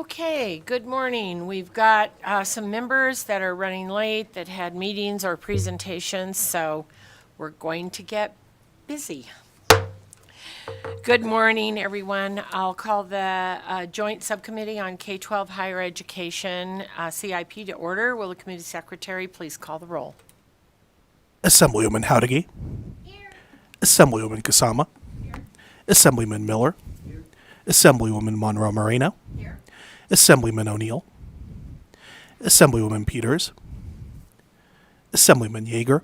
Okay, good morning. We've got some members that are running late that had meetings or presentations, so we're going to get busy. Good morning, everyone. I'll call the Joint Subcommittee on K-12 Higher Education, CIP, to order. Will the committee secretary please call the roll? Assemblywoman Howdigi. Here. Assemblywoman Kasama. Here. Assemblyman Miller. Here. Assemblywoman Monroe Moreno. Here. Assemblyman O'Neill. Assemblywoman Peters. Assemblyman Yeager.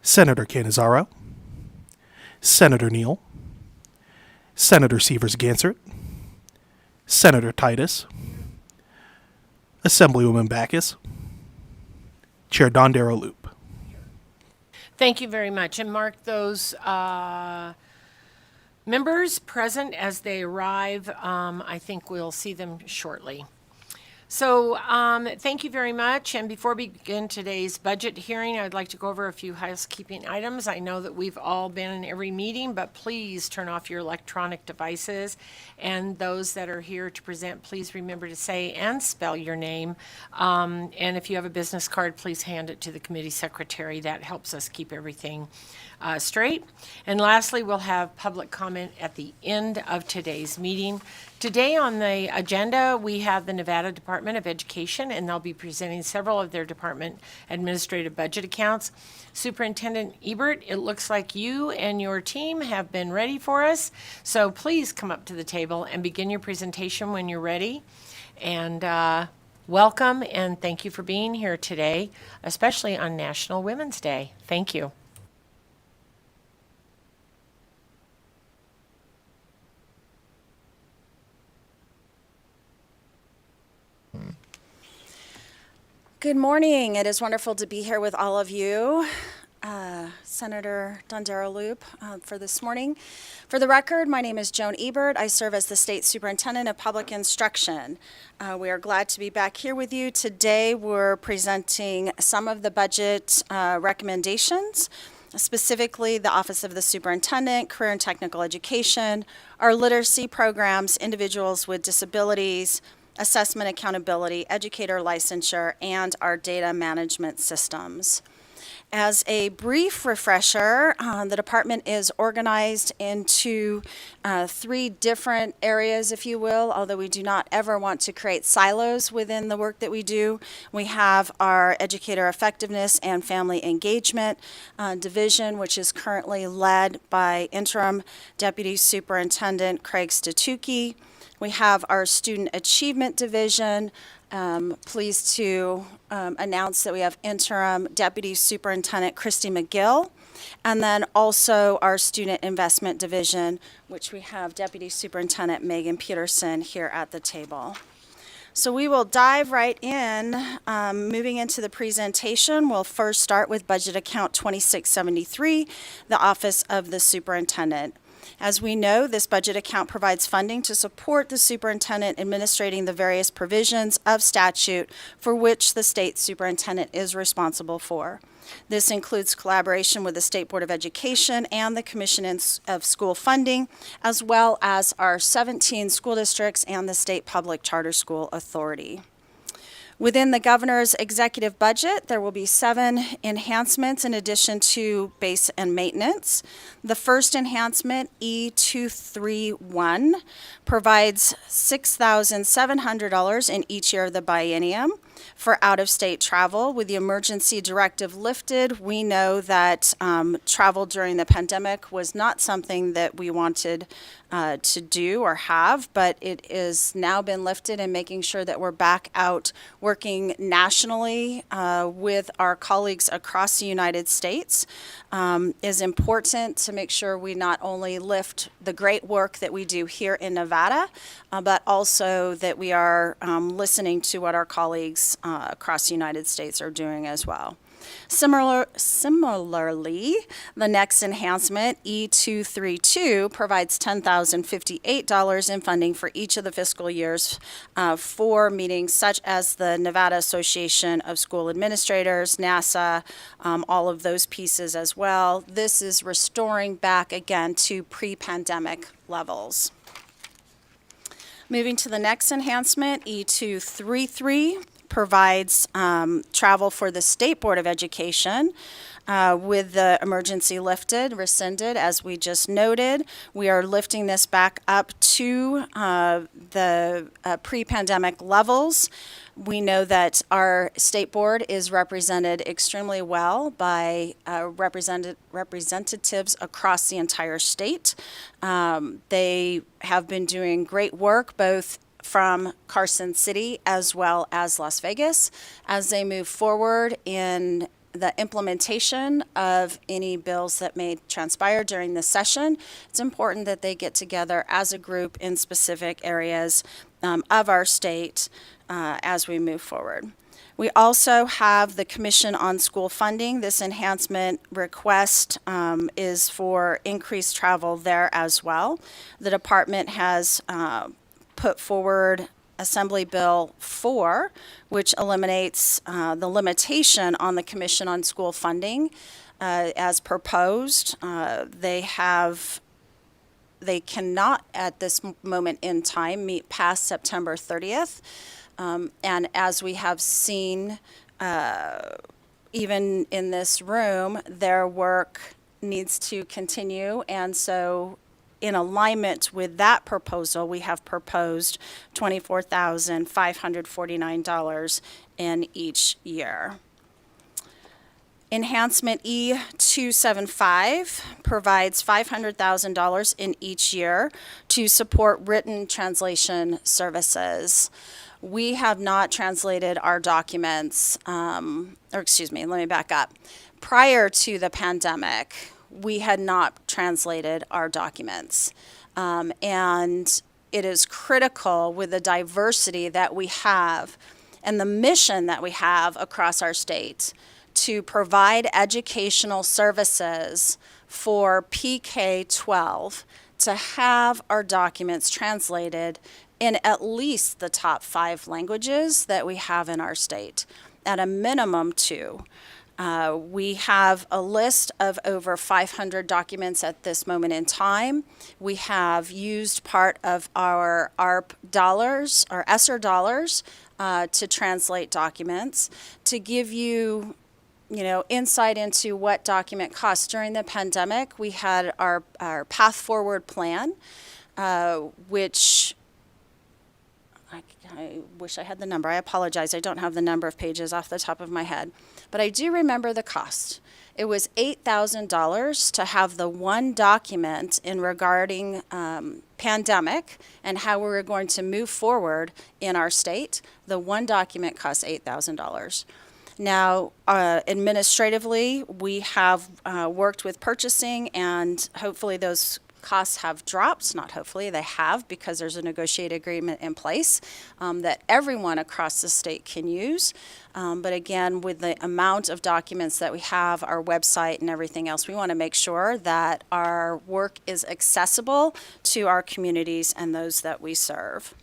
Senator Canizaro. Senator Neal. Senator Severs-Gansert. Senator Titus. Assemblywoman Backus. Chair Don Darrow Loop. Thank you very much. And mark those members present as they arrive. I think we'll see them shortly. So thank you very much. And before we begin today's budget hearing, I'd like to go over a few housekeeping items. I know that we've all been in every meeting, but please turn off your electronic devices. And those that are here to present, please remember to say and spell your name. And if you have a business card, please hand it to the committee secretary. That helps us keep everything straight. And lastly, we'll have public comment at the end of today's meeting. Today on the agenda, we have the Nevada Department of Education, and they'll be presenting several of their department administrative budget accounts. Superintendent Ebert, it looks like you and your team have been ready for us, so please come up to the table and begin your presentation when you're ready. And welcome, and thank you for being here today, especially on National Women's Day. Thank you. Good morning. It is wonderful to be here with all of you. Senator Don Darrow Loop for this morning. For the record, my name is Joan Ebert. I serve as the State Superintendent of Public Instruction. We are glad to be back here with you. Today we're presenting some of the budget recommendations, specifically the Office of the Superintendent, Career and Technical Education, our literacy programs, individuals with disabilities, assessment accountability, educator licensure, and our data management systems. As a brief refresher, the department is organized into three different areas, if you will, although we do not ever want to create silos within the work that we do. We have our educator effectiveness and family engagement division, which is currently led by interim Deputy Superintendent Craig Statuki. We have our Student Achievement Division. Pleased to announce that we have Interim Deputy Superintendent Christy McGill, and then also our Student Investment Division, which we have Deputy Superintendent Megan Peterson here at the table. So we will dive right in. Moving into the presentation, we'll first start with Budget Account 2673, the Office of the Superintendent. As we know, this budget account provides funding to support the superintendent administrating the various provisions of statute for which the state superintendent is responsible for. This includes collaboration with the State Board of Education and the Commission of School Funding, as well as our 17 school districts and the State Public Charter School Authority. Within the governor's executive budget, there will be 7 enhancements in addition to base and maintenance. The first enhancement, E231, provides $6,700 in each year of the biennium for out-of-state travel. With the emergency directive lifted, we know that travel during the pandemic was not something that we wanted to do or have, but it is now been lifted, and making sure that we're back out working nationally with our colleagues across the United States is important to make sure we not only lift the great work that we do here in Nevada, but also that we are listening to what our colleagues across the United States are doing as well. Similarly, the next enhancement, E232, provides $10,058 in funding for each of the fiscal years for meetings such as the Nevada Association of School Administrators, NASA, all of those pieces as well. This is restoring back again to pre-pandemic levels. Moving to the next enhancement, E233 provides travel for the State Board of Education. With the emergency rescinded, as we just noted, we are lifting this back up to the pre-pandemic levels. We know that our state board is represented extremely well by representatives across the entire state. They have been doing great work, both from Carson City as well as Las Vegas, as they move forward in the implementation of any bills that may transpire during the session. It's important that they get together as a group in specific areas of our state as we move forward. We also have the Commission on School Funding. This enhancement request is for increased travel there as well. The department has put forward Assembly Bill 4, which eliminates the limitation on the Commission on School Funding as proposed. They cannot at this moment in time meet past September 30th. And as we have seen, even in this room, their work needs to continue. And so in alignment with that proposal, we have proposed $24,549 in each year. Enhancement E275 provides $500,000 in each year to support written translation services. We have not translated our documents, let me back up. Prior to the pandemic, we had not translated our documents. And it is critical with the diversity that we have and the mission that we have across our state to provide educational services for PK-12 to have our documents translated in at least the top 5 languages that we have in our state, at a minimum 2. We have a list of over 500 documents at this moment in time. We have used part of our ARP dollars, our ESSER dollars, to translate documents. To give you, insight into what document costs. During the pandemic, we had our Path Forward plan, which I wish I had the number. I apologize. I don't have the number of pages off the top of my head. But I do remember the cost. It was $8,000 to have the one document in regarding pandemic and how we were going to move forward in our state. The one document cost $8,000. Now, administratively, we have worked with purchasing, and hopefully those costs have dropped. Not hopefully, they have, because there's a negotiated agreement in place that everyone across the state can use. But again, with the amount of documents that we have, our website and everything else, we want to make sure that our work is accessible to our communities and those that we serve.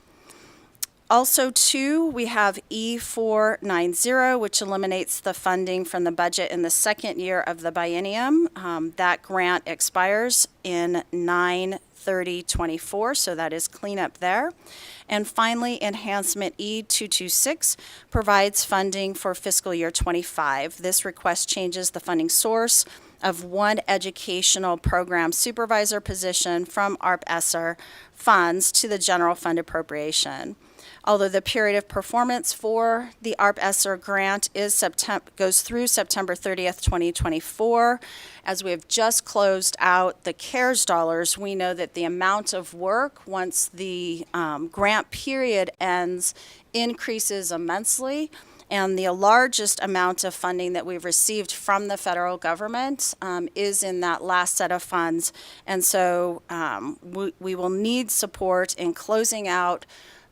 Also, too, we have E490, which eliminates the funding from the budget in the second year of the biennium. That grant expires in 9/30/24, so that is cleanup there. And finally, enhancement E226 provides funding for fiscal year 25. This request changes the funding source of one educational program supervisor position from ARP ESSER funds to the general fund appropriation. Although the period of performance for the ARP ESSER grant goes through September 30th, 2024, as we have just closed out the CARES dollars, we know that the amount of work once the grant period ends increases immensely. And the largest amount of funding that we've received from the federal government is in that last set of funds. And so we will need support in closing out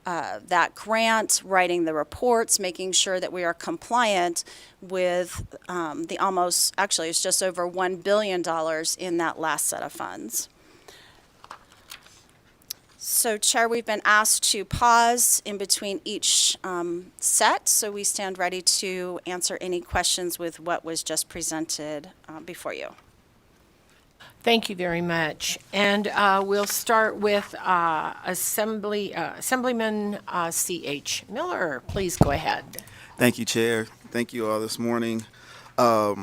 that grant, writing the reports, making sure that we are compliant with it's just over $1 billion in that last set of funds. So, Chair, we've been asked to pause in between each set, so we stand ready to answer any questions with what was just presented before you. Thank you very much. And we'll start with Assemblyman C.H. Miller. Please go ahead. Thank you, Chair. Thank you all this morning. I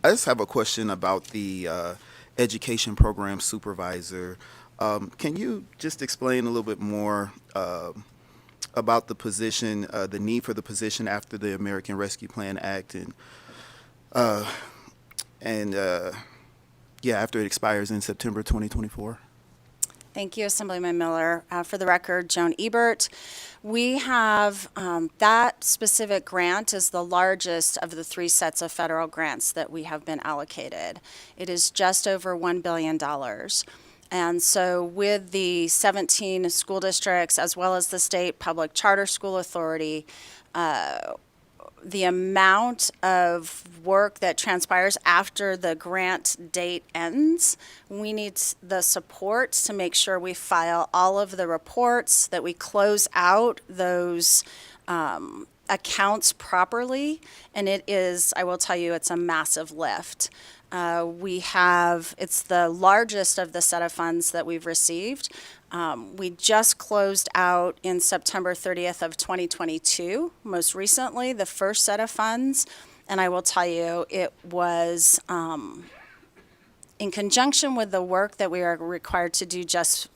just have a question about the education program supervisor. Can you just explain a little bit more about the position, the need for the position after the American Rescue Plan Act, and after it expires in September 2024? Thank you, Assemblyman Miller. For the record, Joan Ebert. We have that specific grant is the largest of the 3 sets of federal grants that we have been allocated. It is just over $1 billion. And so with the 17 school districts, as well as the state public charter school authority, the amount of work that transpires after the grant date ends, we need the support to make sure we file all of the reports, that we close out those accounts properly. And it is, I will tell you, it's a massive lift. It's the largest of the set of funds that we've received. We just closed out in September 30th of 2022, most recently, the first set of funds. And I will tell you, it was in conjunction with the work that we are required to do just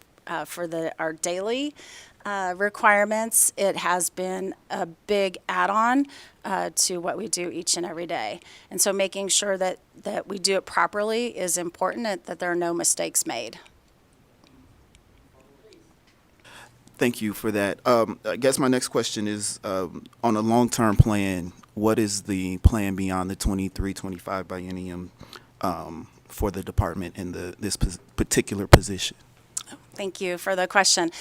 for our daily requirements. It has been a big add-on to what we do each and every day. And so making sure that we do it properly is important, that there are no mistakes made. Thank you for that. I guess my next question is, on a long-term plan, what is the plan beyond the 23-25 biennium for the department in this particular position? Thank you for the question.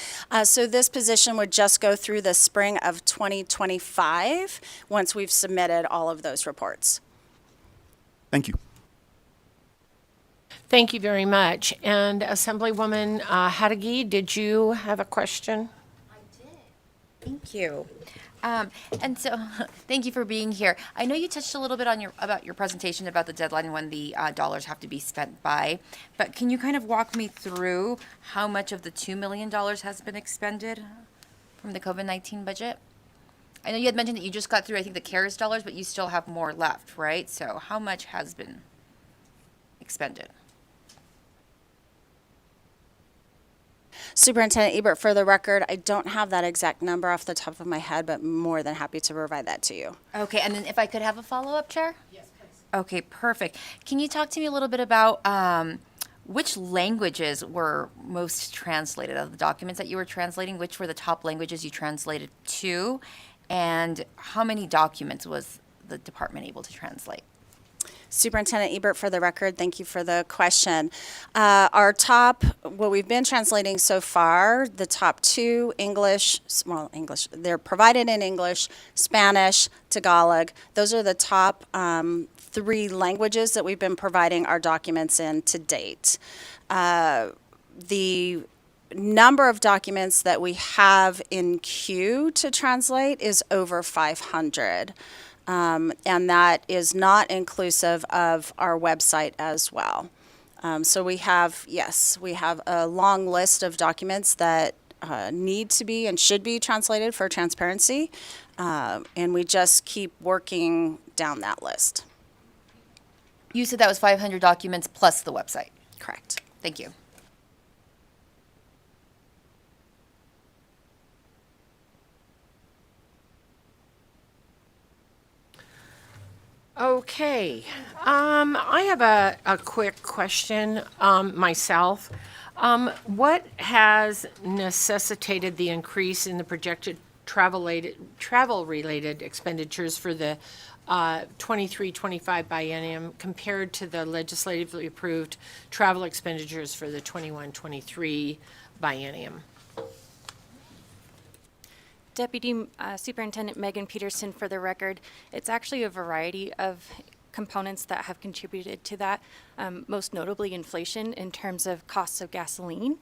So this position would just go through the spring of 2025 once we've submitted all of those reports. Thank you. Thank you very much. And Assemblywoman Hadagi, did you have a question? I did. Thank you. And so, thank you for being here. I know you touched a little bit on about your presentation about the deadline when the dollars have to be spent by, but can you kind of walk me through how much of the $2 million has been expended from the COVID-19 budget? I know you had mentioned that you just got through, I think, the CARES dollars, but you still have more left, right? So how much has been expended? Superintendent Ebert, for the record, I don't have that exact number off the top of my head, but more than happy to provide that to you. Okay, and then if I could have a follow-up, Chair? Yes, please. Okay, perfect. Can you talk to me a little bit about which languages were most translated of the documents that you were translating? Which were the top languages you translated to? And how many documents was the department able to translate? Superintendent Ebert, for the record, thank you for the question. What we've been translating so far, the top 2, English, they're provided in English, Spanish, Tagalog. Those are the top 3 languages that we've been providing our documents in to date. The number of documents that we have in queue to translate is over 500. And that is not inclusive of our website as well. So we have a long list of documents that need to be and should be translated for transparency, and we just keep working down that list. You said that was 500 documents plus the website. Correct. Thank you. Okay. I have a quick question myself. What has necessitated the increase in the projected travel-related expenditures for the 23-25 biennium compared to the legislatively approved travel expenditures for the 21-23 biennium? Deputy Superintendent Megan Peterson, for the record. It's actually a variety of components that have contributed to that, most notably inflation in terms of costs of gasoline.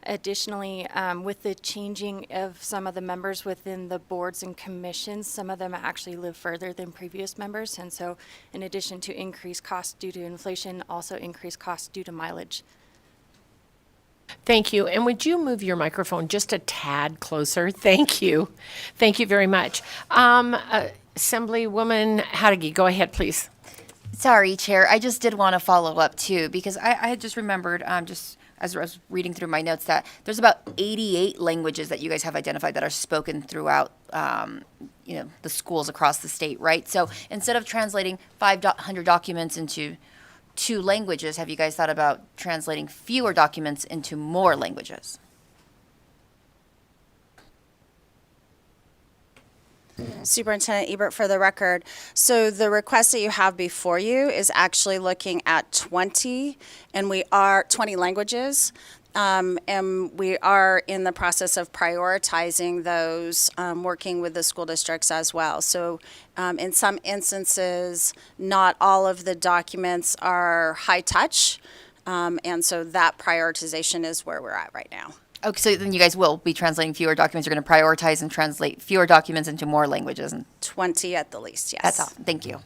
Additionally, with the changing of some of the members within the boards and commissions, some of them actually live further than previous members. And so in addition to increased costs due to inflation, also increased costs due to mileage. Thank you. And would you move your microphone just a tad closer? Thank you. Thank you very much. Assemblywoman Hadigi, go ahead, please. Sorry, Chair. I just did want to follow up too, because I had just remembered, just as I was reading through my notes, that there's about 88 languages that you guys have identified that are spoken throughout, the schools across the state, right? So instead of translating 500 documents into 2 languages, have you guys thought about translating fewer documents into more languages? Superintendent Ebert, for the record, so the request that you have before you is actually looking at 20, and we are 20 languages, and we are in the process of prioritizing those, working with the school districts as well. So in some instances, not all of the documents are high touch, and so that prioritization is where we're at right now. Okay, so then you guys will be translating fewer documents. You're going to prioritize and translate fewer documents into more languages. And 20 at the least, yes. that's all. Thank you.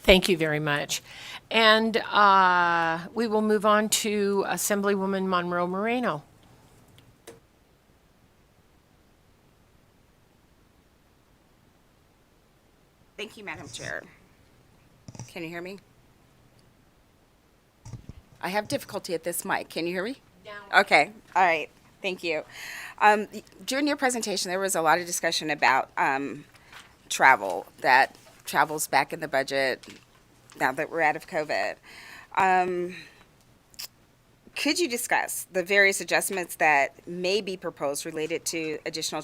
Thank you very much. And we will move on to Assemblywoman Monroe Moreno. Thank you, Madam Chair. Can you hear me? I have difficulty at this mic. Can you hear me? No. Okay. All right. Thank you. During your presentation, there was a lot of discussion about travel, that travel's back in the budget now that we're out of COVID. Could you discuss the various adjustments that may be proposed related to additional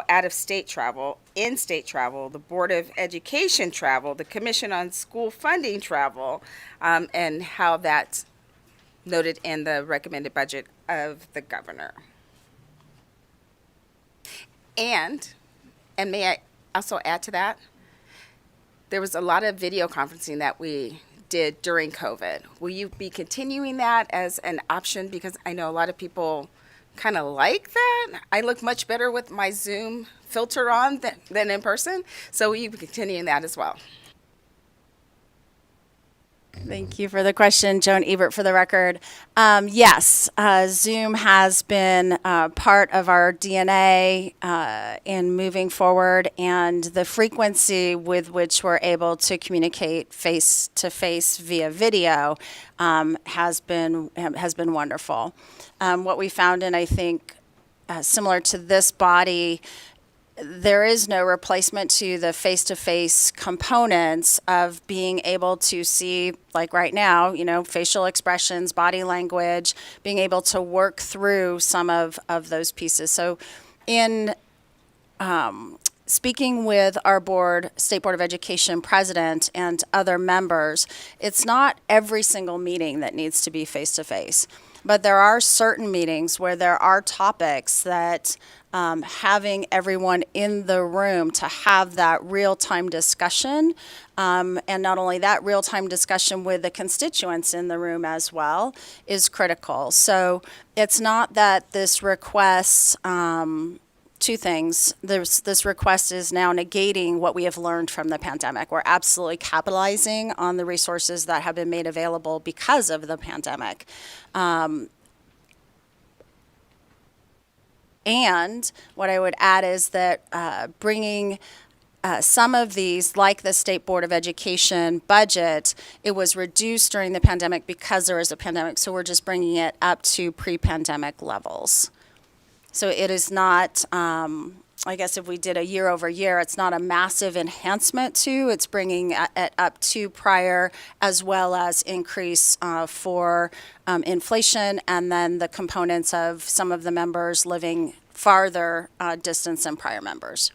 out-of-state travel, in-state travel, the Board of Education travel, the Commission on School Funding travel, and how that's noted in the recommended budget of the governor? And may I also add to that, there was a lot of video conferencing that we did during COVID. Will you be continuing that as an option? Because I know a lot of people kind of like that. I look much better with my Zoom filter on than in person. So will you be continuing that as well? Thank you for the question, Joan Ebert, for the record. Yes, Zoom has been part of our DNA in moving forward, and the frequency with which we're able to communicate face-to-face via video has been wonderful. What we found, and I think similar to this body, there is no replacement to the face-to-face components of being able to see, like right now, facial expressions, body language, being able to work through some of those pieces. So in speaking with our State Board of Education president and other members, it's not every single meeting that needs to be face-to-face. But there are certain meetings where there are topics that having everyone in the room to have that real-time discussion, and not only that, real-time discussion with the constituents in the room as well, is critical. So it's not that this request, two things. This request is now negating what we have learned from the pandemic. We're absolutely capitalizing on the resources that have been made available because of the pandemic. And what I would add is that bringing some of these, like the State Board of Education budget, it was reduced during the pandemic because there was a pandemic, so we're just bringing it up to pre-pandemic levels. So it is not, I guess if we did a year over year, it's not a massive enhancement to, it's bringing it up to prior, as well as increase for inflation, and then the components of some of the members living farther distance than prior members.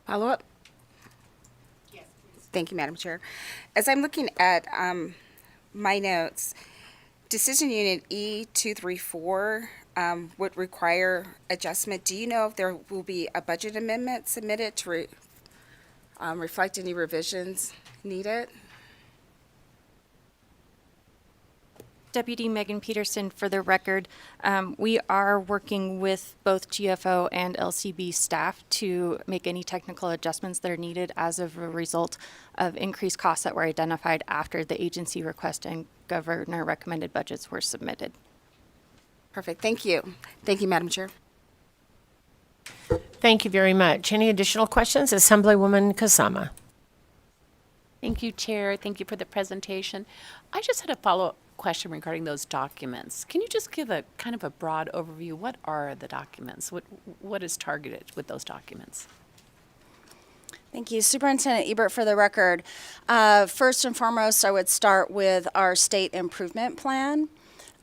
Follow up? Yes, please. Thank you, Madam Chair. As I'm looking at my notes, Decision Unit E234 would require adjustment. Do you know if there will be a budget amendment submitted to reflect any revisions needed? Deputy Megan Peterson, for the record, we are working with both GFO and LCB staff to make any technical adjustments that are needed as of a result of increased costs that were identified after the agency request and governor recommended budgets were submitted. Perfect. Thank you. Thank you, Madam Chair. Thank you very much. Any additional questions? Assemblywoman Kasama. Thank you, Chair. Thank you for the presentation. I just had a follow-up question regarding those documents. Can you just give a kind of a broad overview? What are the documents? What is targeted with those documents? Thank you. Superintendent Ebert, for the record. First and foremost, I would start with our state improvement plan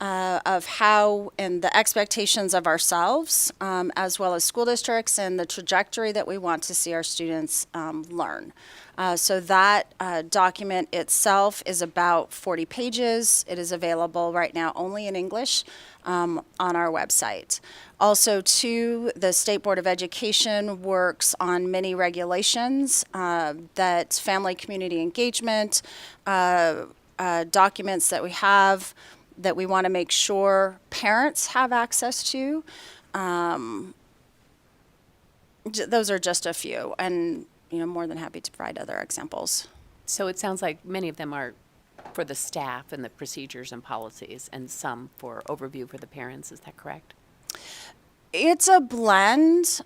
of how and the expectations of ourselves, as well as school districts, and the trajectory that we want to see our students learn. So that document itself is about 40 pages. It is available right now only in English on our website. Also, too, the State Board of Education works on many regulations that family community engagement documents that we have that we want to make sure parents have access to. Those are just a few, and more than happy to provide other examples. So it sounds like many of them are for the staff and the procedures and policies, and some for overview for the parents. Is that correct? It's a blend.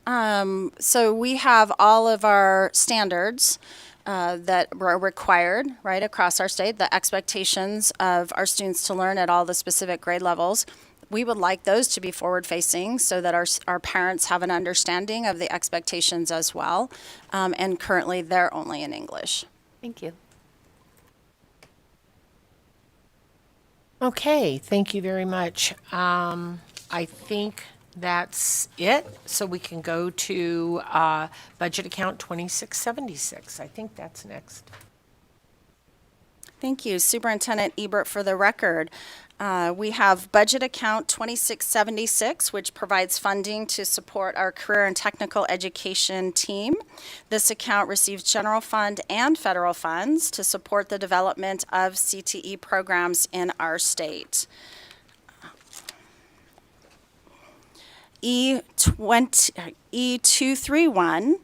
So we have all of our standards that are required, right, across our state, the expectations of our students to learn at all the specific grade levels. We would like those to be forward-facing so that our parents have an understanding of the expectations as well. And currently, they're only in English. Thank you. Okay, thank you very much. I think that's it. So we can go to budget account 2676. I think that's next. Thank you. Superintendent Ebert, for the record. We have budget account 2676, which provides funding to support our career and technical education team. This account receives general fund and federal funds to support the development of CTE programs in our state. E231.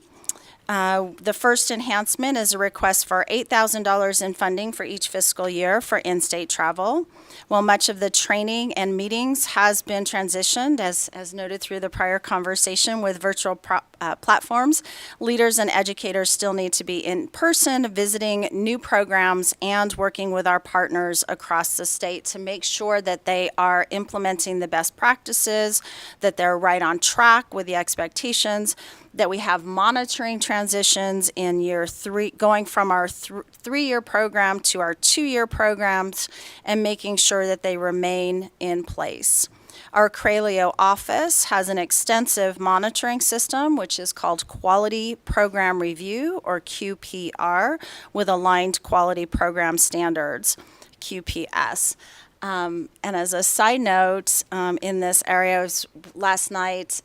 The first enhancement is a request for $8,000 in funding for each fiscal year for in-state travel. While much of the training and meetings has been transitioned, as noted through the prior conversation with virtual platforms, leaders and educators still need to be in person, visiting new programs and working with our partners across the state to make sure that they are implementing the best practices, that they're right on track with the expectations, that we have monitoring transitions in year 3, going from our 3-year program to our 2-year programs, and making sure that they remain in place. Our Craleo office has an extensive monitoring system, which is called Quality Program Review, or QPR, with aligned quality program standards, QPS. And as a side note, in this area, last night,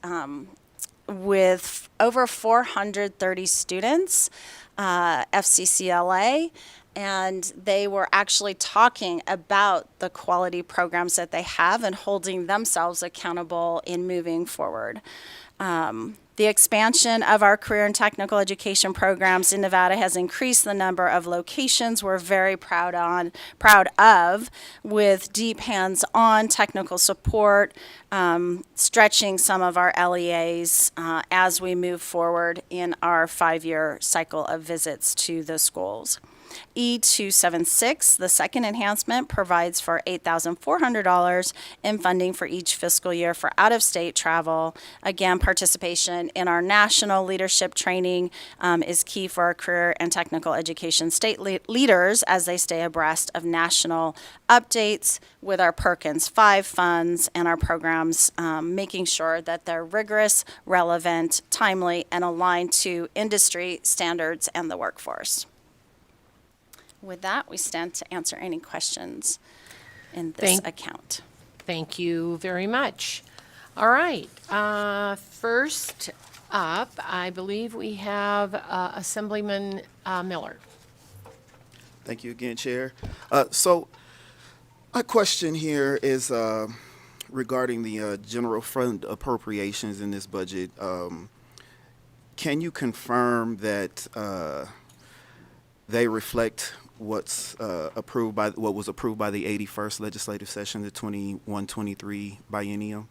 with over 430 students, FCCLA, and they were actually talking about the quality programs that they have and holding themselves accountable in moving forward. The expansion of our career and technical education programs in Nevada has increased the number of locations we're very proud of, with deep hands-on technical support, stretching some of our LEAs as we move forward in our 5-year cycle of visits to the schools. E276, the second enhancement, provides for $8,400 in funding for each fiscal year for out-of-state travel. Again, participation in our national leadership training is key for our career and technical education state leaders as they stay abreast of national updates with our Perkins 5 funds and our programs, making sure that they're rigorous, relevant, timely, and aligned to industry standards and the workforce. With that, we stand to answer any questions in this account. Thank you very much. All right. First up, I believe we have Assemblyman Miller. Thank you again, Chair. So My question here is regarding the general fund appropriations in this budget. Can you confirm that they reflect what was approved by the 81st legislative session, the 21-23 biennium?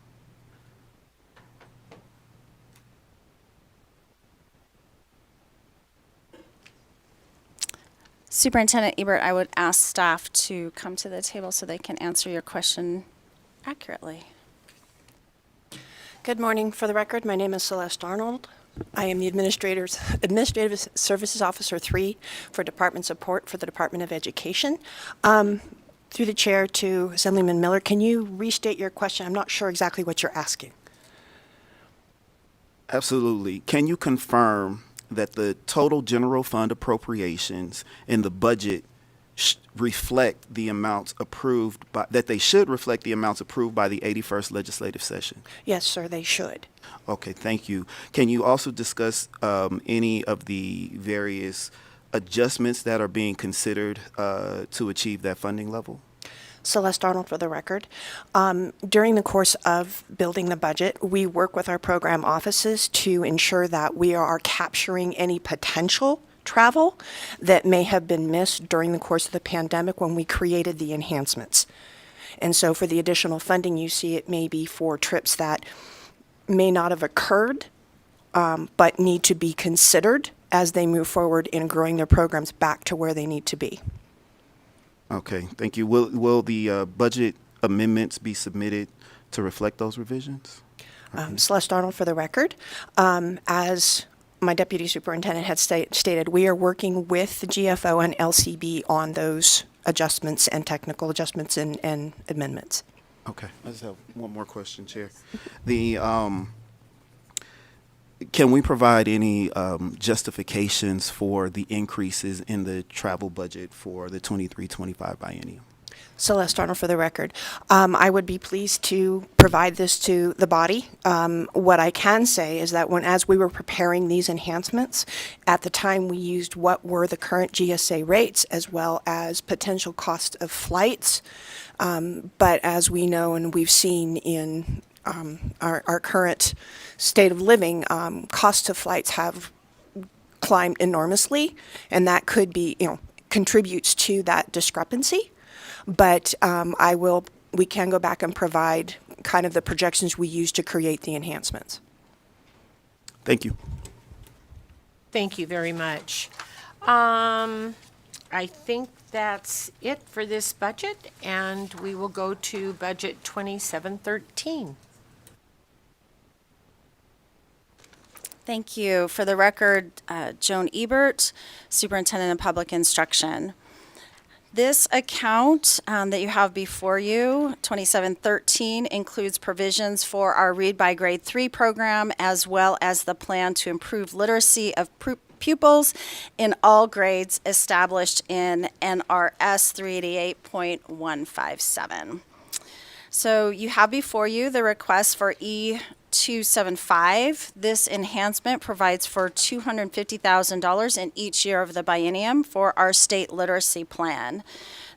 Superintendent Ebert, I would ask staff to come to the table so they can answer your question accurately. Good morning. For the record, my name is Celeste Arnold. I am the Administrative Services Officer 3 for Department Support for the Department of Education. Through the chair to Assemblyman Miller, can you restate your question? I'm not sure exactly what you're asking. Absolutely. Can you confirm that the total general fund appropriations in the budget reflect the amounts approved by, that they should reflect the amounts approved by the 81st legislative session? Yes, sir, they should. Okay, thank you. Can you also discuss any of the various adjustments that are being considered to achieve that funding level? Celeste Arnold for the record. During the course of building the budget, we work with our program offices to ensure that we are capturing any potential travel that may have been missed during the course of the pandemic when we created the enhancements. And so for the additional funding you see, it may be for trips that may not have occurred, but need to be considered as they move forward in growing their programs back to where they need to be. Okay, thank you. Will the budget amendments be submitted to reflect those revisions? Celeste Arnold for the record. As my deputy superintendent had stated, we are working with the GFO and LCB on those adjustments and technical adjustments and amendments. Okay, I just have one more question, Chair. Can we provide any justifications for the increases in the travel budget for the 23-25 biennium? Celeste Arnold for the record. I would be pleased to provide this to the body. What I can say is that as we were preparing these enhancements, at the time we used what were the current GSA rates as well as potential cost of flights. But as we know and we've seen in our current state of living, costs of flights have climbed enormously, and that could be, contributes to that discrepancy. But we can go back and provide kind of the projections we used to create the enhancements. Thank you. Thank you very much. I think that's it for this budget, and we will go to Budget 2713. Thank you. For the record, Joan Ebert, Superintendent of Public Instruction. This account that you have before you, 2713, includes provisions for our Read by Grade 3 program, as well as the plan to improve literacy of pupils in all grades established in NRS 388.157. So you have before you the request for E275. This enhancement provides for $250,000 in each year of the biennium for our state literacy plan.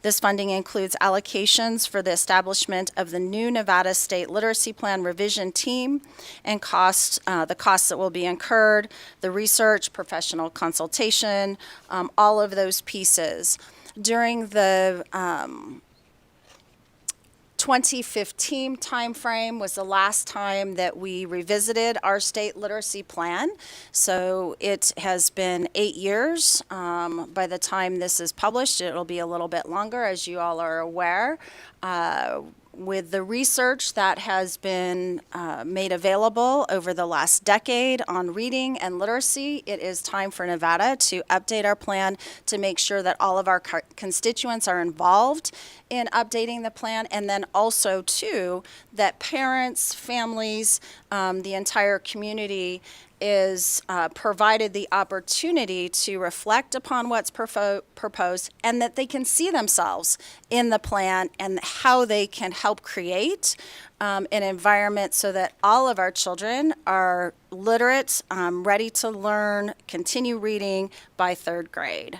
This funding includes allocations for the establishment of the new Nevada State Literacy Plan revision team and the costs that will be incurred, the research, professional consultation, all of those pieces. During the 2015 timeframe was the last time that we revisited our state literacy plan. So it has been 8 years. By the time this is published, it'll be a little bit longer, as you all are aware. With the research that has been made available over the last decade on reading and literacy, it is time for Nevada to update our plan to make sure that all of our constituents are involved in updating the plan, and then also, too, that parents, families, the entire community is provided the opportunity to reflect upon what's proposed, and that they can see themselves in the plan and how they can help create an environment so that all of our children are literate, ready to learn, continue reading by third grade.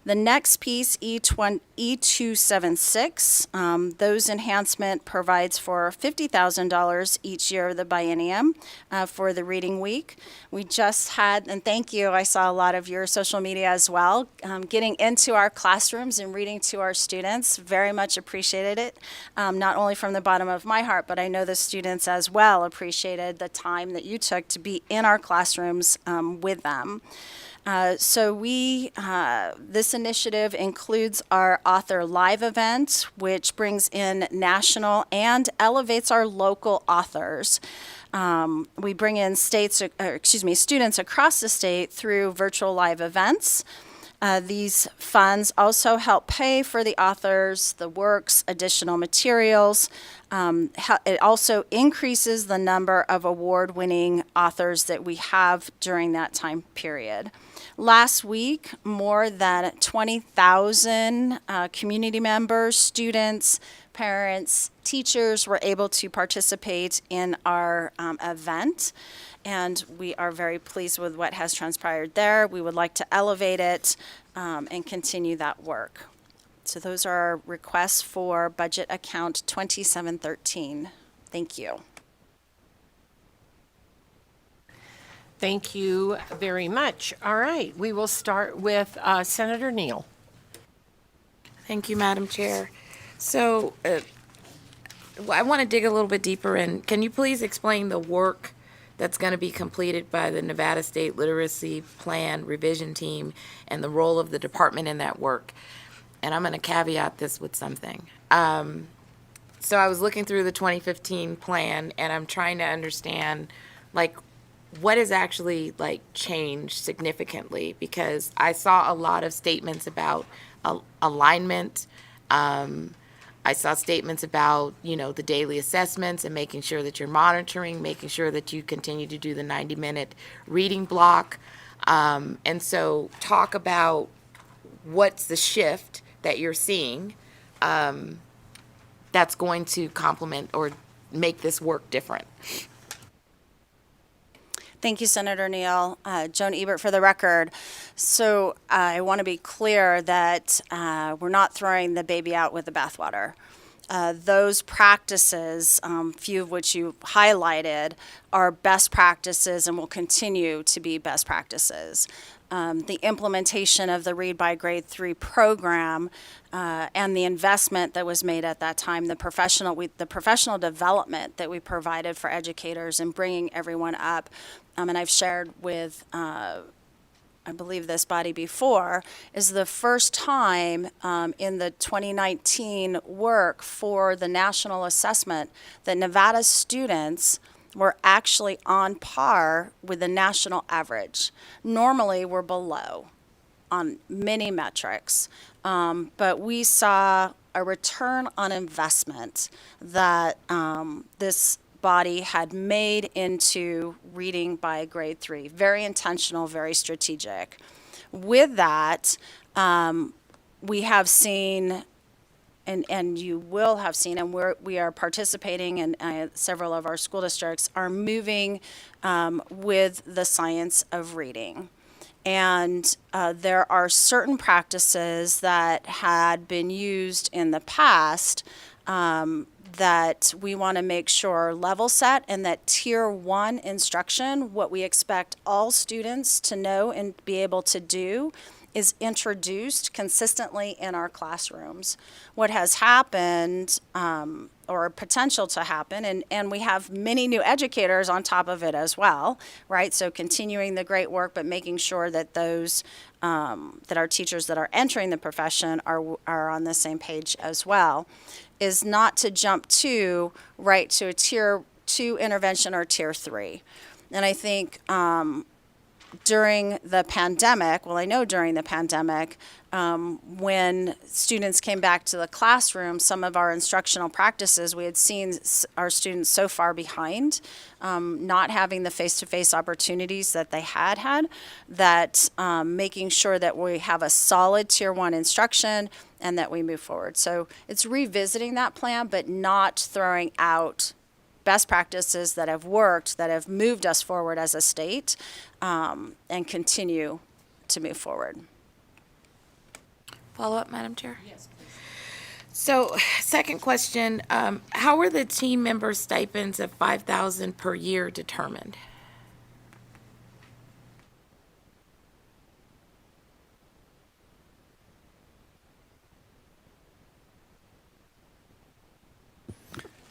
The next piece, E276, those enhancement provides for $50,000 each year of the biennium for the reading week. We just had, and thank you, I saw a lot of your social media as well, getting into our classrooms and reading to our students. Very much appreciated it, not only from the bottom of my heart, but I know the students as well appreciated the time that you took to be in our classrooms with them. This initiative includes our Author Live event, which brings in national and elevates our local authors. We bring in students across the state through virtual live events. These funds also help pay for the authors, the works, additional materials. It also increases the number of award-winning authors that we have during that time period. Last week, more than 20,000 community members, students, parents, teachers were able to participate in our event, and we are very pleased with what has transpired there. We would like to elevate it and continue that work. So those are our requests for budget account 2713. Thank you. Thank you very much. All right, we will start with Senator Neal. Thank you, Madam Chair. So I want to dig a little bit deeper in. Can you please explain the work that's going to be completed by the Nevada State Literacy Plan Revision Team and the role of the department in that work? And I'm going to caveat this with something. So I was looking through the 2015 plan, and I'm trying to understand, like, what has actually, like, changed significantly? Because I saw a lot of statements about alignment. I saw statements about, the daily assessments and making sure that you're monitoring, making sure that you continue to do the 90-minute reading block. And so talk about what's the shift that you're seeing that's going to complement or make this work different. Thank you, Senator Neal. Joan Ebert for the record. So I want to be clear that we're not throwing the baby out with the bathwater. Those practices, few of which you highlighted, are best practices and will continue to be best practices. The implementation of the Read by Grade 3 program and the investment that was made at that time, the professional development that we provided for educators and bringing everyone up, and I've shared with I believe this body before, is the first time in the 2019 work for the national assessment that Nevada students were actually on par with the national average. Normally, we're below on many metrics, but we saw a return on investment that this body had made into reading by grade 3. Very intentional, very strategic. With that, we have seen, and you will have seen, and we are participating, and several of our school districts are moving with the science of reading. And there are certain practices that had been used in the past that we want to make sure level set, and that tier 1 instruction, what we expect all students to know and be able to do, is introduced consistently in our classrooms. What has happened, or potential to happen, and we have many new educators on top of it as well, right? So continuing the great work, but making sure that those, that our teachers that are entering the profession are on the same page as well, is not to jump right to a tier 2 intervention or tier 3. And I think during the pandemic, when students came back to the classroom, some of our instructional practices, we had seen our students so far behind, not having the face-to-face opportunities that they had, that making sure that we have a solid tier 1 instruction and that we move forward. So it's revisiting that plan, but not throwing out best practices that have worked, that have moved us forward as a state, and continue to move forward. follow up, Madam Chair? Yes, please. So, second question, how are the team member stipends of $5,000 per year determined?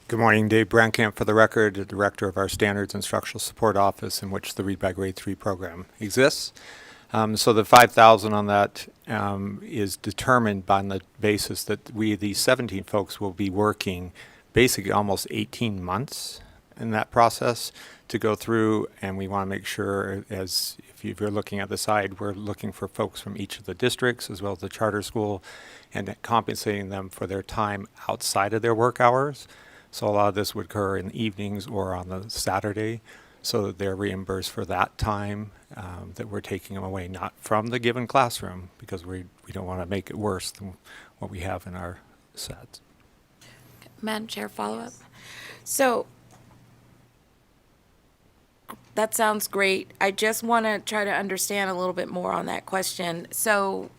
Good morning, Dave Brankamp for the record, the director of our Standards Instructional Support Office in which the Read by Grade 3 program exists. So the 5,000 on that is determined on the basis that these 17 folks will be working basically almost 18 months in that process to go through, and we want to make sure, as if you're looking at the side, we're looking for folks from each of the districts as well as the charter school and compensating them for their time outside of their work hours. So a lot of this would occur in the evenings or on the Saturday, so that they're reimbursed for that time that we're taking them away, not from the given classroom, because we don't want to make it worse than what we have in our sets. Madam Chair, follow up? So, that sounds great. I just want to try to understand a little bit more on that question. So,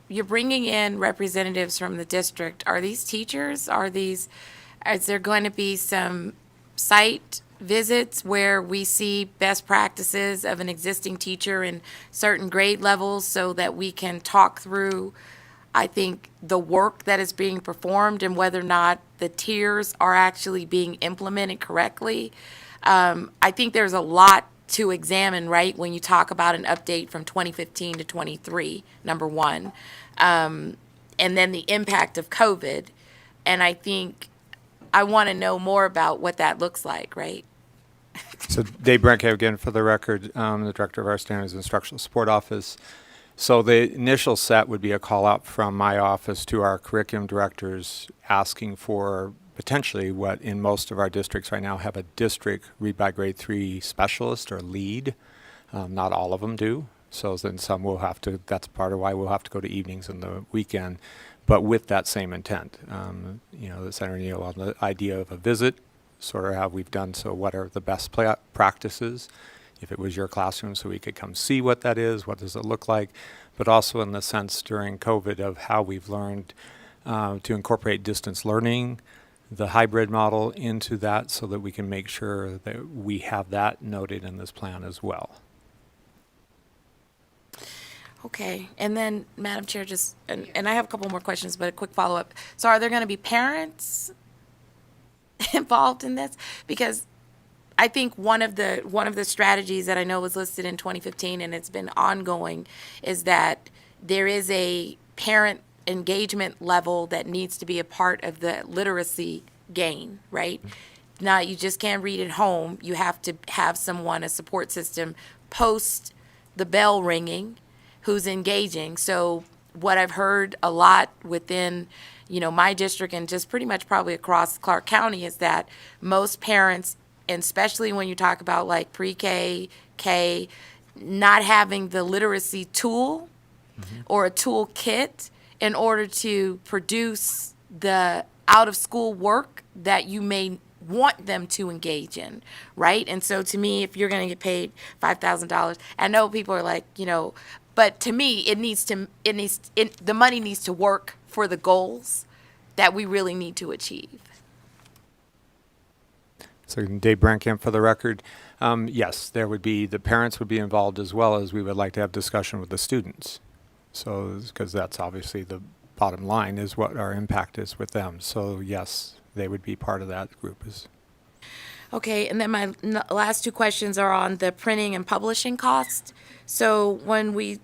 you're bringing in representatives from the district. Are these teachers? Is there going to be some site visits where we see best practices of an existing teacher in certain grade levels so that we can talk through, I think, the work that is being performed and whether or not the tiers are actually being implemented correctly? I think there's a lot to examine, right, when you talk about an update from 2015 to 23, number one, and then the impact of COVID. And I think I want to know more about what that looks like, right? So Dave Brankamp again for the record, the director of our Standards Instructional Support Office. So the initial set would be a call out from my office to our curriculum directors asking for potentially what in most of our districts right now have a district Read by Grade 3 specialist or lead. Not all of them do. So then some will have to, that's part of why we'll have to go to evenings and the weekend, but with that same intent. The Senator Neal on the idea of a visit, sort of how we've done, so what are the best practices if it was your classroom, so we could come see what that is, what does it look like, but also in the sense during COVID of how we've learned to incorporate distance learning, the hybrid model into that so that we can make sure that we have that noted in this plan as well. Okay, and then, Madam Chair, and I have a couple more questions, but a quick follow-up. So are there going to be parents involved in this? Because I think one of the strategies that I know was listed in 2015 and it's been ongoing is that there is a parent engagement level that needs to be a part of the literacy gain, right? Now, you just can't read at home. You have to have someone, a support system, post the bell ringing who's engaging. So what I've heard a lot within, my district and just pretty much probably across Clark County is that most parents, and especially when you talk about like pre-K, K, not having the literacy tool or a tool kit in order to produce the out-of-school work that you may want them to engage in, right? And so to me, if you're going to get paid $5,000, I know people are like, but to me, the money needs to work for the goals that we really need to achieve. So Dave Brankamp for the record. Yes, the parents would be involved as well as we would like to have discussion with the students. So, because that's obviously the bottom line is what our impact is with them. So yes, they would be part of that group. Okay, and then my last two questions are on the printing and publishing cost. So when we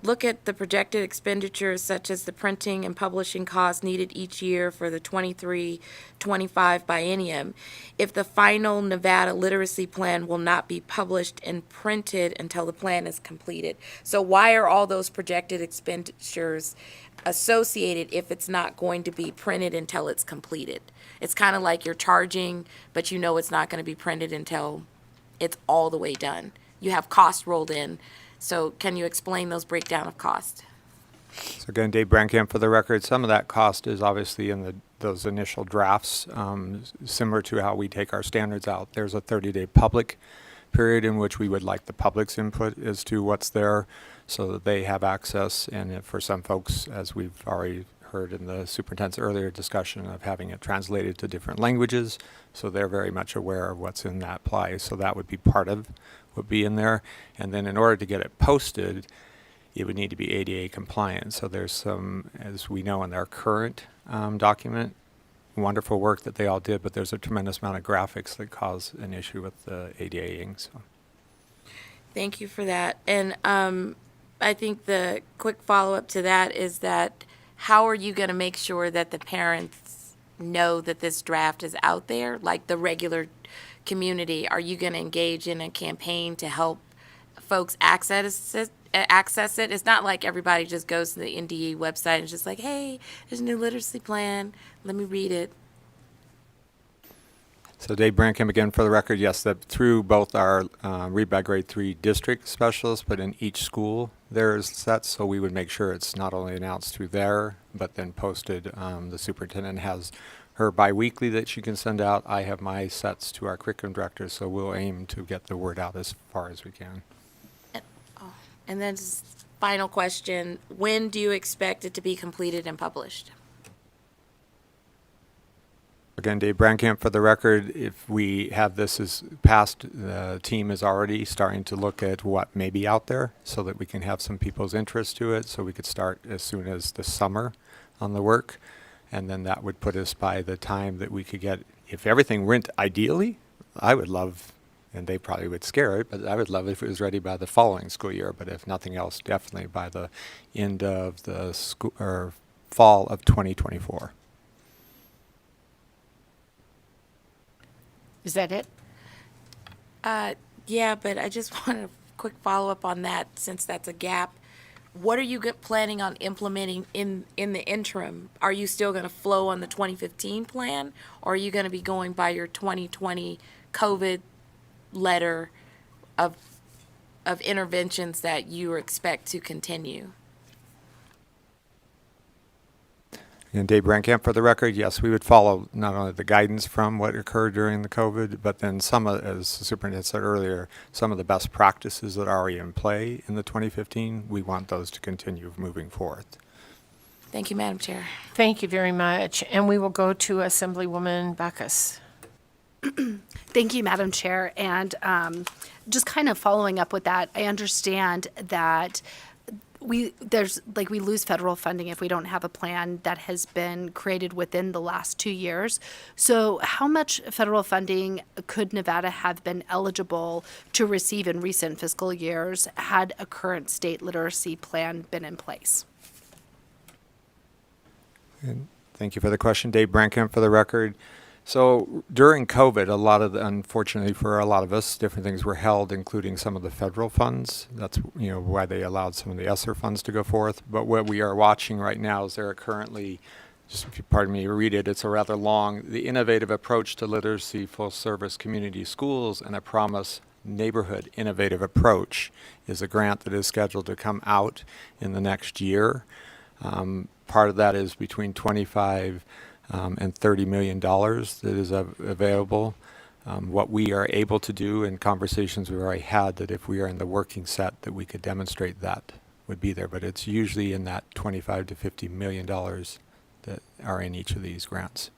look at the projected expenditures such as the printing and publishing costs needed each year for the 23-25 biennium, if the final Nevada literacy plan will not be published and printed until the plan is completed. So why are all those projected expenditures associated if it's not going to be printed until it's completed? It's kind of like you're charging, but it's not going to be printed until it's all the way done. You have costs rolled in. So can you explain those breakdown of cost? So again, Dave Brankamp for the record. Some of that cost is obviously in those initial drafts, similar to how we take our standards out. There's a 30-day public period in which we would like the public's input as to what's there so that they have access. And if for some folks, as we've already heard in the superintendent's earlier discussion of having it translated to different languages, so they're very much aware of what's in that play. So that would be part of what would be in there. And then in order to get it posted, it would need to be ADA compliant. So there's some, as we know in their current document, wonderful work that they all did, but there's a tremendous amount of graphics that cause an issue with the ADA-ing. So. Thank you for that. And I think the quick follow-up to that is that how are you going to make sure that the parents know that this draft is out there, like the regular community? Are you going to engage in a campaign to help folks access it? It's not like everybody just goes to the NDE website and is just like, hey, there's a new literacy plan. Let me read it. So Dave Brankham, again, for the record, yes, that through both our Read by Grade 3 district specialists, but in each school there's sets, so we would make sure it's not only announced through there, but then posted. The superintendent has her biweekly that she can send out. I have my sets to our curriculum directors, so we'll aim to get the word out as far as we can. And then just final question, when do you expect it to be completed and published? Again, Dave Brankamp, for the record, if we have this as passed, the team is already starting to look at what may be out there so that we can have some people's interest to it, so we could start as soon as the summer on the work. And then that would put us by the time that we could get, if everything went ideally, I would love, and they probably would scare it, but I would love if it was ready by the following school year. But if nothing else, definitely by the end of the school or fall of 2024. Is that it? Yeah, but I just want a quick follow-up on that since that's a gap. What are you planning on implementing in the interim? Are you still going to flow on the 2015 plan, or are you going to be going by your 2020 COVID letter of interventions that you expect to continue? And Dave Brankamp, for the record, yes, we would follow not only the guidance from what occurred during the COVID, but then some of, as the superintendent said earlier, some of the best practices that are already in play in the 2015, we want those to continue moving forth. Thank you, Madam Chair. Thank you very much. And we will go to Assemblywoman Backus. Thank you, Madam Chair. And just kind of following up with that, I understand that we lose federal funding if we don't have a plan that has been created within the last 2 years. So how much federal funding could Nevada have been eligible to receive in recent fiscal years had a current state literacy plan been in place? And thank you for the question, Dave Brankamp, for the record. So during COVID, unfortunately for a lot of us, different things were held, including some of the federal funds. That's why they allowed some of the ESSER funds to go forth. But what we are watching right now is there are currently, just if you pardon me, read it, it's a rather long, the Innovative Approach to Literacy Full Service Community Schools and a Promise Neighborhood Innovative Approach is a grant that is scheduled to come out in the next year. Part of that is between 25 and $30 million that is available. What we are able to do in conversations we've already had, that if we are in the working set, that we could demonstrate that would be there. But it's usually in that $25 to $50 million that are in each of these grants.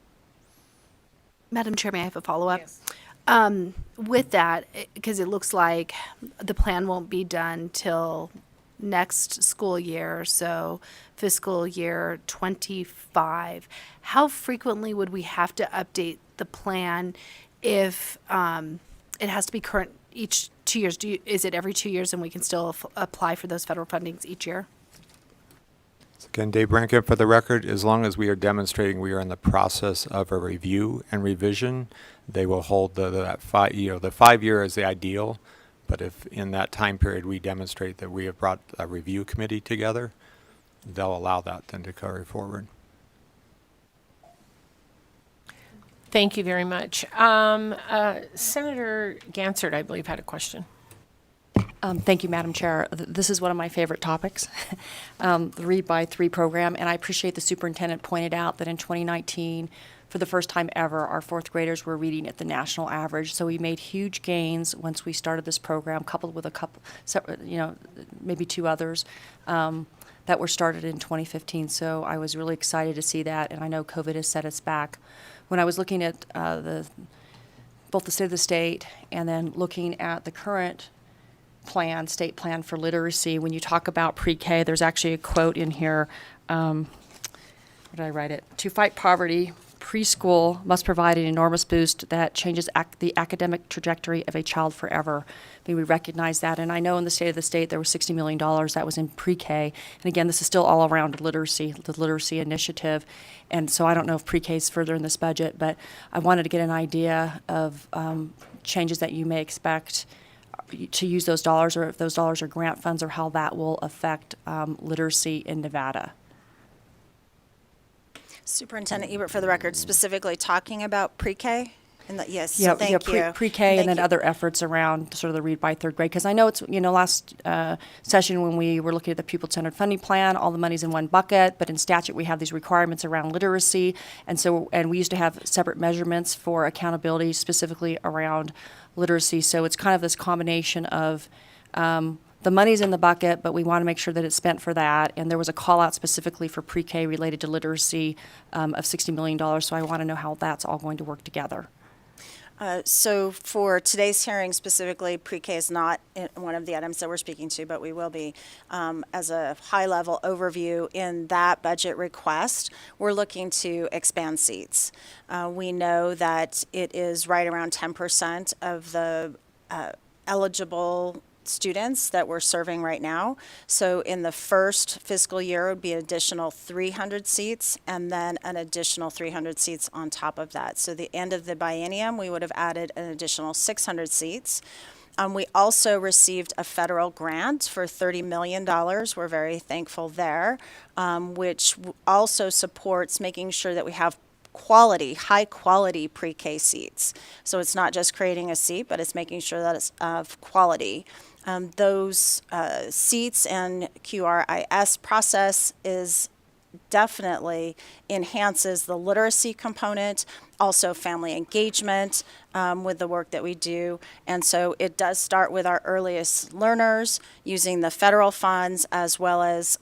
Madam Chair, may I have a follow-up? Yes. With that, because it looks like the plan won't be done till next school year, so fiscal year 25, how frequently would we have to update the plan if it has to be current each 2 years? Is it every 2 years and we can still apply for those federal fundings each year? Again, Dave Brankamp, for the record, as long as we are demonstrating we are in the process of a review and revision, they will hold the 5 year is the ideal. But if in that time period we demonstrate that we have brought a review committee together, they'll allow that then to carry forward. Thank you very much. Senator Gansert, I believe, had a question. Thank you, Madam Chair. This is one of my favorite topics, the Read by 3 program, and I appreciate the superintendent pointed out that in 2019, for the first time ever, our fourth graders were reading at the national average. So we made huge gains once we started this program, coupled with a couple, maybe two others that were started in 2015. So I was really excited to see that, and I know COVID has set us back. When I was looking at both the state of the state and then looking at the current plan, state plan for literacy, when you talk about pre-K, there's actually a quote in here. Where did I write it? To fight poverty, preschool must provide an enormous boost that changes the academic trajectory of a child forever. I mean, we recognize that, and I know in the state of the state there was $60 million that was in pre-K, and again, this is still all around literacy, the literacy initiative, and so I don't know if pre-K is further in this budget, but I wanted to get an idea of changes that you may expect to use those dollars, or if those dollars are grant funds, or how that will affect literacy in Nevada. Superintendent Ebert, for the record, specifically talking about pre-K? Yes, Yeah, thank you. Pre-K and then you. other efforts around sort of the read by third grade. Because I know it's, last session when we were looking at the pupil-centered funding plan, all the money's in one bucket, but in statute we have these requirements around literacy. And we used to have separate measurements for accountability specifically around literacy. So it's kind of this combination of the money's in the bucket, but we want to make sure that it's spent for that. And there was a call out specifically for pre-K related to literacy of $60 million. So I want to know how that's all going to work together. So for today's hearing specifically, pre-K is not one of the items that we're speaking to, but we will be. As a high-level overview in that budget request, we're looking to expand seats. We know that it is right around 10% of the eligible students that we're serving right now. So in the first fiscal year, it would be an additional 300 seats and then an additional 300 seats on top of that. So the end of the biennium, we would have added an additional 600 seats. We also received a federal grant for $30 million. We're very thankful there, which also supports making sure that we have high quality pre-K seats. So it's not just creating a seat, but it's making sure that it's of quality. Those seats and QRIS process definitely enhances the literacy component, also family engagement with the work that we do. And so it does start with our earliest learners using the federal funds as well as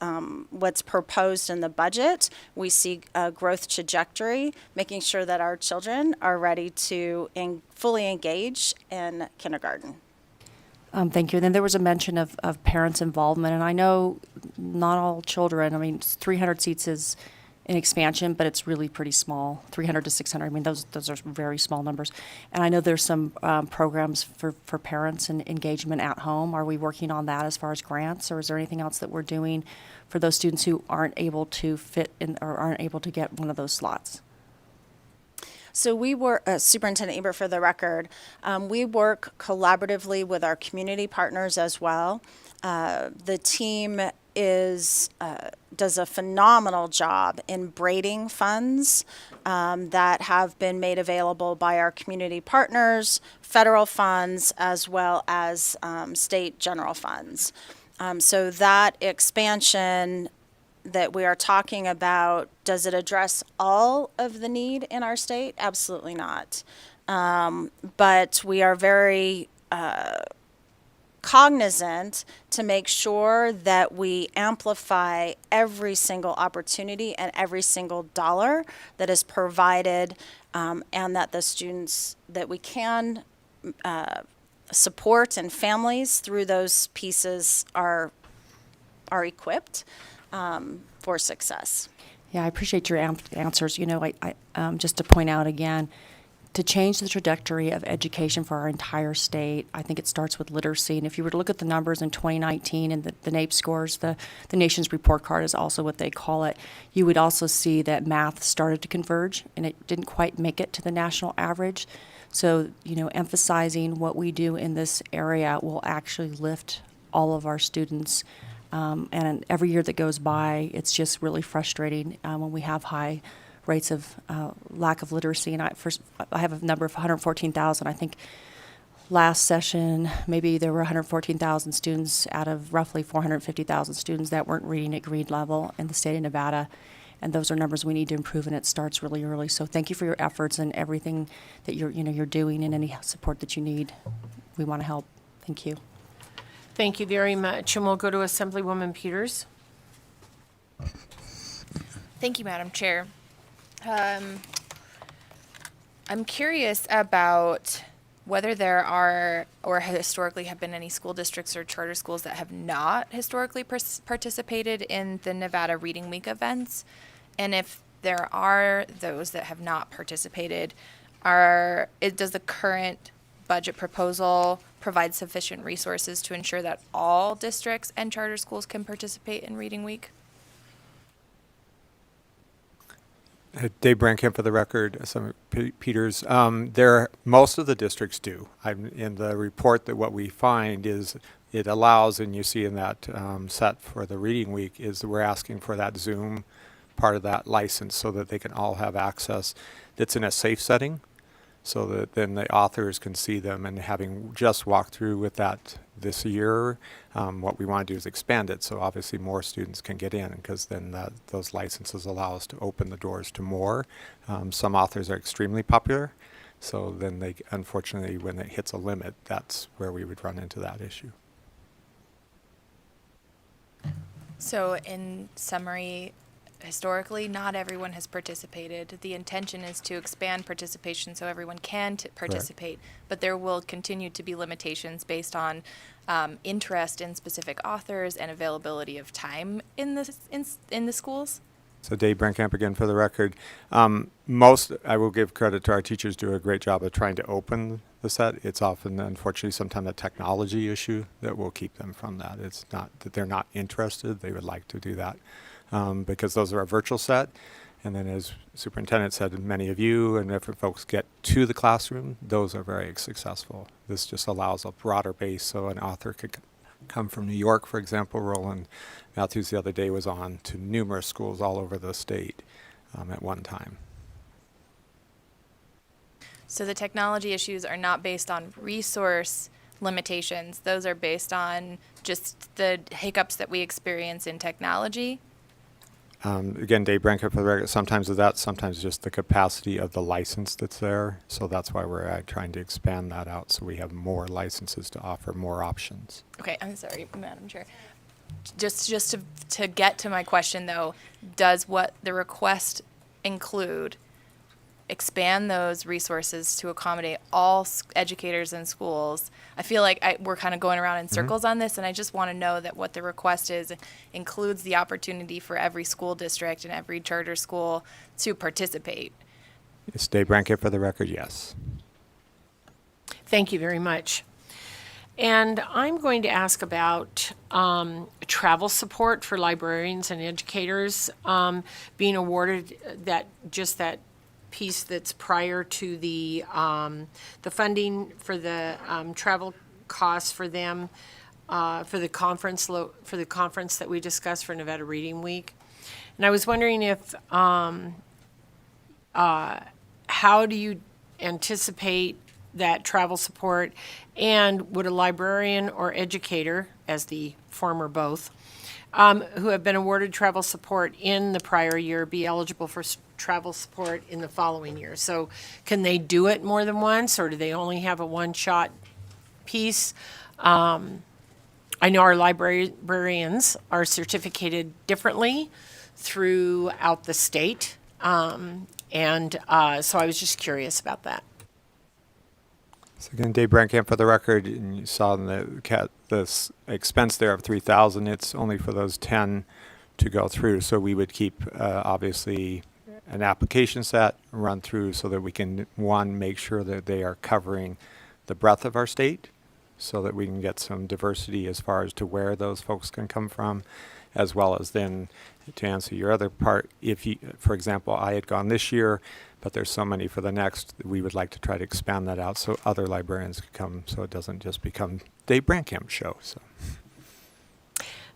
what's proposed in the budget. We see a growth trajectory, making sure that our children are ready to fully engage in kindergarten. Thank you. And then there was a mention of parents' involvement, and I know not all children, 300 seats is an expansion, but it's really pretty small, 300 to 600. Those are very small numbers. And I know there's some programs for parents and engagement at home. Are we working on that as far as grants, or is there anything else that we're doing for those students who aren't able to fit in or aren't able to get one of those slots? So we work, Superintendent Ebert, for the record, we work collaboratively with our community partners as well. The team does a phenomenal job in braiding funds that have been made available by our community partners, federal funds, as well as state general funds. So that expansion that we are talking about, does it address all of the need in our state? Absolutely not. But we are very cognizant to make sure that we amplify every single opportunity and every single dollar that is provided, and that the students that we can support and families through those pieces are equipped for success. Yeah, I appreciate your answers. I just to point out again, to change the trajectory of education for our entire state, I think it starts with literacy. And if you were to look at the numbers in 2019 and the NAEP scores, the nation's report card is also what they call it, you would also see that math started to converge, and it didn't quite make it to the national average. So, emphasizing what we do in this area will actually lift all of our students. And every year that goes by, it's just really frustrating when we have high rates of lack of literacy. And I have a number of 114,000. I think last session, maybe there were 114,000 students out of roughly 450,000 students that weren't reading at grade level in the state of Nevada. and those are numbers we need to improve, and it starts really early. So thank you for your efforts and everything that you're doing, and any support that you need. We want to help. Thank you. Thank you very much. And we'll go to Assemblywoman Peters. Thank you, Madam Chair. I'm curious about whether there are or historically have been any school districts or charter schools that have not historically participated in the Nevada Reading Week events. And if there are those that have not participated, does the current budget proposal provide sufficient resources to ensure that all districts and charter schools can participate in Reading Week? Dave Brankamp for the record, Peters. Most of the districts do. In the report, that what we find is it allows, and you see in that set for the reading week, is that we're asking for that Zoom part of that license so that they can all have access. That's in a safe setting, so that then the authors can see them. And having just walked through with that this year, what we want to do is expand it so obviously more students can get in, because then those licenses allow us to open the doors to more. Some authors are extremely popular, so then they, unfortunately, when it hits a limit, that's where we would run into that issue. So in summary, historically, not everyone has participated. The intention is to expand participation so everyone can participate, but there will continue to be limitations based on interest in specific authors and availability of time in the schools. So Dave Brankamp again for the record. I will give credit to our teachers, do a great job of trying to open the set. It's often, unfortunately, sometimes a technology issue that will keep them from that. It's not that they're not interested, they would like to do that. Because those are a virtual set. And then as Superintendent said, many of you and different folks get to the classroom, those are very successful. This just allows a broader base, so an author could come from New York, for example. Roland Matthews the other day was on to numerous schools all over the state at one time. So the technology issues are not based on resource limitations. Those are based on just the hiccups that we experience in technology. Again, Dave Brankamp for the record, sometimes of that, sometimes just the capacity of the license that's there. So that's why we're trying to expand that out so we have more licenses to offer more options. Okay, I'm sorry, Madam Chair. Just to get to my question, though, does what the request include expand those resources to accommodate all educators in schools? I feel like we're kind of going around in circles on this, and I just want to know that what the request is includes the opportunity for every school district and every charter school to participate. It's Dave Brankamp for the record, yes. Thank you very much. And I'm going to ask about travel support for librarians and educators being awarded that piece that's prior to the funding for the travel costs for them for the conference that we discussed for Nevada Reading Week. And I was wondering if how do you anticipate that travel support, and would a librarian or educator, as the former both, who have been awarded travel support in the prior year be eligible for travel support in the following year? So can they do it more than once, or do they only have a one-shot piece? I know our librarians are certificated differently throughout the state, so I was just curious about that. So again, Dave Brankamp for the record, and you saw in the expense there of $3,000. It's only for those 10 to go through. So we would keep obviously an application set run through so that we can make sure that they are covering the breadth of our state, so that we can get some diversity as far as to where those folks can come from, as well as then to answer your other part. If you, for example, I had gone this year, but there's so many for the next, we would like to try to expand that out so other librarians could come, so it doesn't just become Dave Brankamp's show. So,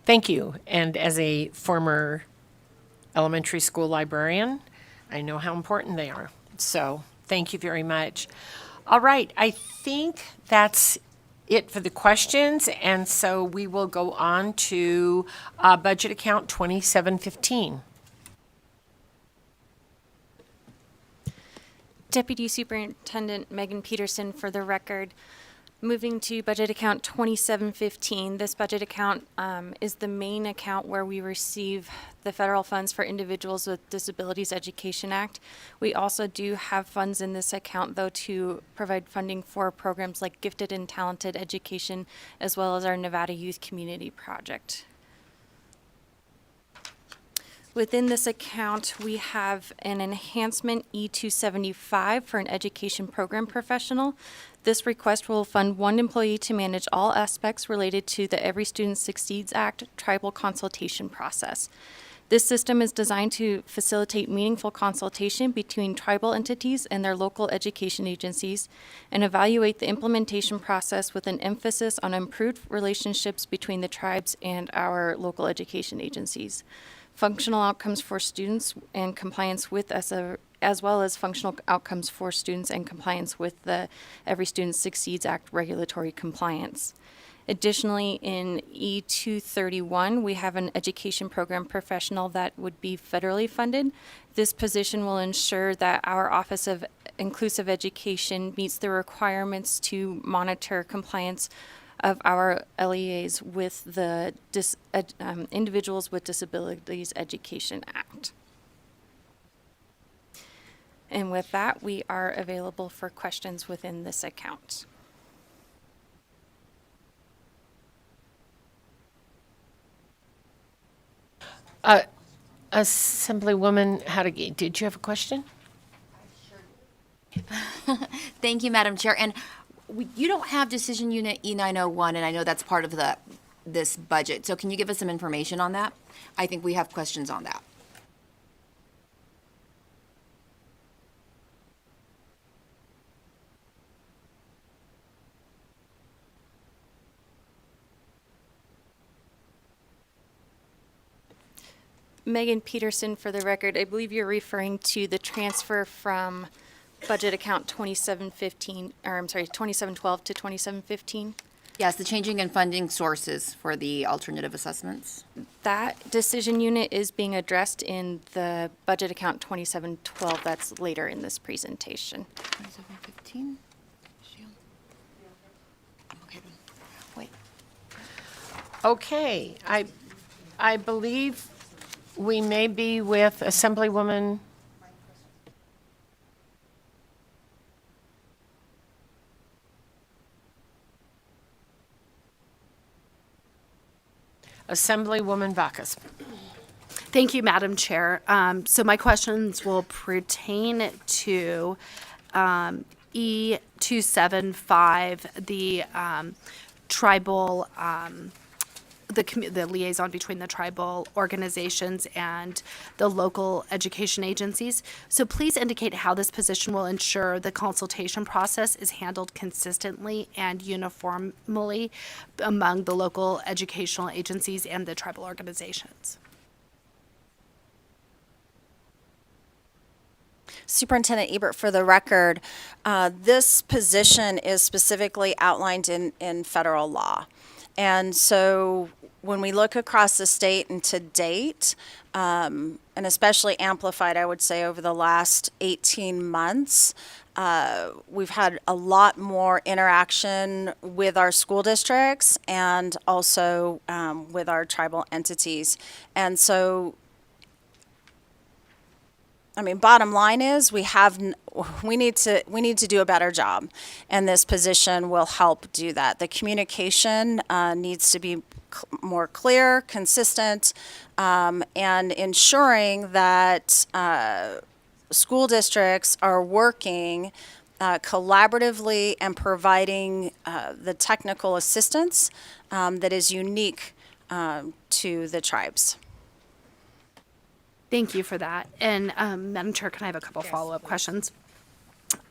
thank you. And as a former elementary school librarian, I know how important they are. So thank you very much. All right, I think that's it for the questions, and so we will go on to budget account 2715. Deputy Superintendent Megan Peterson for the record. Moving to budget account 2715, this budget account is the main account where we receive the federal funds for Individuals with Disabilities Education Act. We also do have funds in this account, though, to provide funding for programs like Gifted and Talented Education, as well as our Nevada Youth Community Project. Within this account, we have an enhancement E275 for an education program professional. This request will fund one employee to manage all aspects related to the Every Student Succeeds Act tribal consultation process. This system is designed to facilitate meaningful consultation between tribal entities and their local education agencies and evaluate the implementation process with an emphasis on improved relationships between the tribes and our local education agencies. Functional outcomes for students and compliance with as well as functional outcomes for students and compliance with the Every Student Succeeds Act regulatory compliance. Additionally, in E231, we have an education program professional that would be federally funded. This position will ensure that our Office of Inclusive Education meets the requirements to monitor compliance of our LEAs with the Individuals with Disabilities Education Act. And with that, we are available for questions within this account. Assemblywoman Hadegay, did you have a question? Thank you, Madam Chair. And you don't have Decision Unit E901, and I know that's part of this budget. So can you give us some information on that? I think we have questions on that. Megan Peterson for the record. I believe you're referring to the transfer from budget account 2712 to 2715. Yes, the changing in funding sources for the alternative assessments. That decision unit is being addressed in the budget account 2712. That's later in this presentation. 2715? Okay. Wait. Okay, I believe we may be with Assemblywoman. Assemblywoman Bacchus. Thank you, Madam Chair. So my questions will pertain to E275, the tribal, the liaison between the tribal organizations and the local education agencies. So please indicate how this position will ensure the consultation process is handled consistently and uniformly among the local educational agencies and the tribal organizations. Superintendent Ebert, for the record, this position is specifically outlined in federal law. And so when we look across the state and to date, and especially amplified, I would say, over the last 18 months, we've had a lot more interaction with our school districts and also with our tribal entities. And so, I mean, bottom line is we need to do a better job, and this position will help do that. The communication needs to be more clear, consistent, and ensuring that school districts are working collaboratively and providing the technical assistance that is unique to the tribes. Thank you for that. And Madam Chair, can I have a couple follow-up questions?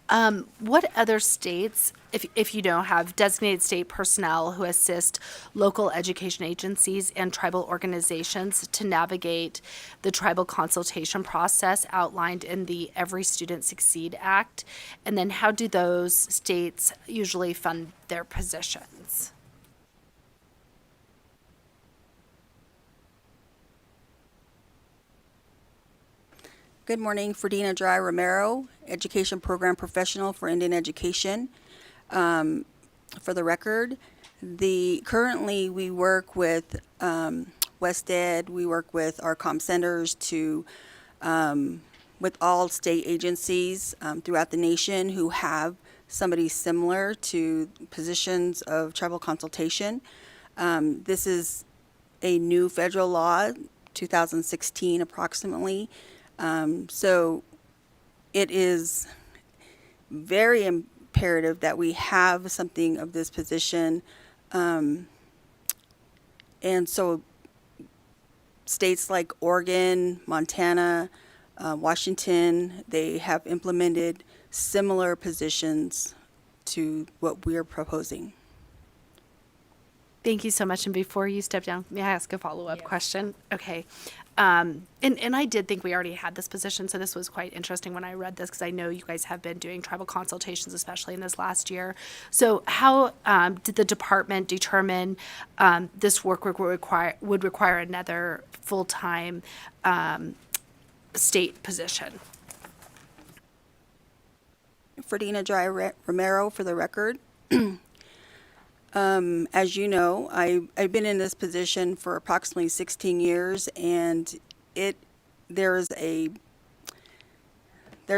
What other states, if you know, have designated state personnel who assist local education agencies and tribal organizations to navigate the tribal consultation process outlined in the Every Student Succeed Act? And then how do those states usually fund their positions? Good morning, Ferdina Dry Romero, Education Program Professional for Indian Education. For the record, currently we work with West Ed, we work with our comm centers with all state agencies throughout the nation who have somebody similar to positions of tribal consultation. This is a new federal law, 2016 approximately. So it is very imperative that we have something of this position. And so states like Oregon, Montana, Washington, they have implemented similar positions to what we're proposing. Thank you so much. And before you step down, may I ask a follow-up question? Okay. And I did think we already had this position, so this was quite interesting when I read this, because I know you guys have been doing tribal consultations, especially in this last year. So how did the department determine this work would require another full-time state position? Ferdinand Dry Romero, for the record. As you know, I've been in this position for approximately 16 years, and there's a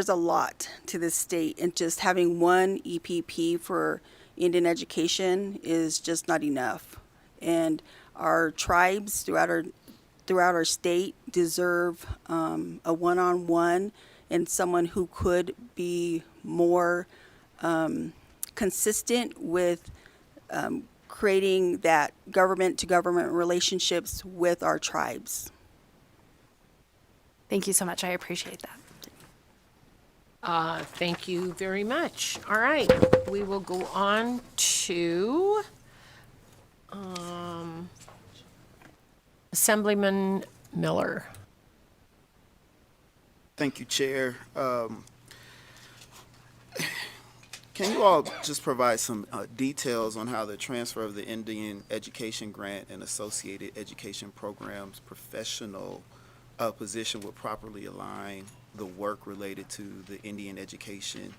lot to this state, and just having one EPP for Indian education is just not enough. And our tribes throughout our state deserve a one-on-one and someone who could be more consistent with creating that government-to-government relationships with our tribes. Thank you so much. I appreciate that. Thank you very much. All right, we will go on to Assemblyman Miller. Thank you, Chair. Can you all just provide some details on how the transfer of the Indian Education Grant and associated education programs professional position would properly align the work related to the Indian education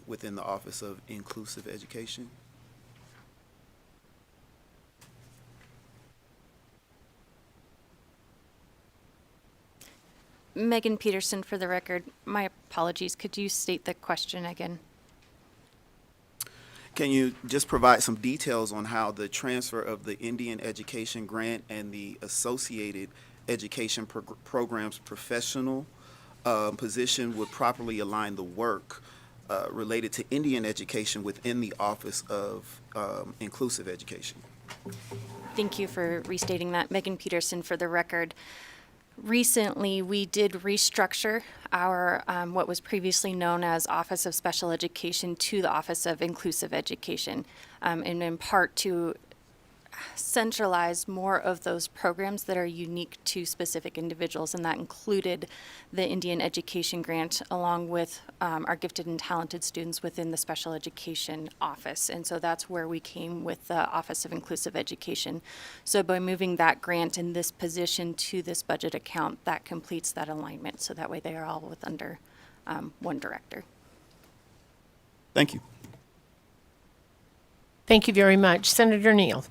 within the Office of Inclusive Education? Megan Peterson, for the record. My apologies. Could you state the question again? Can you just provide some details on how the transfer of the Indian Education Grant and the associated education programs professional position would properly align the work related to Indian education within the Office of Inclusive Education? Thank you for restating that. Megan Peterson, for the record. Recently, we did restructure our what was previously known as Office of Special Education to the Office of Inclusive Education, and in part to centralize more of those programs that are unique to specific individuals, and that included the Indian Education Grant along with our gifted and talented students within the Special Education Office. And so that's where we came with the Office of Inclusive Education. So by moving that grant in this position to this budget account, that completes that alignment. So that way they are all under one director. Thank you. Thank you very much. Senator Neal.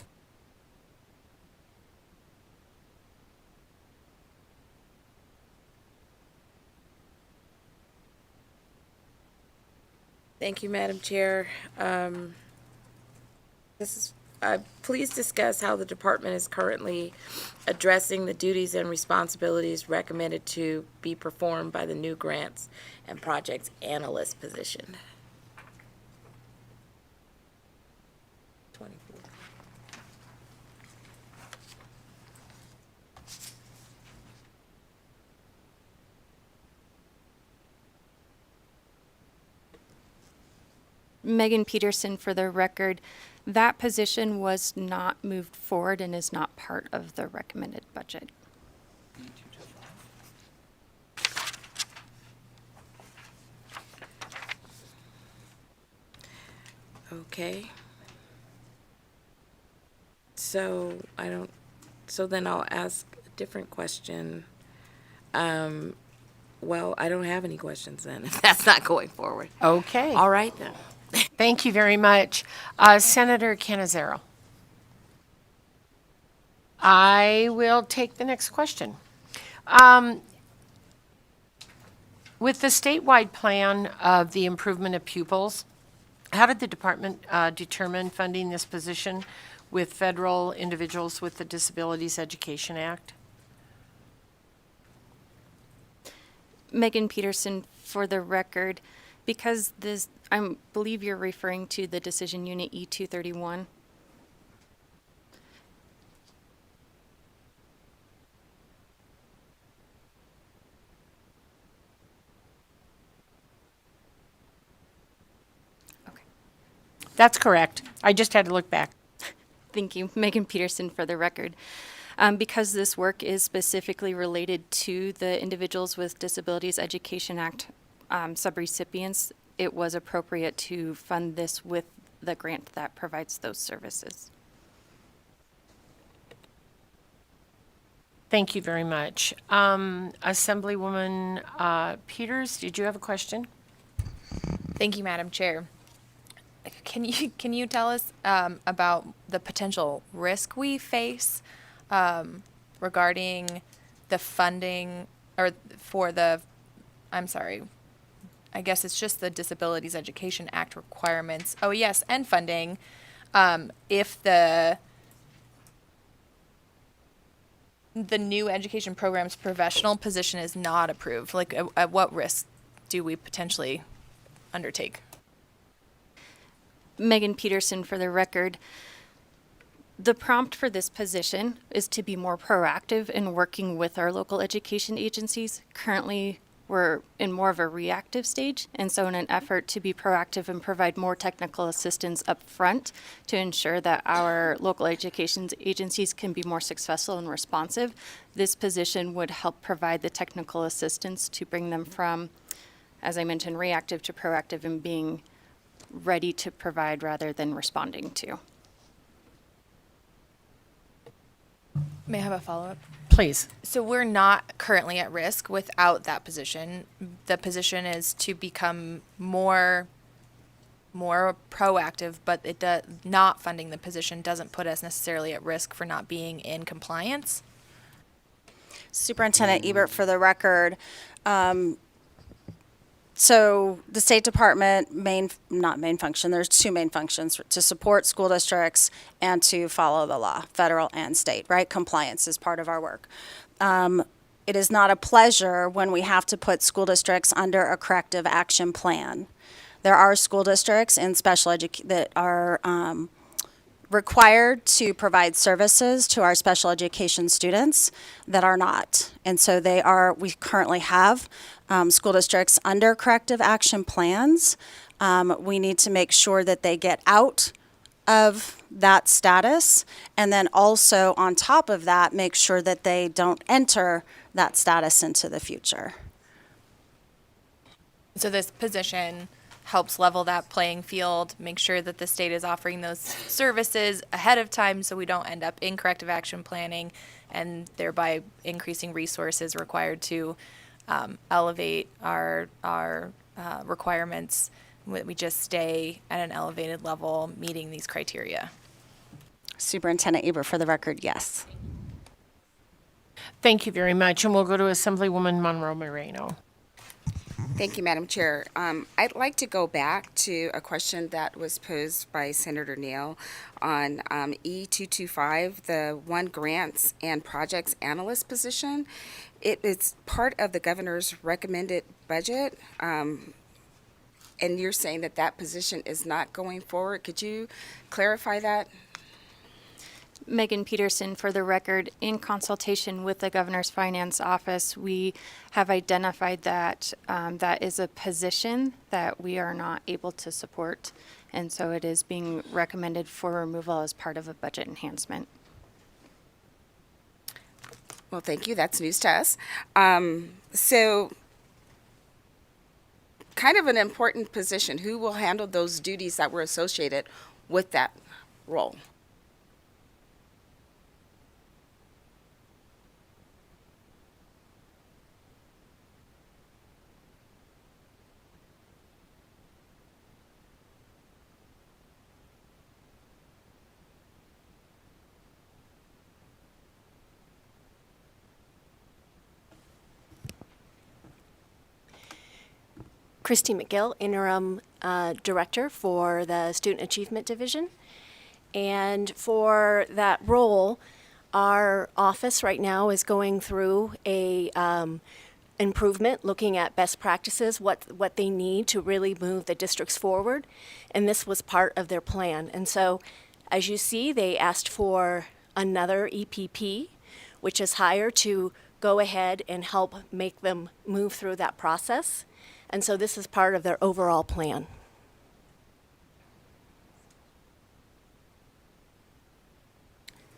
Thank you, Madam Chair. Please discuss how the department is currently addressing the duties and responsibilities recommended to be performed by the new grants and projects analyst position. 24. Megan Peterson, for the record, that position was not moved forward and is not part of the recommended budget. Okay. So then I'll ask a different question. Well, I don't have any questions then, if that's not going forward. Okay. All right then. Thank you very much. Senator Canizero. I will take the next question. With the statewide plan of the improvement of pupils, how did the department determine funding this position with federal Individuals with the Disabilities Education Act? Megan Peterson, for the record, because this, I believe you're referring to the decision unit E231. That's correct. I just had to look back. Thank you. Megan Peterson, for the record. Because this work is specifically related to the Individuals with Disabilities Education Act subrecipients, it was appropriate to fund this with the grant that provides those services. Thank you very much. Assemblywoman Peters, did you have a question? Thank you, Madam Chair. Can you tell us about the potential risk we face regarding the funding or for the, I'm sorry, I guess it's just the Disabilities Education Act requirements. Oh yes, and funding. If the new education program's professional position is not approved, like at what risk do we potentially undertake? Megan Peterson, for the record. The prompt for this position is to be more proactive in working with our local education agencies. Currently, we're in more of a reactive stage, and so in an effort to be proactive and provide more technical assistance up front to ensure that our local education agencies can be more successful and responsive, this position would help provide the technical assistance to bring them from, as I mentioned, reactive to proactive and being ready to provide rather than responding to. May I have a follow-up? Please. So we're not currently at risk without that position. The position is to become more proactive, but it does not funding the position doesn't put us necessarily at risk for not being in compliance. Superintendent Ebert, for the record. So the State Department not main function, there's two main functions: to support school districts and to follow the law, federal and state, right? Compliance is part of our work. It is not a pleasure when we have to put school districts under a corrective action plan. There are school districts in special education that are required to provide services to our special education students that are not. And so we currently have school districts under corrective action plans. We need to make sure that they get out of that status, and then also on top of that, make sure that they don't enter that status into the future. So this position helps level that playing field, make sure that the state is offering those services ahead of time so we don't end up in corrective action planning and thereby increasing resources required to elevate our requirements. We just stay at an elevated level meeting these criteria. Superintendent Ebert, for the record, yes. Thank you very much. And we'll go to Assemblywoman Monroe Moreno. Thank you, Madam Chair. I'd like to go back to a question that was posed by Senator Neal on E225, the one grants and projects analyst position. It is part of the governor's recommended budget, and you're saying that that position is not going forward. Could you clarify that? Megan Peterson, for the record, in consultation with the Governor's Finance Office, we have identified that that is a position that we are not able to support, and so it is being recommended for removal as part of a budget enhancement. Well, thank you. That's news to us. So, kind of an important position. Who will handle those duties that were associated with that role? Christy McGill, Interim Director for the Student Achievement Division. And for that role, our office right now is going through a improvement, looking at best practices, what they need to really move the districts forward. And this was part of their plan. And so, as you see, they asked for another EPP, which is higher, to go ahead and help make them move through that process. And so this is part of their overall plan.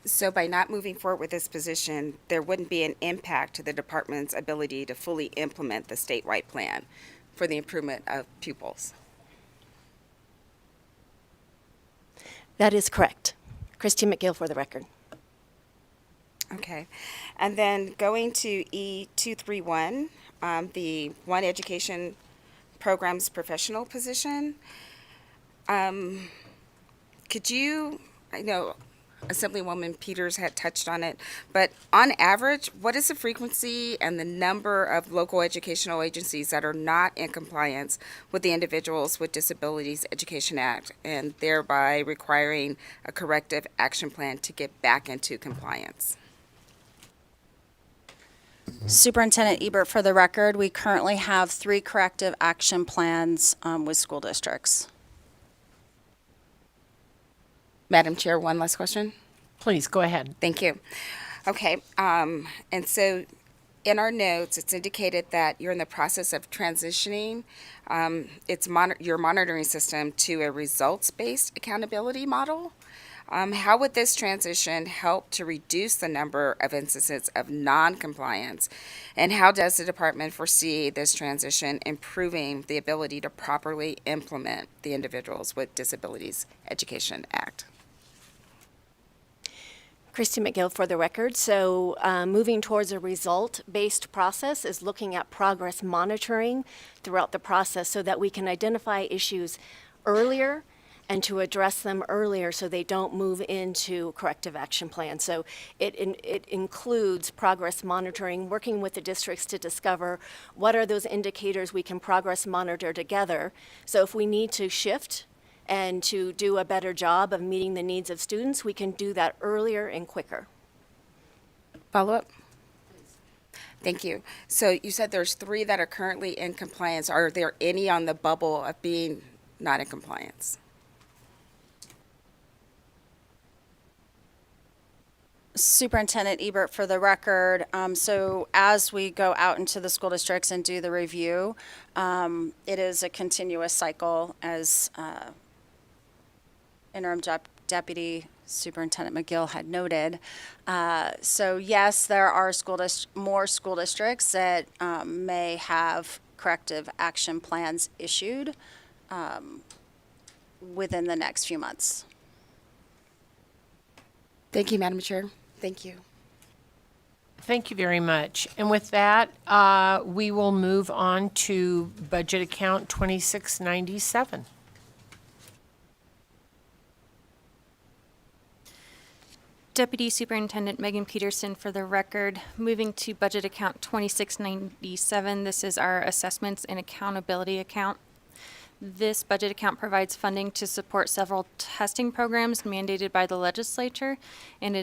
So by not moving forward with this position, there wouldn't be an impact to the department's ability to fully implement the statewide plan for the improvement of pupils. That is correct. Christy McGill for the record. Okay. And then going to E231, the One Education Programs Professional position, could you, I know Assemblywoman Peters had touched on it, but on average, what is the frequency and the number of local educational agencies that are not in compliance with the Individuals with Disabilities Education Act, and thereby requiring a corrective action plan to get back into compliance? Superintendent Ebert, for the record, we currently have 3 corrective action plans with school districts. Madam Chair, one last question. Please, go ahead. Thank you. Okay, and so in our notes, it's indicated that you're in the process of transitioning your monitoring system to a results-based accountability model. How would this transition help to reduce the number of instances of non-compliance? And how does the department foresee this transition improving the ability to properly implement the Individuals with Disabilities Education Act? Christy McGill for the record. So moving towards a result-based process is looking at progress monitoring throughout the process so that we can identify issues earlier and to address them earlier so they don't move into corrective action plans. So it includes progress monitoring, working with the districts to discover what are those indicators we can progress monitor together. So if we need to shift and to do a better job of meeting the needs of students, we can do that earlier and quicker. Follow up? Thank you. So you said there's 3 that are currently in compliance. Are there any on the bubble of being not in compliance? Superintendent Ebert, for the record, so as we go out into the school districts and do the review, it is a continuous cycle, as Interim Deputy Superintendent McGill had noted. So yes, there are more school districts that may have corrective action plans issued within the next few months. Thank you, Madam Chair. Thank you. Thank you very much. And with that, we will move on to budget account 2697. Deputy Superintendent Megan Peterson for the record. Moving to budget account 2697, this is our assessments and accountability account. This budget account provides funding to support several testing programs mandated by the legislature and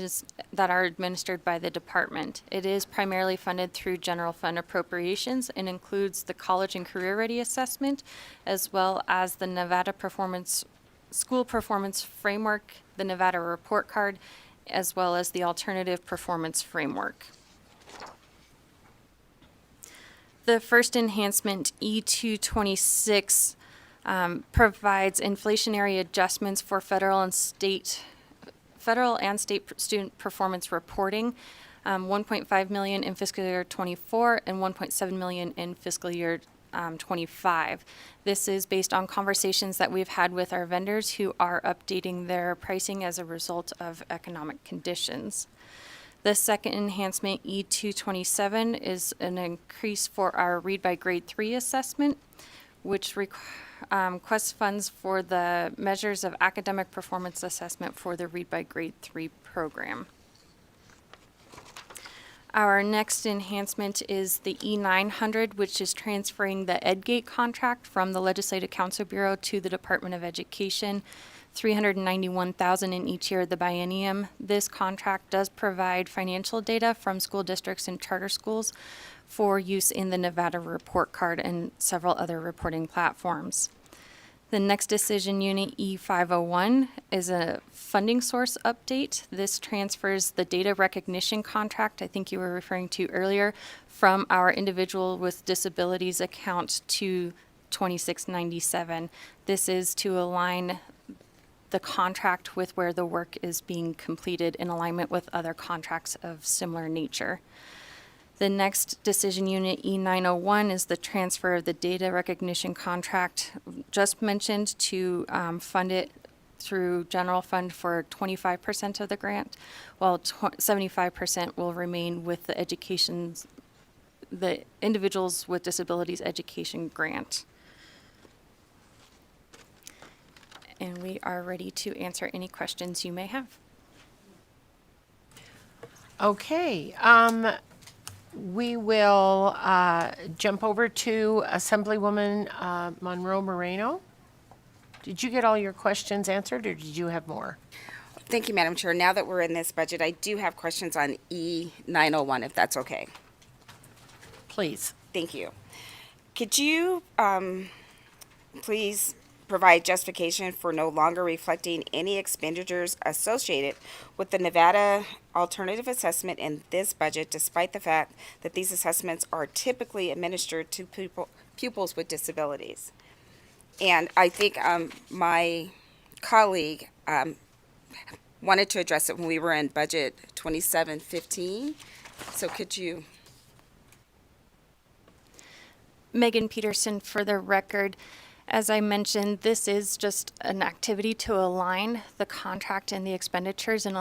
that are administered by the department. It is primarily funded through general fund appropriations and includes the college and career ready assessment, as well as the Nevada School Performance Framework, the Nevada Report Card, as well as the Alternative Performance Framework. The first enhancement, E226, provides inflationary adjustments for federal and state student performance reporting, 1.5 million in fiscal year 24 and 1.7 million in fiscal year 25. This is based on conversations that we've had with our vendors who are updating their pricing as a result of economic conditions. The second enhancement, E227, is an increase for our Read by Grade 3 assessment, which requests funds for the measures of academic performance assessment for the Read by Grade 3 program. Our next enhancement is the E900, which is transferring the EdGate contract from the Legislative Counsel Bureau to the Department of Education, $391,000 in each year of the biennium. This contract does provide financial data from school districts and charter schools for use in the Nevada Report Card and several other reporting platforms. The next decision unit, E501, is a funding source update. This transfers the data recognition contract, I think you were referring to earlier, from our individual with disabilities account to 2697. This is to align the contract with where the work is being completed in alignment with other contracts of similar nature. The next decision unit, E901, is the transfer of the data recognition contract just mentioned to fund it through general fund for 25% of the grant, while 75% will remain with the Individuals with Disabilities Education Grant. And we are ready to answer any questions you may have. Okay, we will jump over to Assemblywoman Monroe Moreno. Did you get all your questions answered, or did you have more? Thank you, Madam Chair. Now that we're in this budget, I do have questions on E901, if that's okay. Please. Thank you. Could you please provide justification for no longer reflecting any expenditures associated with the Nevada Alternative Assessment in this budget, despite the fact that these assessments are typically administered to pupils with disabilities? And I think my colleague wanted to address it when we were in budget 2715. So could you? Megan Peterson, for the record. As I mentioned, this is just an activity to align the contract and the expenditures in,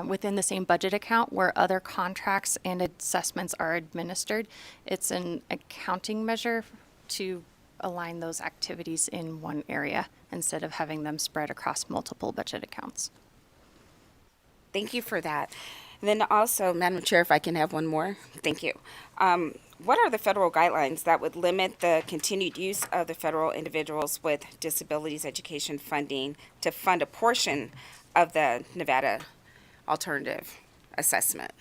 within the same budget account where other contracts and assessments are administered. It's an accounting measure to align those activities in one area instead of having them spread across multiple budget accounts. Thank you for that. And then also, Madam Chair, if I can have one more. Thank you. What are the federal guidelines that would limit the continued use of the federal Individuals with Disabilities Education funding to fund a portion of the Nevada Alternative Assessment?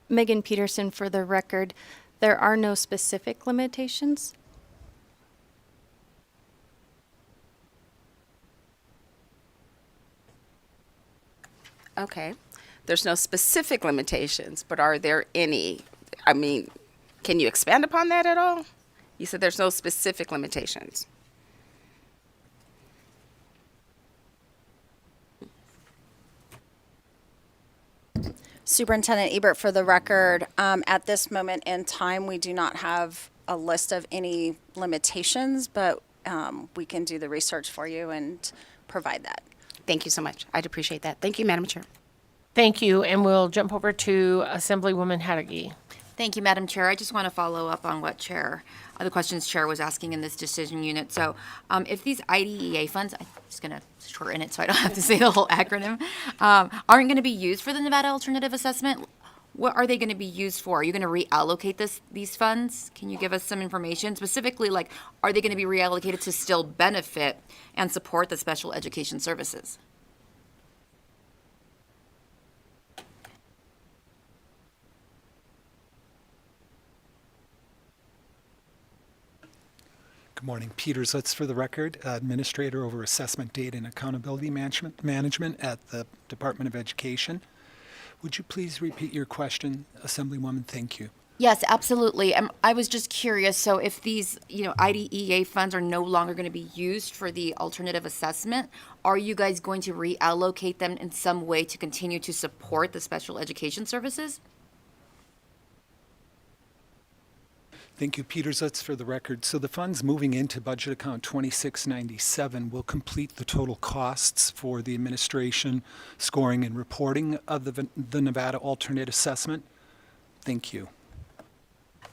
Megan Peterson, for the record, there are no specific limitations. Okay. There's no specific limitations, but are there any? I mean, can you expand upon that at all? You said there's no specific limitations. Superintendent Ebert, for the record, at this moment in time, we do not have a list of any limitations, but we can do the research for you and provide that. Thank you so much. I'd appreciate that. Thank you, Madam Chair. Thank you, and we'll jump over to Assemblywoman Haddocky. Thank you, Madam Chair. I just want to follow up on what the questions Chair was asking in this decision unit. So if these IDEA funds, I'm just going to shorten it so I don't have to say the whole acronym, aren't going to be used for the Nevada Alternative Assessment, what are they going to be used for? Are you going to reallocate these funds? Can you give us some information? Specifically, like, are they going to be reallocated to still benefit and support the special education services? Good morning. Peter Zutz for the record, Administrator over Assessment Data and Accountability Management at the Department of Education. Would you please repeat your question, Assemblywoman? Thank you. Yes, absolutely. I was just curious. So if these, IDEA funds are no longer going to be used for the alternative assessment, are you guys going to reallocate them in some way to continue to support the special education services? Thank you, Peter Zutz, for the record. So the funds moving into budget account 2697 will complete the total costs for the administration, scoring, and reporting of the Nevada Alternate Assessment. Thank you.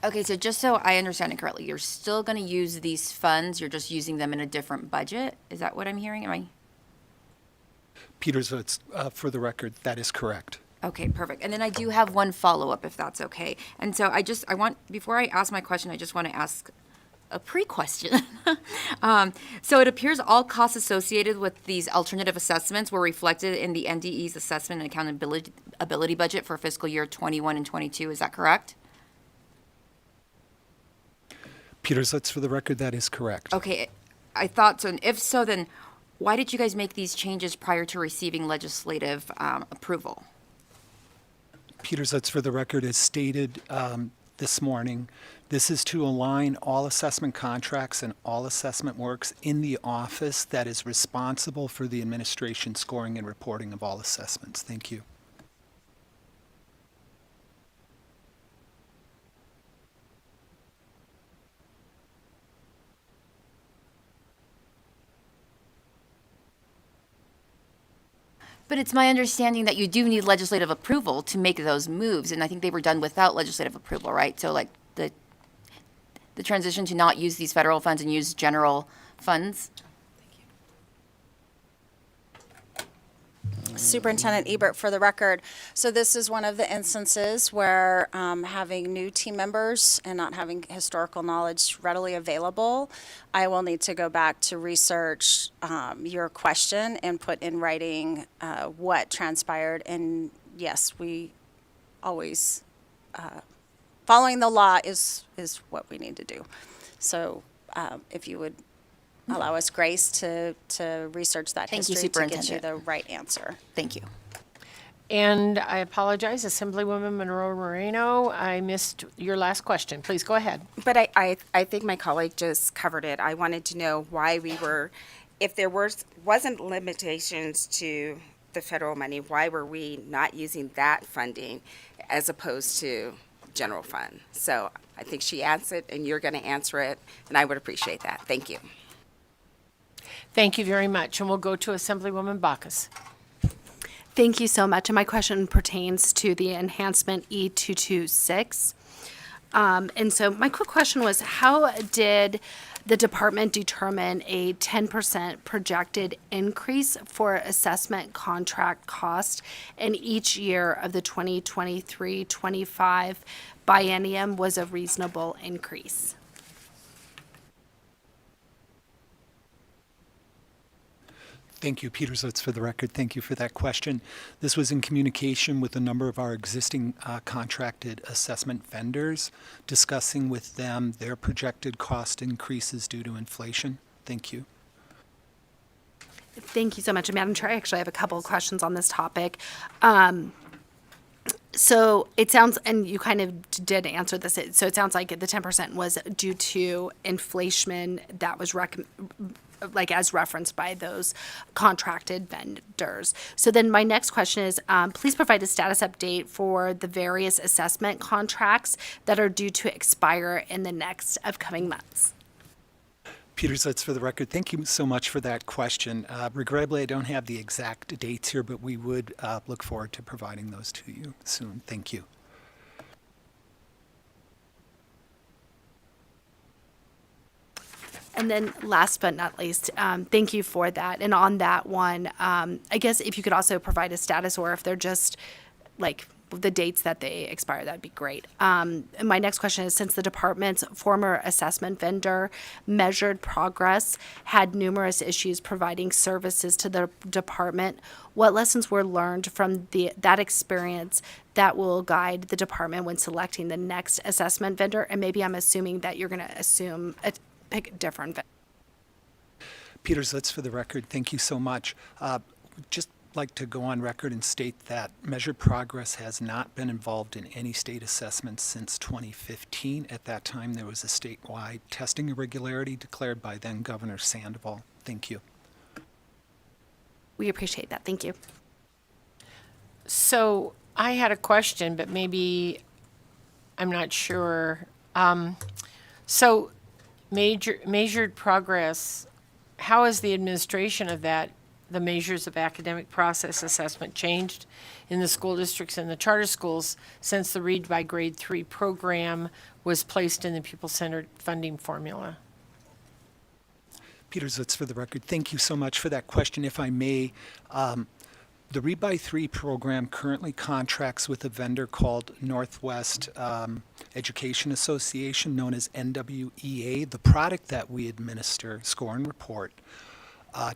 Okay, so just so I understand it correctly, you're still going to use these funds, you're just using them in a different budget? Is that what I'm hearing? Peter Zutz, for the record, that is correct. Okay, perfect. And then I do have one follow-up, if that's okay. And so before I ask my question, I just want to ask a pre-question. So it appears all costs associated with these alternative assessments were reflected in the NDE's assessment and accountability budget for fiscal year 21 and 22. Is that correct? Peters, that's for the record, that is correct. Okay, I thought so. And if so, then why did you guys make these changes prior to receiving legislative approval? Peters, that's for the record, as stated this morning. This is to align all assessment contracts and all assessment works in the office that is responsible for the administration, scoring, and reporting of all assessments. Thank you. But it's my understanding that you do need legislative approval to make those moves, and I think they were done without legislative approval, right? So like the transition to not use these federal funds and use general funds. Superintendent Ebert, for the record. So this is one of the instances where having new team members and not having historical knowledge readily available, I will need to go back to research your question and put in writing what transpired. And yes, we always, following the law is what we need to do. So if you would allow us grace to research that Thank you, history to get you Superintendent. the right answer. Thank you. And I apologize, Assemblywoman Monroe Moreno, I missed your last question. Please go ahead. But I think my colleague just covered it. I wanted to know why we were, if there wasn't limitations to the federal money, why were we not using that funding as opposed to general fund? So I think she answered, and you're going to answer it, and I would appreciate that. Thank you. Thank you very much. And we'll go to Assemblywoman Bacchus. Thank you so much. And my question pertains to the enhancement E226. And so my quick question was, how did the department determine a 10% projected increase for assessment contract cost in each year of the 2023-25 biennium was a reasonable increase? Thank you, Peters. That's for the record. Thank you for that question. This was in communication with a number of our existing contracted assessment vendors, discussing with them their projected cost increases due to inflation. Thank you. Thank you so much. And Madam Chair, I actually have a couple of questions on this topic. So it sounds, and you kind of did answer this, so it sounds like the 10% was due to inflation that was as referenced by those contracted vendors. So then my next question is, please provide a status update for the various assessment contracts that are due to expire in the next upcoming months. Peters, that's for the record. Thank you so much for that question. Regrettably, I don't have the exact dates here, but we would look forward to providing those to you soon. Thank you. And then last but not least, thank you for that. And on that one, I guess if you could also provide a status, or if they're just like the dates that they expire, that'd be great. And my next question is, since the department's former assessment vendor Measured Progress had numerous issues providing services to the department, what lessons were learned from that experience that will guide the department when selecting the next assessment vendor? And maybe I'm assuming that you're going to pick a different vendor. Peters, that's for the record. Thank you so much. Just like to go on record and state that Measured Progress has not been involved in any state assessments since 2015. At that time, there was a statewide testing irregularity declared by then Governor Sandoval. Thank you. We appreciate that. Thank you. So I had a question, but maybe I'm not sure. So Measured Progress, how has the administration of that, the measures of academic process assessment, changed in the school districts and the charter schools since the Read by Grade 3 program was placed in the pupil-centered funding formula? Peters, that's for the record. Thank you so much for that question. If I may, The Read by 3 program currently contracts with a vendor called Northwest Education Association, known as NWEA. The product that we administer, Score and Report,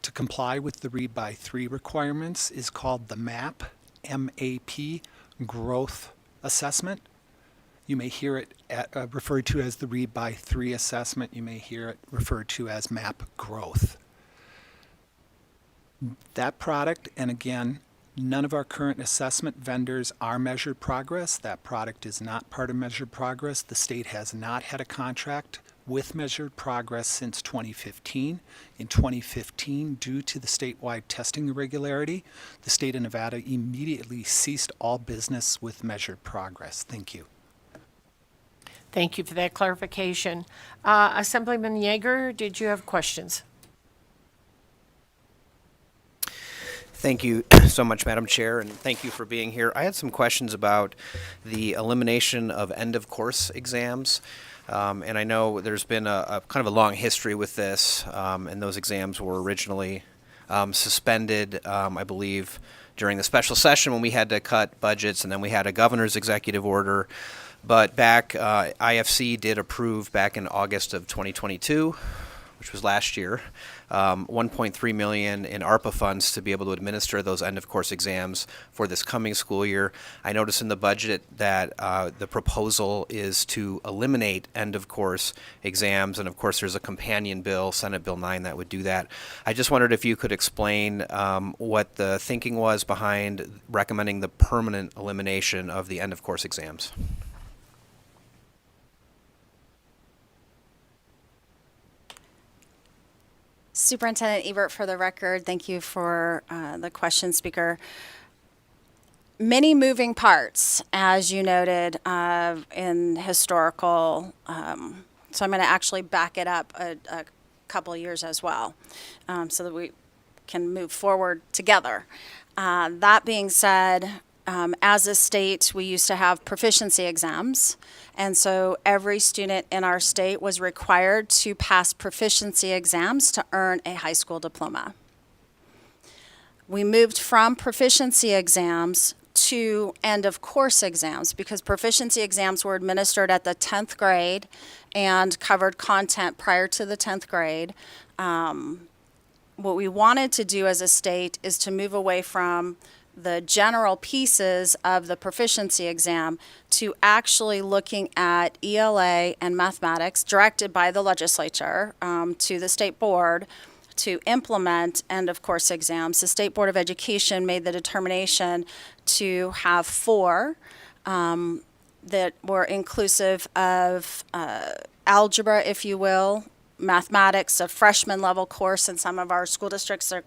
to comply with the Read by 3 requirements is called the MAP, M-A-P, Growth Assessment. You may hear it referred to as the Read by 3 assessment. You may hear it referred to as MAP Growth. That product, and again, none of our current assessment vendors are Measured Progress. That product is not part of Measured Progress. The state has not had a contract with Measured Progress since 2015. In 2015, due to the statewide testing irregularity, the state of Nevada immediately ceased all business with Measured Progress. Thank you. Thank you for that clarification. Assemblyman Yeager, did you have questions? Thank you so much, Madam Chair, and thank you for being here. I had some questions about the elimination of end-of-course exams. And I know there's been a kind of a long history with this, and those exams were originally suspended, I believe, during the special session when we had to cut budgets, and then we had a governor's executive order. But back, IFC did approve back in August of 2022, which was last year, $1.3 million in ARPA funds to be able to administer those end-of-course exams for this coming school year. I noticed in the budget that the proposal is to eliminate end-of-course exams, and of course there's a companion bill, Senate Bill 9, that would do that. I just wondered if you could explain what the thinking was behind recommending the permanent elimination of the end-of-course exams. Superintendent Ebert, for the record, thank you for the question, Speaker. Many moving parts, as you noted, in historical, so I'm going to actually back it up a couple years as well, so that we can move forward together. That being said, as a state, we used to have proficiency exams, and so every student in our state was required to pass proficiency exams to earn a high school diploma. We moved from proficiency exams to end-of-course exams because proficiency exams were administered at the 10th grade and covered content prior to the 10th grade. What we wanted to do as a state is to move away from the general pieces of the proficiency exam to actually looking at ELA and mathematics directed by the legislature to the state board to implement end-of-course exams. The State Board of Education made the determination to have 4 that were inclusive of algebra, if you will, mathematics, a freshman level course, and some of our school districts are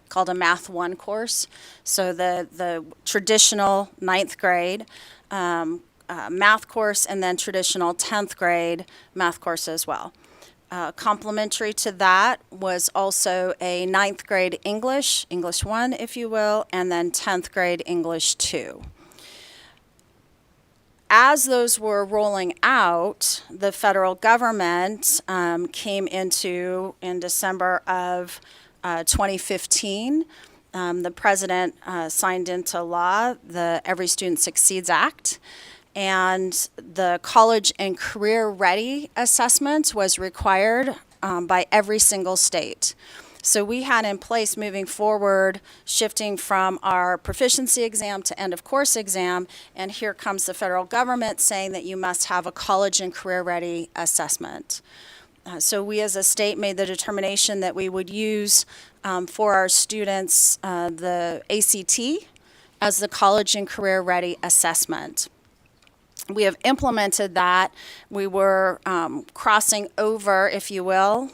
called a Math 1 course. So the traditional 9th grade math course, and then traditional 10th grade math course as well. Complementary to that was also a 9th grade English 1, if you will, and then 10th grade English 2. As those were rolling out, the federal government came into, in December of 2015, the president signed into law the Every Student Succeeds Act, and the college and career ready assessment was required by every single state. So we had in place moving forward, shifting from our proficiency exam to end of course exam, and here comes the federal government saying that you must have a college and career ready assessment. So we as a state made the determination that we would use for our students the ACT as the college and career ready assessment. We have implemented that. We were crossing over, if you will,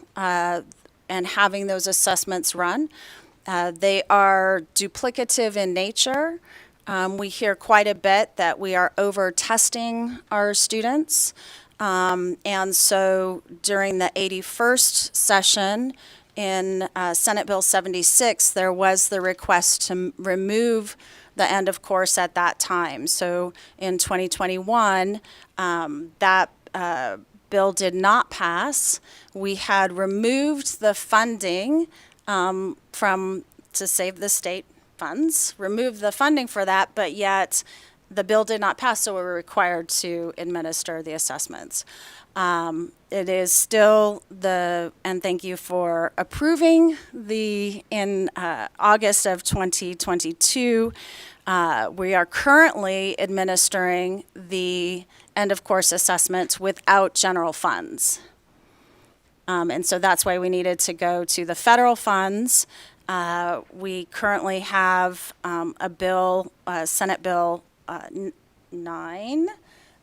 and having those assessments run. They are duplicative in nature. We hear quite a bit that we are over-testing our students. And so during the 81st session in Senate Bill 76, there was the request to remove the end of course at that time. So in 2021, that bill did not pass. We had removed the funding to save the state funds, removed the funding for that, but yet the bill did not pass, so we were required to administer the assessments. It is still and thank you for approving in August of 2022. We are currently administering the end of course assessments without general funds. And so that's why we needed to go to the federal funds. We currently have a bill, Senate Bill 9,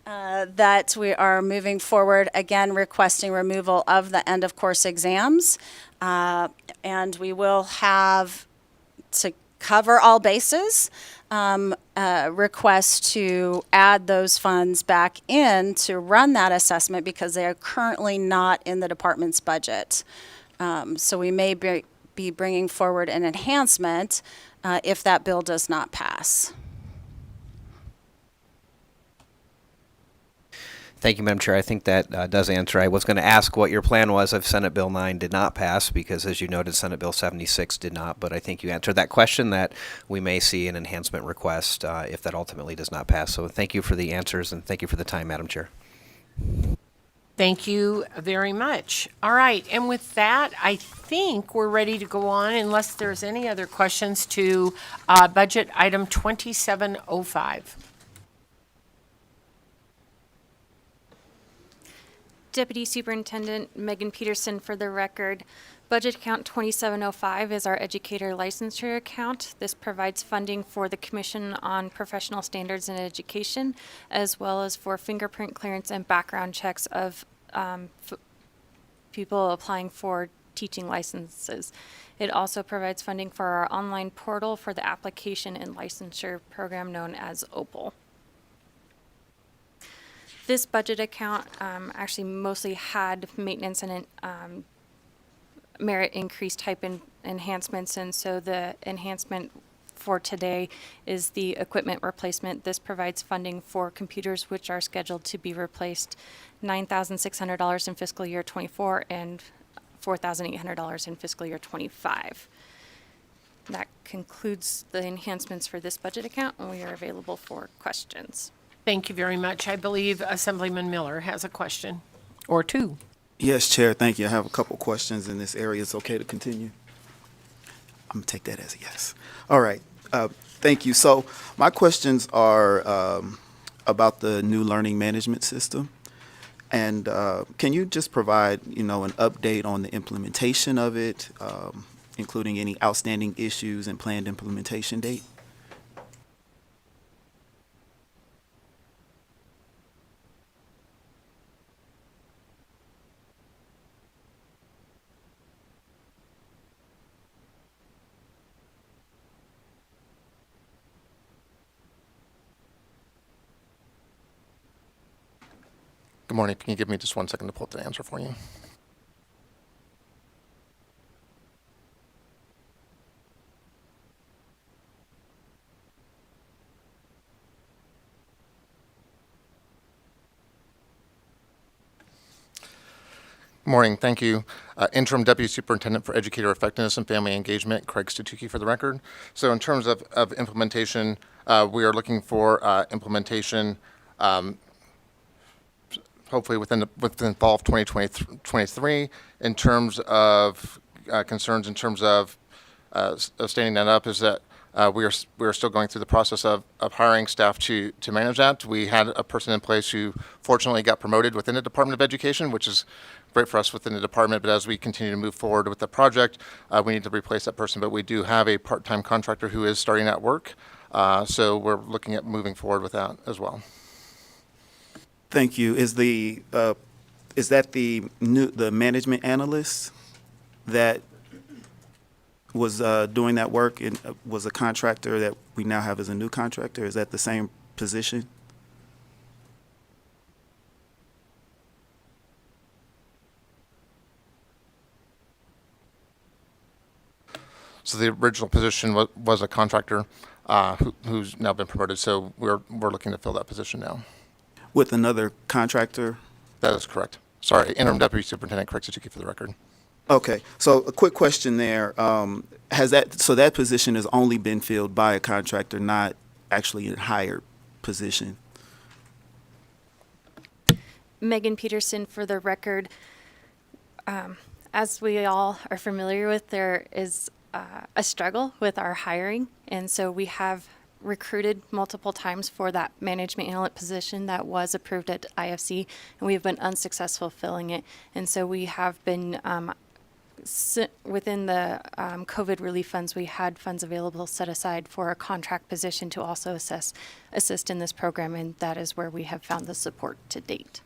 that we are moving forward, again, requesting removal of the end of course exams. And we will have, to cover all bases, request to add those funds back in to run that assessment because they are currently not in the department's budget. So we may be bringing forward an enhancement if that bill does not pass. Thank you, Madam Chair. I think that does answer. I was going to ask what your plan was if Senate Bill 9 did not pass, because as you noted, Senate Bill 76 did not, but I think you answered that question, that we may see an enhancement request if that ultimately does not pass. So thank you for the answers, and thank you for the time, Madam Chair. Thank you very much. All right, and with that, I think we're ready to go on unless there's any other questions to budget item 2705. Deputy Superintendent Megan Peterson for the record. Budget account 2705 is our educator licensure account. This provides funding for the Commission on Professional Standards in Education, as well as for fingerprint clearance and background checks of people applying for teaching licenses. It also provides funding for our online portal for the application and licensure program known as OPAL. This budget account actually mostly had maintenance and merit increase type enhancements, and so the enhancement for today is the equipment replacement. This provides funding for computers which are scheduled to be replaced $9,600 in fiscal year 24 and $4,800 in fiscal year 25. That concludes the enhancements for this budget account, and we are available for questions. Thank you very much. I believe Assemblyman Miller has a question or two. Yes, Chair, thank you. I have a couple questions in this area. It's okay to continue? I'm going to take that as a yes. All right. Thank you. So my questions are about the new learning management system. And can you just provide, an update on the implementation of it, including any outstanding issues and planned implementation date? Good morning. Can you give me just 1 second to pull up the answer for you? Morning. Thank you. Interim Deputy Superintendent for Educator Effectiveness and Family Engagement, Craig Statuki for the record. So in terms of implementation, we are looking for implementation hopefully within fall of 2023. In terms of concerns, in terms of standing that up, is that we are still going through the process of hiring staff to manage that. We had a person in place who fortunately got promoted within the Department of Education, which is great for us within the department, but as we continue to move forward with the project, we need to replace that person. But we do have a part-time contractor who is starting that work, so we're looking at moving forward with that as well. Thank you. Is that the management analyst that was doing that work and was a contractor that we now have as a new contractor? Is that the same position? So the original position was a contractor who's now been promoted. So we're looking to fill that position now. With another contractor? That is correct. Sorry, Interim Deputy Superintendent Craig Statuki for the record. Okay, so a quick question there. So that position has only been filled by a contractor, not actually a hired position? Megan Peterson, for the record. As we all are familiar with, there is a struggle with our hiring, and so we have recruited multiple times for that management analyst position that was approved at IFC, and we have been unsuccessful filling it. And so we have been within the COVID relief funds, we had funds available set aside for a contract position to also assist in this program, and that is where we have found the support to date.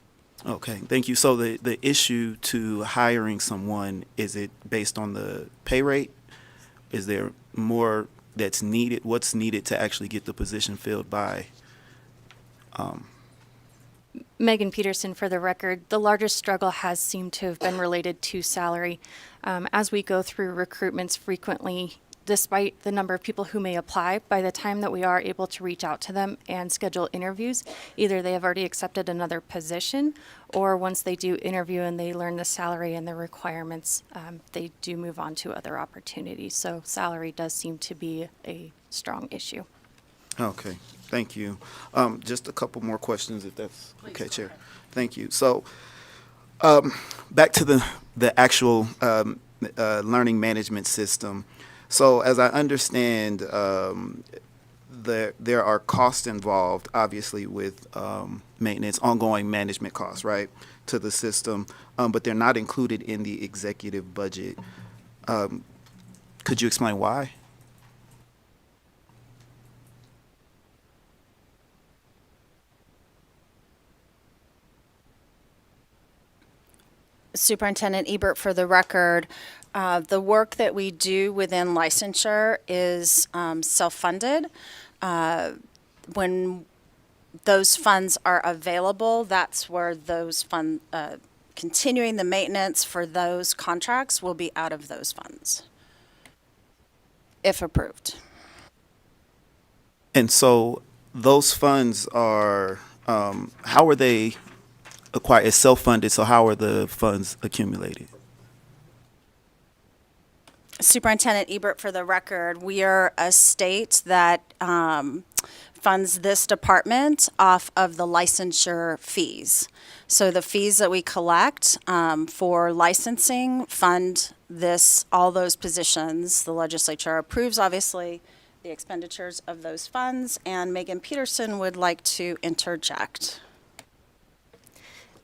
Okay, thank you. So the issue to hiring someone, is it based on the pay rate? Is there more that's needed? What's needed to actually get the position filled by? Megan Peterson, for the record, the largest struggle has seemed to have been related to salary. As we go through recruitments frequently, despite the number of people who may apply, by the time that we are able to reach out to them and schedule interviews, either they have already accepted another position, or once they do interview and they learn the salary and the requirements, they do move on to other opportunities. So salary does seem to be a strong issue. Okay, thank you. Just a couple more questions, if that's okay, Chair. Thank you. So, back to the actual learning management system. So, as I understand, there are costs involved, obviously, with maintenance, ongoing management costs, right, to the system, but they're not included in the executive budget. Could you explain why? Superintendent Ebert, for the record, the work that we do within licensure is self-funded. When those funds are available, that's where those continuing the maintenance for those contracts will be out of those funds, if approved. And so those funds are, how are they acquired? It's self-funded, so how are the funds accumulated? Superintendent Ebert, for the record, we are a state that funds this department off of the licensure fees. So the fees that we collect for licensing fund all those positions. The legislature approves, obviously, the expenditures of those funds, and Megan Peterson would like to interject.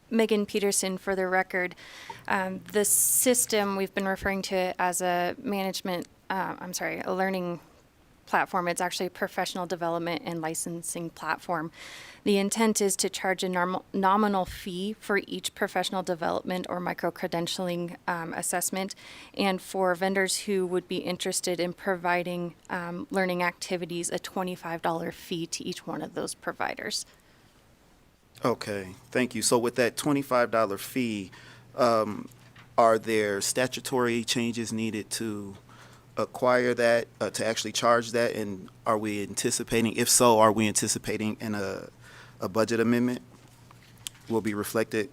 Megan Peterson, for the record. The system we've been referring to it as a a learning platform. It's actually a professional development and licensing platform. The intent is to charge a nominal fee for each professional development or micro-credentialing assessment, and for vendors who would be interested in providing learning activities, a $25 fee to each one of those providers. Okay, thank you. So with that $25 fee, are there statutory changes needed to acquire that, to actually charge that? And are we anticipating, if so, are we anticipating in a budget amendment will be reflected,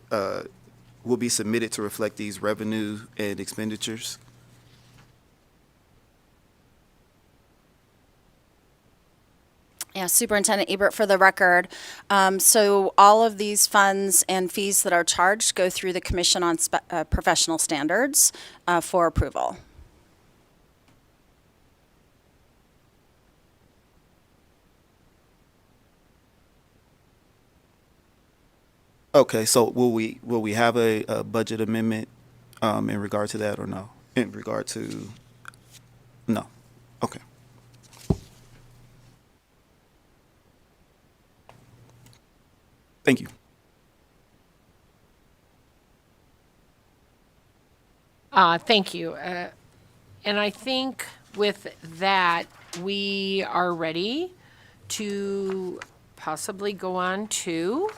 will be submitted to reflect these revenue and expenditures? Yeah, Superintendent Ebert, for the record, so all of these funds and fees that are charged go through the Commission on Professional Standards for approval. Okay, so will we have a budget amendment in regard to that, or no? In regard to, no, okay. Thank you. Thank you. And I think with that, we are ready to possibly go on to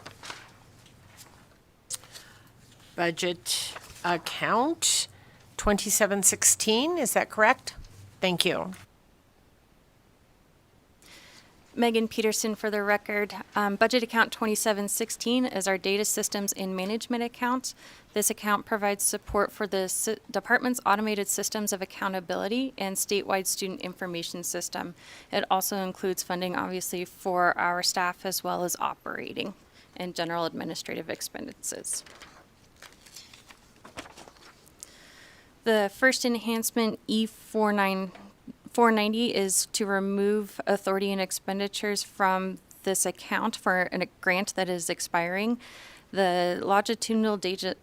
budget account 2716. Is that correct? Thank you. Megan Peterson for the record. Budget account 2716 is our data systems and management account. This account provides support for the department's automated systems of accountability and statewide student information system. It also includes funding, obviously, for our staff as well as operating and general administrative expenses. The first enhancement, E490, is to remove authority and expenditures from this account for a grant that is expiring. The longitudinal data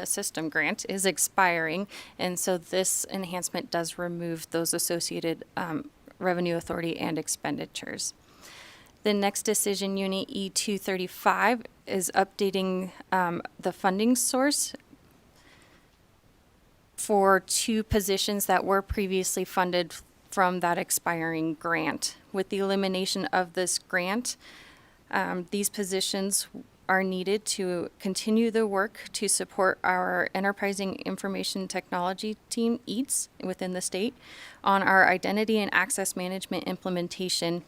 system grant is expiring, and so this enhancement does remove those associated revenue authority and expenditures. The next decision unit, E235, is updating the funding source for 2 positions that were previously funded from that expiring grant. With the elimination of this grant, these positions are needed to continue the work to support our Enterprising Information Technology team, EATS, within the state, on our Identity and Access Management implementation,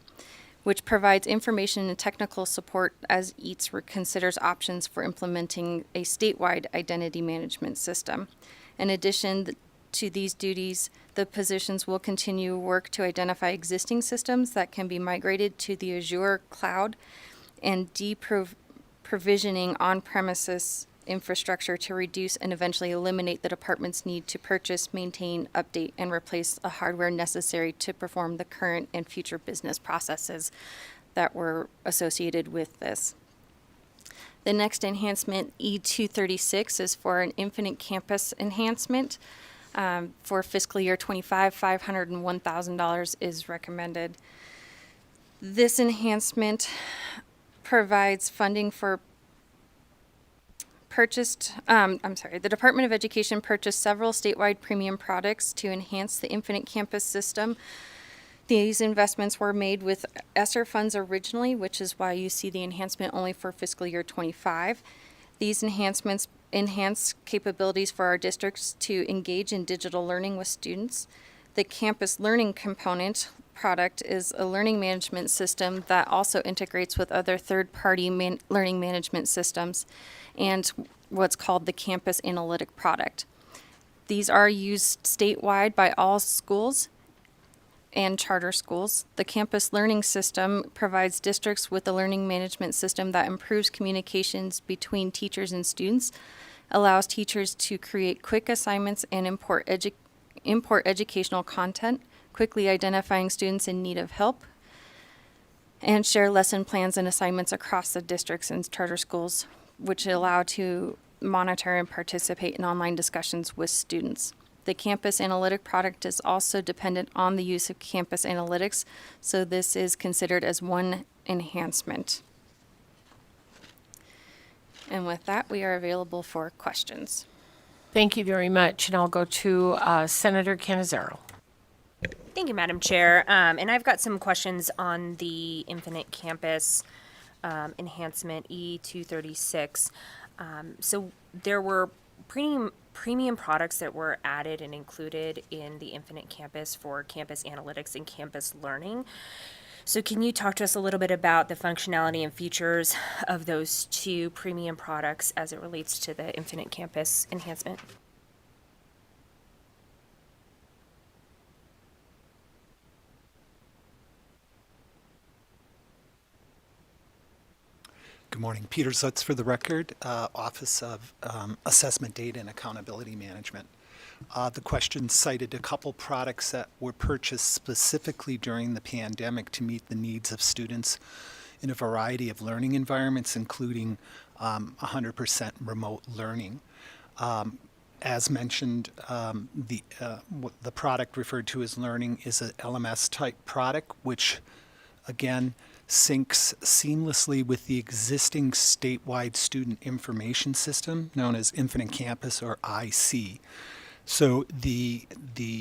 which provides information and technical support as EATS considers options for implementing a statewide identity management system. In addition to these duties, the positions will continue work to identify existing systems that can be migrated to the Azure cloud and deprovisioning on-premises infrastructure to reduce and eventually eliminate the department's need to purchase, maintain, update, and replace the hardware necessary to perform the current and future business processes that were associated with this. The next enhancement, E236, is for an Infinite Campus enhancement. For fiscal year 25, $501,000 is recommended. This enhancement provides funding for the Department of Education purchased several statewide premium products to enhance the Infinite Campus system. These investments were made with ESSER funds originally, which is why you see the enhancement only for fiscal year 25. These enhancements enhance capabilities for our districts to engage in digital learning with students. The campus learning component product is a learning management system that also integrates with other third-party learning management systems and what's called the campus analytic product. These are used statewide by all schools and charter schools. The campus learning system provides districts with a learning management system that improves communications between teachers and students, allows teachers to create quick assignments and import educational content, quickly identifying students in need of help, and share lesson plans and assignments across the districts and charter schools, which allow to monitor and participate in online discussions with students. The campus analytic product is also dependent on the use of campus analytics, so this is considered as one enhancement. And with that, we are available for questions. Thank you very much, and I'll go to Senator Canizaro. Thank you, Madam Chair. And I've got some questions on the Infinite Campus enhancement E236. So there were premium products that were added and included in the Infinite Campus for campus analytics and campus learning. So can you talk to us a little bit about the functionality and features of those 2 premium products as it relates to the Infinite Campus enhancement? Good morning. Peter Zutz for the record, Office of Assessment Data and Accountability Management. The question cited a couple products that were purchased specifically during the pandemic to meet the needs of students in a variety of learning environments, including 100% remote learning. As mentioned, the product referred to as learning is an LMS type product, which again syncs seamlessly with the existing statewide student information system known as Infinite Campus, or IC. So the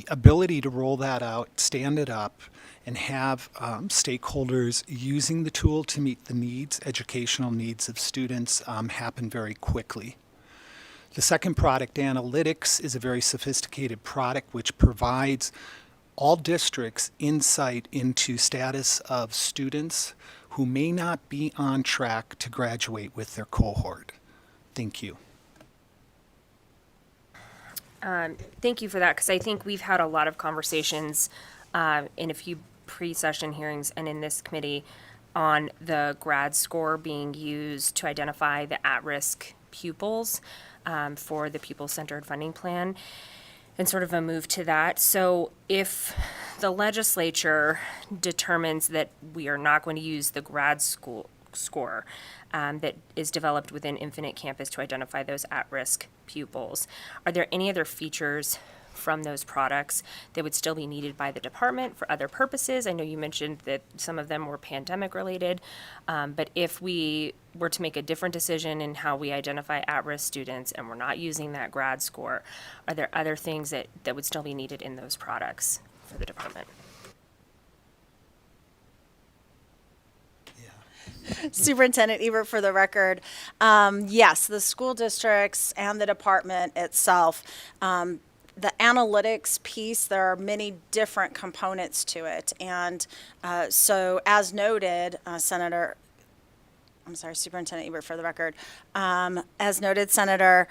ability to roll that out, stand it up, and have stakeholders using the tool to meet the needs, educational needs of students happen very quickly. The second product, Analytics, is a very sophisticated product which provides all districts insight into status of students who may not be on track to graduate with their cohort. Thank you. Thank you for that, because I think we've had a lot of conversations in a few pre-session hearings and in this committee on the grad score being used to identify the at-risk pupils for the pupil-centered funding plan, and sort of a move to that. So if the legislature determines that we are not going to use the grad school score that is developed within Infinite Campus to identify those at-risk pupils, are there any other features from those products that would still be needed by the department for other purposes? I know you mentioned that some of them were pandemic related, but if we were to make a different decision in how we identify at-risk students and we're not using that grad score, are there other things that would still be needed in those products for the department? Superintendent Ebert, for the record, yes, the school districts and the department itself, the analytics piece, there are many different components to it. And so as noted, Superintendent Ebert, for the record, as noted, Senator,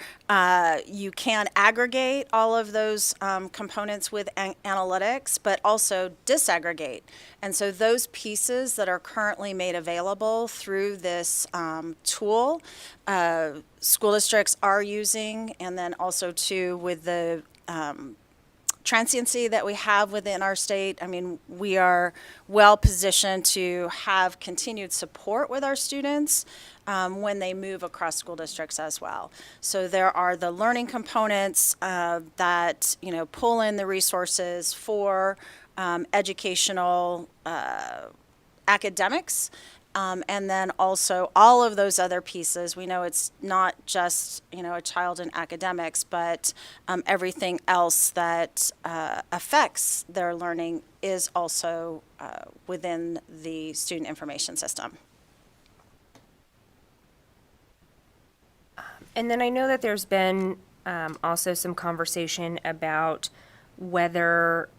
you can aggregate all of those components with analytics, but also disaggregate. And so those pieces that are currently made available through this tool, school districts are using, and then also too with the transiency that we have within our state. I mean, we are well positioned to have continued support with our students when they move across school districts as well. So there are the learning components that, pull in the resources for educational academics. And then also all of those other pieces. We know it's not just, a child in academics, but everything else that affects their learning is also within the student information system. And then I know that there's been also some conversation about whether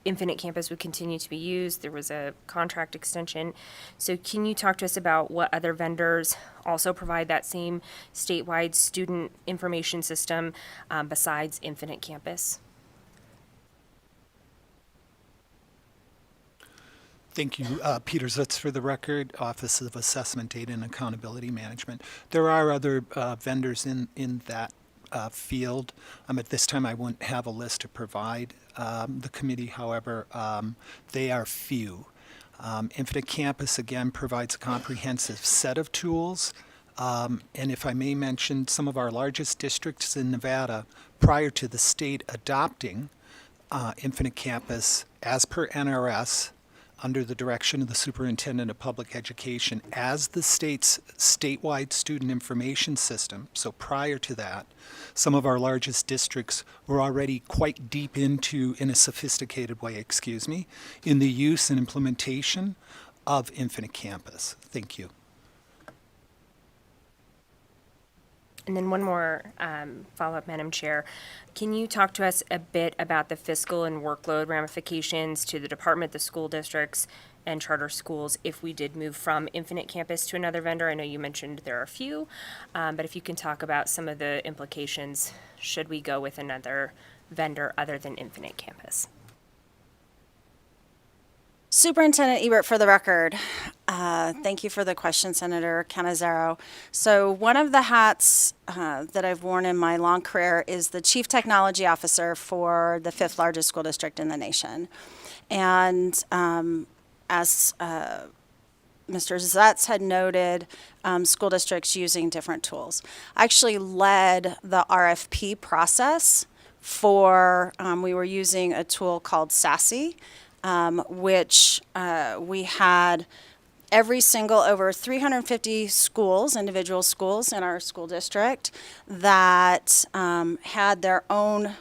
Infinite Campus would continue to be used. There was a contract extension. So can you talk to us about what other vendors also provide that same statewide student information system besides Infinite Campus? Thank you, Peter Zutz, for the record, Office of Assessment Data and Accountability Management. There are other vendors in that field. At this time, I wouldn't have a list to provide the committee. However, they are few. Infinite Campus, again, provides a comprehensive set of tools. And if I may mention, some of our largest districts in Nevada, prior to the state adopting Infinite Campus, as per NRS, under the direction of the Superintendent of Public Education, as the state's statewide student information system. So prior to that, some of our largest districts were already quite deep into, in a sophisticated way, in the use and implementation of Infinite Campus. Thank you. And then one more follow-up, Madam Chair. Can you talk to us a bit about the fiscal and workload ramifications to the department, the school districts, and charter schools if we did move from Infinite Campus to another vendor? I know you mentioned there are a few, but if you can talk about some of the implications should we go with another vendor other than Infinite Campus. Superintendent Ebert, for the record, thank you for the question, Senator Canizaro. So one of the hats that I've worn in my long career is the Chief Technology Officer for the 5th largest school district in the nation. And as Mr. Zutz had noted, school districts using different tools. I actually led the RFP process for, we were using a tool called SASE, which we had every single over 350 schools, individual schools in our school district that had their own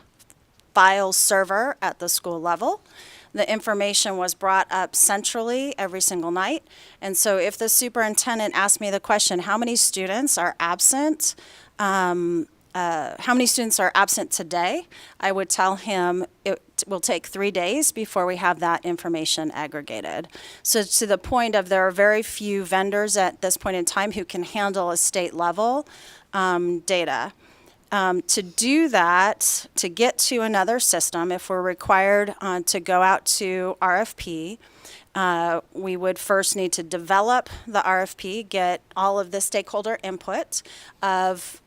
file server at the school level. The information was brought up centrally every single night. And so if the superintendent asked me the question, how many students are absent? How many students are absent today? I would tell him will take 3 days before we have that information aggregated. So to the point of there are very few vendors at this point in time who can handle a state level data. To do that, to get to another system, if we're required to go out to RFP, we would first need to develop the RFP, get all of the stakeholder input of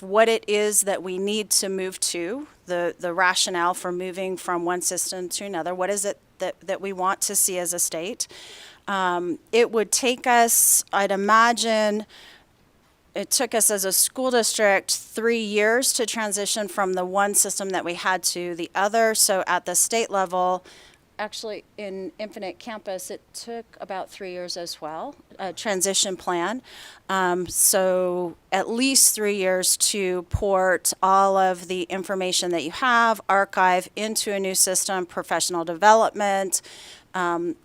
what it is that we need to move to, the rationale for moving from one system to another. What is it that we want to see as a state? It would take us, I'd imagine, it took us as a school district 3 years to transition from the one system that we had to the other. So at the state level, actually in Infinite Campus, it took about 3 years as well, a transition plan. So at least 3 years to port all of the information that you have, archive into a new system, professional development,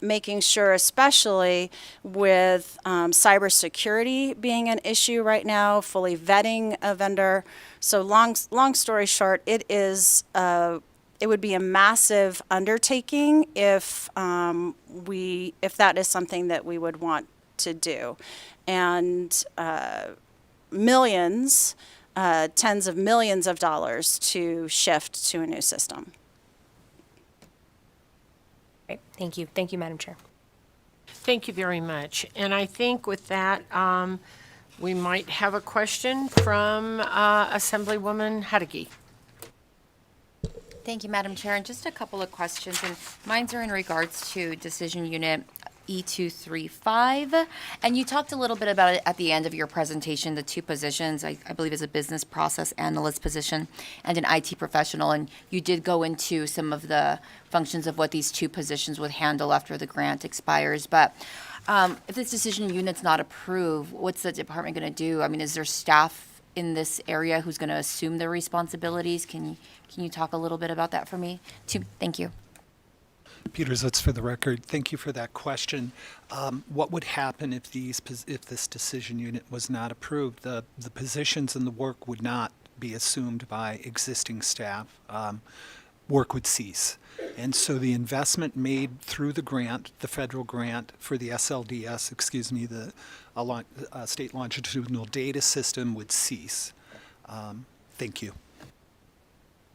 making sure, especially with cybersecurity being an issue right now, fully vetting a vendor. So long story short, it would be a massive undertaking if that is something that we would want to do, and millions, tens of millions of dollars to shift to a new system. Great. Thank you. Thank you, Madam Chair. Thank you very much. And I think with that, we might have a question from Assemblywoman Huddegee. Thank you, Madam Chair. And just a couple of questions, and mine are in regards to Decision Unit E235. And you talked a little bit about it at the end of your presentation, the two positions, I believe is a business process analyst position and an IT professional. And you did go into some of the functions of what these two positions would handle after the grant expires. But if this decision unit's not approved, what's the department going to do? I mean, is there staff in this area who's going to assume the responsibilities? Can you talk a little bit about that for me? Thank you. Peter Zutz for the record. Thank you for that question. What would happen if this decision unit was not approved? The positions and the work would not be assumed by existing staff. Work would cease. And so the investment made through the grant, the federal grant for the SLDS, the State Longitudinal Data System, would cease. Thank you.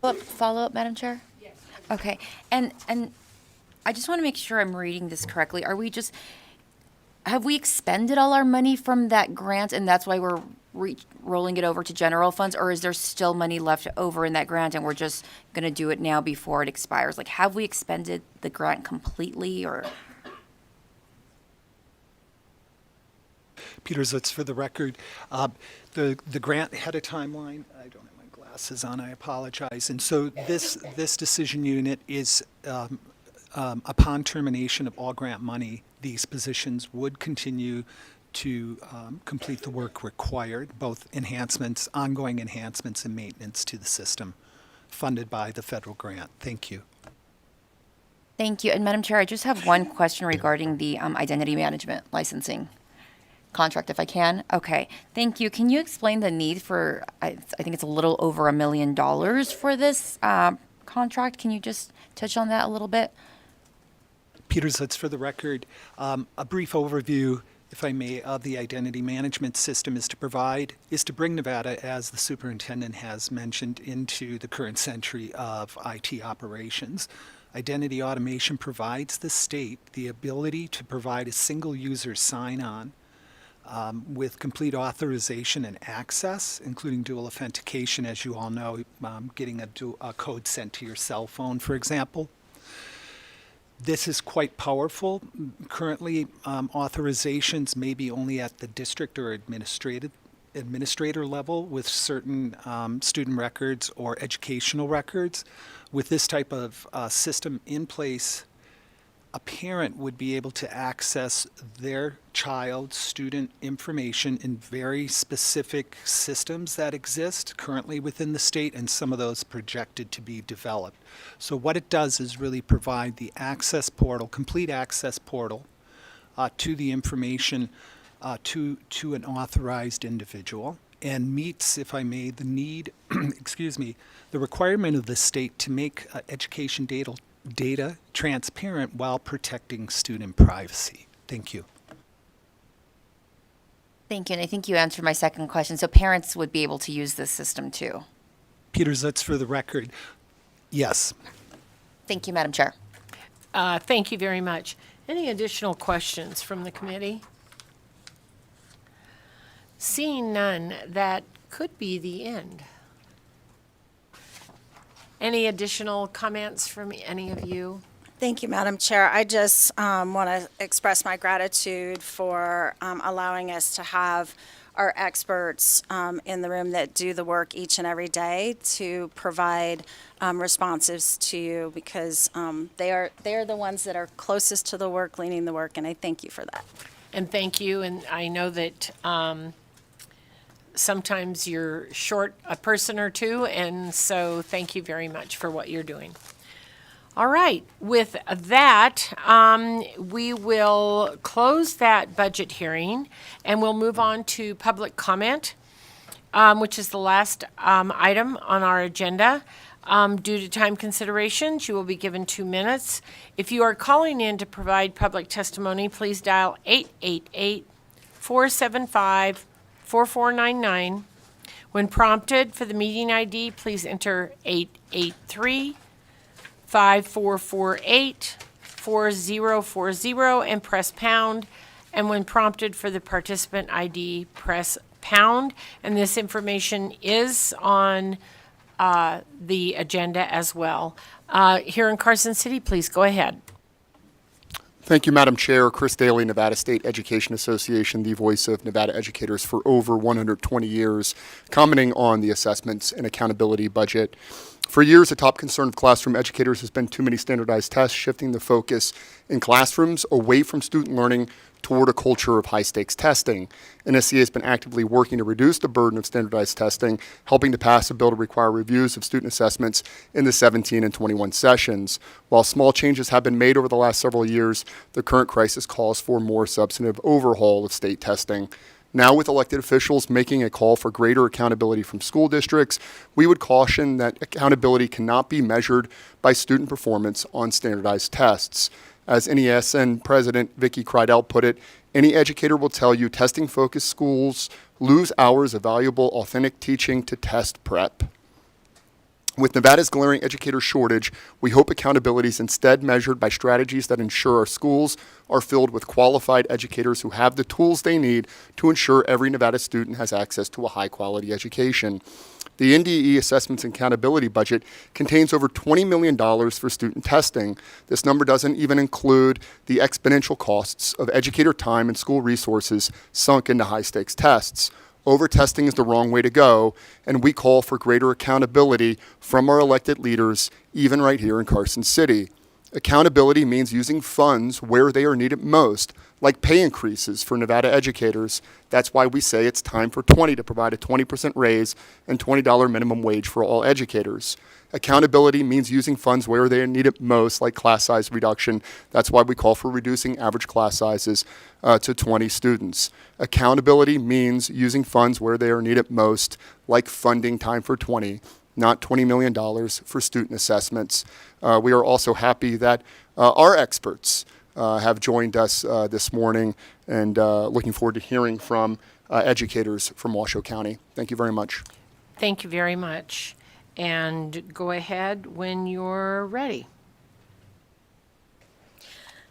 Follow up, Madam Chair? Yes. Okay. And I just want to make sure I'm reading this correctly. Have we expended all our money from that grant and that's why we're rolling it over to general funds, or is there still money left over in that grant and we're just going to do it now before it expires? Like, have we expended the grant completely, or? Peter Zutz for the record. The grant had a timeline. I don't have my glasses on. I apologize. And so this decision unit is upon termination of all grant money, these positions would continue to complete the work required, both enhancements, ongoing enhancements and maintenance to the system funded by the federal grant. Thank you. Thank you. And Madam Chair, I just have one question regarding the identity management licensing contract, if I can. Okay, thank you. Can you explain the need for, I think it's a little over $1 million for this contract? Can you just touch on that a little bit? Peter Zutz for the record. A brief overview, if I may, of the identity management system is to bring Nevada, as the superintendent has mentioned, into the current century of IT operations. Identity automation provides the state the ability to provide a single user sign-on with complete authorization and access, including dual authentication, as you all know, getting a code sent to your cell phone, for example. This is quite powerful. Currently, authorizations may be only at the district or administrator level with certain student records or educational records. With this type of system in place, a parent would be able to access their child's student information in very specific systems that exist currently within the state, and some of those projected to be developed. So what it does is really provide the access portal, complete access portal to the information to an authorized individual. and meets, if I may, the need, excuse me, the requirement of the state to make education data transparent while protecting student privacy. Thank you. Thank you, and I think you answered my second question. So parents would be able to use this system too. Peters, that's for the record. Yes. Thank you, Madam Chair. Thank you very much. Any additional questions from the committee? Seeing none, that could be the end. Any additional comments from any of you? Thank you, Madam Chair. I just want to express my gratitude for allowing us to have our experts in the room that do the work each and every day to provide responses to you, because they are the ones that are closest to the work, leading the work, and I thank you for that. And thank you, and I know that sometimes you're short a person or two, and so thank you very much for what you're doing. All right, with that, we will close that budget hearing and we'll move on to public comment, which is the last item on our agenda. Due to time considerations, you will be given 2 minutes. If you are calling in to provide public testimony, please dial 888-475-4499. When prompted for the meeting ID, please enter 883-5448-4040 and press pound. And when prompted for the participant ID, press pound. And this information is on the agenda as well. Here in Carson City, please go ahead. Thank you, Madam Chair. Chris Daly, Nevada State Education Association, the voice of Nevada educators for over 120 years, commenting on the assessments and accountability budget. For years, a top concern of classroom educators has been too many standardized tests, shifting the focus in classrooms away from student learning toward a culture of high-stakes testing. NSCA has been actively working to reduce the burden of standardized testing, helping to pass a bill to require reviews of student assessments in the 17 and 21 sessions. While small changes have been made over the last several years, the current crisis calls for more substantive overhaul of state testing. Now, with elected officials making a call for greater accountability from school districts, we would caution that accountability cannot be measured by student performance on standardized tests. As NESN President Vicki Kreidel put it, any educator will tell you testing-focused schools lose hours of valuable, authentic teaching to test prep. With Nevada's glaring educator shortage, we hope accountability is instead measured by strategies that ensure our schools are filled with qualified educators who have the tools they need to ensure every Nevada student has access to a high-quality education. The NDE Assessments and Accountability budget contains over $20 million for student testing. This number doesn't even include the exponential costs of educator time and school resources sunk into high-stakes tests. Over-testing is the wrong way to go, and we call for greater accountability from our elected leaders, even right here in Carson City. Accountability means using funds where they are needed most, like pay increases for Nevada educators. That's why we say it's time for 20 to provide a 20% raise and $20 minimum wage for all educators. Accountability means using funds where they are needed most, like class size reduction. That's why we call for reducing average class sizes to 20 students. Accountability means using funds where they are needed most, like funding Time for 20, not $20 million for student assessments. We are also happy that our experts have joined us this morning, and looking forward to hearing from educators from Washoe County. Thank you very much. Thank you very much. And go ahead when you're ready.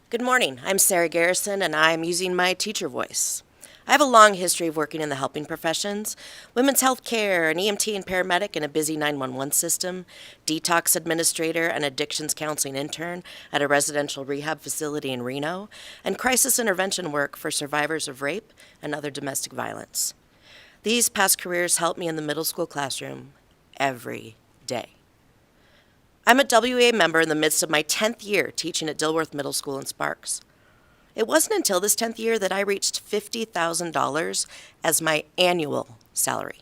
Good morning. I'm Sarah Garrison, and I'm using my teacher voice. I have a long history of working in the helping professions, women's health care, an EMT and paramedic in a busy 911 system, detox administrator and addictions counseling intern at a residential rehab facility in Reno, and crisis intervention work for survivors of rape and other domestic violence. These past careers helped me in the middle school classroom every day. I'm a WEA member in the midst of my 10th year teaching at Dilworth Middle School in Sparks. It wasn't until this 10th year that I reached $50,000 as my annual salary.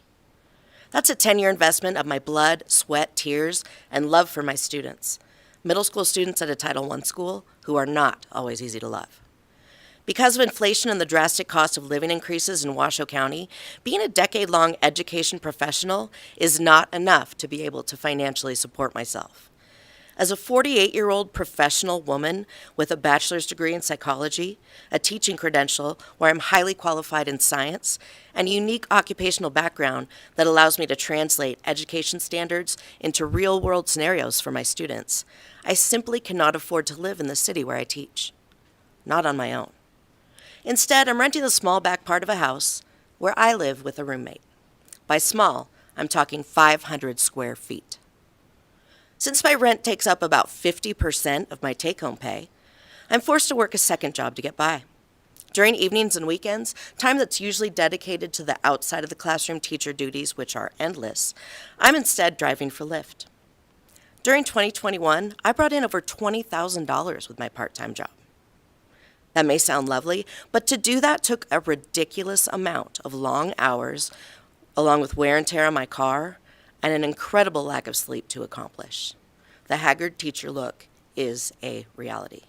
That's a 10-year investment of my blood, sweat, tears, and love for my students, middle school students at a Title I school who are not always easy to love. Because of inflation and the drastic cost of living increases in Washoe County, being a decade-long education professional is not enough to be able to financially support myself. As a 48-year-old professional woman with a bachelor's degree in psychology, a teaching credential where I'm highly qualified in science, and a unique occupational background that allows me to translate education standards into real-world scenarios for my students, I simply cannot afford to live in the city where I teach. Not on my own. Instead, I'm renting the small back part of a house where I live with a roommate. By small, I'm talking 500 square feet. Since my rent takes up about 50% of my take-home pay, I'm forced to work a second job to get by. During evenings and weekends, time that's usually dedicated to the outside of the classroom teacher duties, which are endless, I'm instead driving for Lyft. During 2021, I brought in over $20,000 with my part-time job. That may sound lovely, but to do that took a ridiculous amount of long hours, along with wear and tear on my car, and an incredible lack of sleep to accomplish. The haggard teacher look is a reality.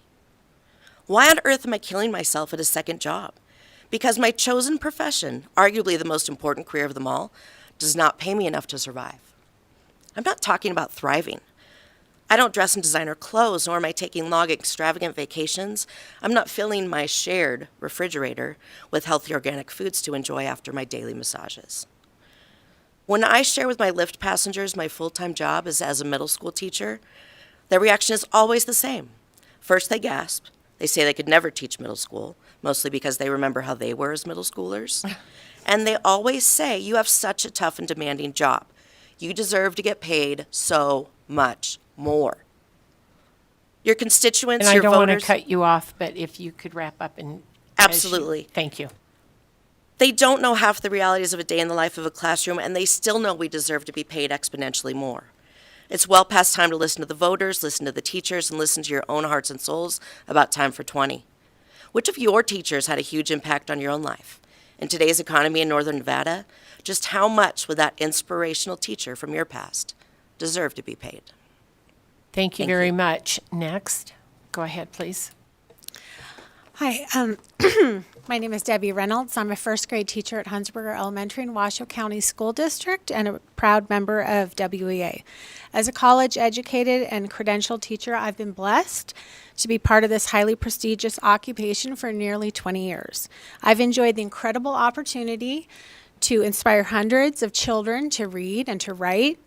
Why on earth am I killing myself at a second job? Because my chosen profession, arguably the most important career of them all, does not pay me enough to survive. I'm not talking about thriving. I don't dress in designer clothes, nor am I taking long, extravagant vacations. I'm not filling my shared refrigerator with healthy organic foods to enjoy after my daily massages. When I share with my Lyft passengers my full-time job is as a middle school teacher, their reaction is always the same. First, they gasp. They say they could never teach middle school, mostly because they remember how they were as middle schoolers. And they always say, "You have such a tough and demanding job. You deserve to get paid so much more." Your constituents, And I your don't want voters. to cut you off, but if you could wrap up and. Absolutely. Thank you. They don't know half the realities of a day in the life of a classroom, and they still know we deserve to be paid exponentially more. It's well past time to listen to the voters, listen to the teachers, and listen to your own hearts and souls about Time for 20. Which of your teachers had a huge impact on your own life? In today's economy in Northern Nevada, just how much would that inspirational teacher from your past deserve to be paid? Thank you very much. Next, go ahead, please. Hi, my name is Debbie Reynolds. I'm a first grade teacher at Hunsberger Elementary in Washoe County School District and a proud member of WEA. As a college educated and credentialed teacher, I've been blessed to be part of this highly prestigious occupation for nearly 20 years. I've enjoyed the incredible opportunity to inspire hundreds of children to read and to write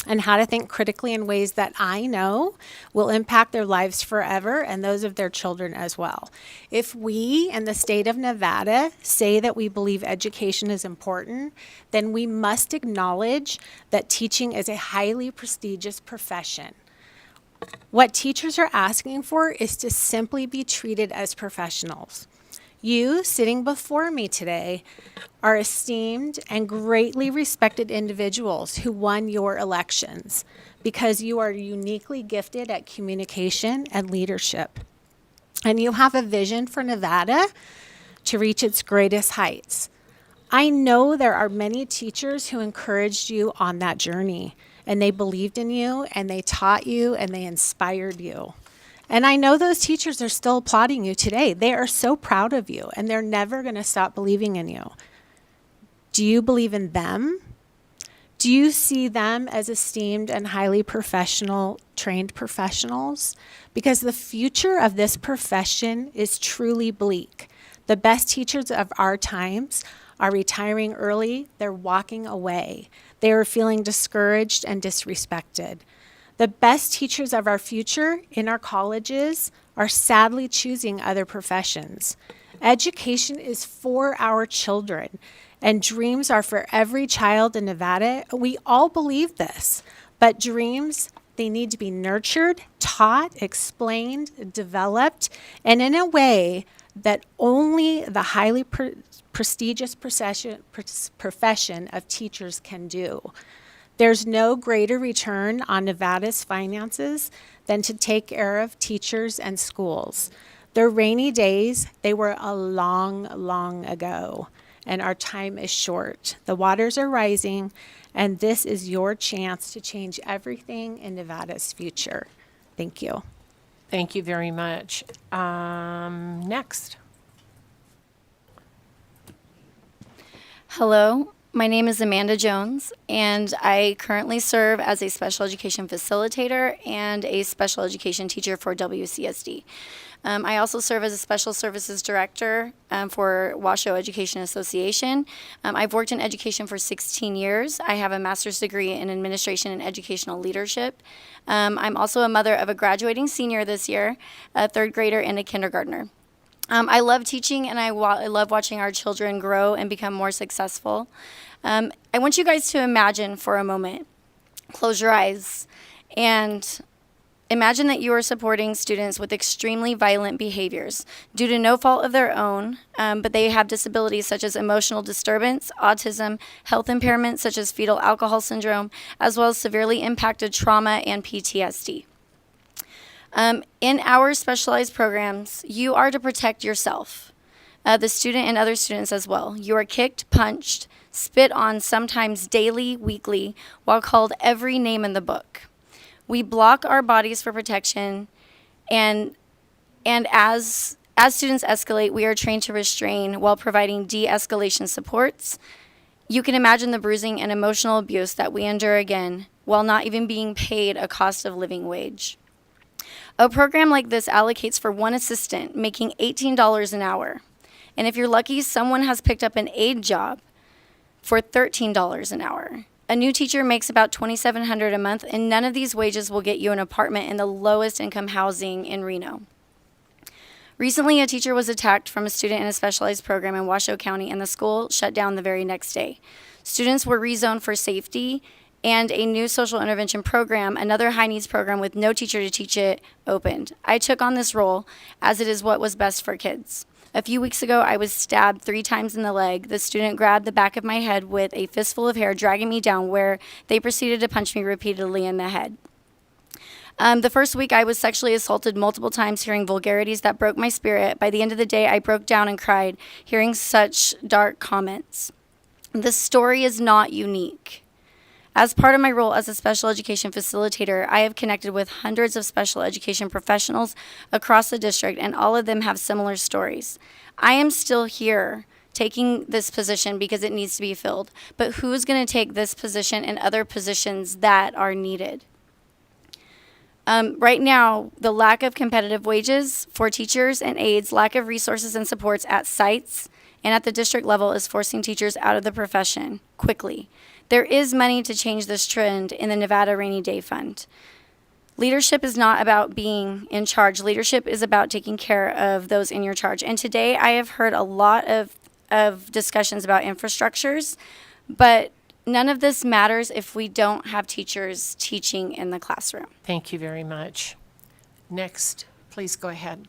and how to think critically in ways that I know will impact their lives forever and those of their children as well. If we in the state of Nevada say that we believe education is important, then we must acknowledge that teaching is a highly prestigious profession. What teachers are asking for is to simply be treated as professionals. You, sitting before me today, are esteemed and greatly respected individuals who won your elections because you are uniquely gifted at communication and leadership. And you have a vision for Nevada to reach its greatest heights. I know there are many teachers who encouraged you on that journey, and they believed in you, and they taught you, and they inspired you. And I know those teachers are still applauding you today. They are so proud of you, and they're never going to stop believing in you. Do you believe in them? Do you see them as esteemed and highly professional, trained professionals? Because the future of this profession is truly bleak. The best teachers of our times are retiring early. They're walking away. They are feeling discouraged and disrespected. The best teachers of our future in our colleges are sadly choosing other professions. Education is for our children, and dreams are for every child in Nevada. We all believe this, but dreams, they need to be nurtured, taught, explained, developed, and in a way that only the highly prestigious profession of teachers can do. There's no greater return on Nevada's finances than to take care of teachers and schools. Their rainy days, they were a long, long ago, and our time is short. The waters are rising, and this is your chance to change everything in Nevada's future. Thank you. Thank you very much. Next. Hello, my name is Amanda Jones, and I currently serve as a special education facilitator and a special education teacher for WCSD. I also serve as a special services director for Washoe Education Association. I've worked in education for 16 years. I have a master's degree in administration and educational leadership. I'm also a mother of a graduating senior this year, a third grader, and a kindergartner. I love teaching, and I love watching our children grow and become more successful. I want you guys to imagine for a moment, close your eyes, and imagine that you are supporting students with extremely violent behaviors due to no fault of their own, but they have disabilities such as emotional disturbance, autism, health impairments such as fetal alcohol syndrome, as well as severely impacted trauma and PTSD. In our specialized programs, you are to protect yourself, the student and other students as well. You are kicked, punched, spit on sometimes daily, weekly, while called every name in the book. We block our bodies for protection, and as students escalate, we are trained to restrain while providing de-escalation supports. You can imagine the bruising and emotional abuse that we endure again while not even being paid a cost of living wage. A program like this allocates for one assistant, making $18 an hour. And if you're lucky, someone has picked up an aide job for $13 an hour. A new teacher makes about $2,700 a month, and none of these wages will get you an apartment in the lowest income housing in Reno. Recently, a teacher was attacked from a student in a specialized program in Washoe County, and the school shut down the very next day. Students were rezoned for safety, and a new social intervention program, another high needs program with no teacher to teach it, opened. I took on this role as it is what was best for kids. A few weeks ago, I was stabbed 3 times in the leg. The student grabbed the back of my head with a fistful of hair, dragging me down, where they proceeded to punch me repeatedly in the head. The first week, I was sexually assaulted multiple times, hearing vulgarities that broke my spirit. By the end of the day, I broke down and cried, hearing such dark comments. This story is not unique. As part of my role as a special education facilitator, I have connected with hundreds of special education professionals across the district, and all of them have similar stories. I am still here taking this position because it needs to be filled, but who's going to take this position and other positions that are needed? Right now, the lack of competitive wages for teachers and aides, lack of resources and supports at sites and at the district level is forcing teachers out of the profession quickly. There is money to change this trend in the Nevada Rainy Day Fund. Leadership is not about being in charge. Leadership is about taking care of those in your charge. And today I have heard a lot of discussions about infrastructures, but none of this matters if we don't have teachers teaching in the classroom. Thank you very much. Next, please go ahead.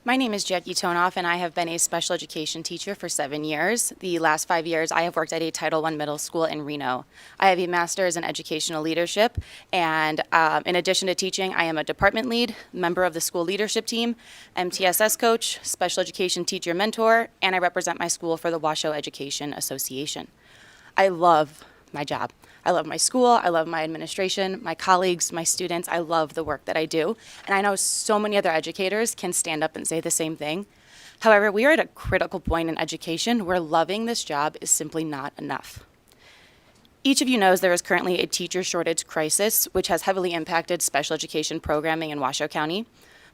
My name is Jackie Tonoff, and I have been a special education teacher for 7 years. The last 5 years, I have worked at a Title I middle school in Reno. I have a master's in educational leadership, and in addition to teaching, I am a department lead, member of the school leadership team, MTSS coach, special education teacher mentor, and I represent my school for the Washoe Education Association. I love my job. I love my school, I love my administration, my colleagues, my students. I love the work that I do. And I know so many other educators can stand up and say the same thing. However, we are at a critical point in education where loving this job is simply not enough. Each of you knows there is currently a teacher shortage crisis, which has heavily impacted special education programming in Washoe County.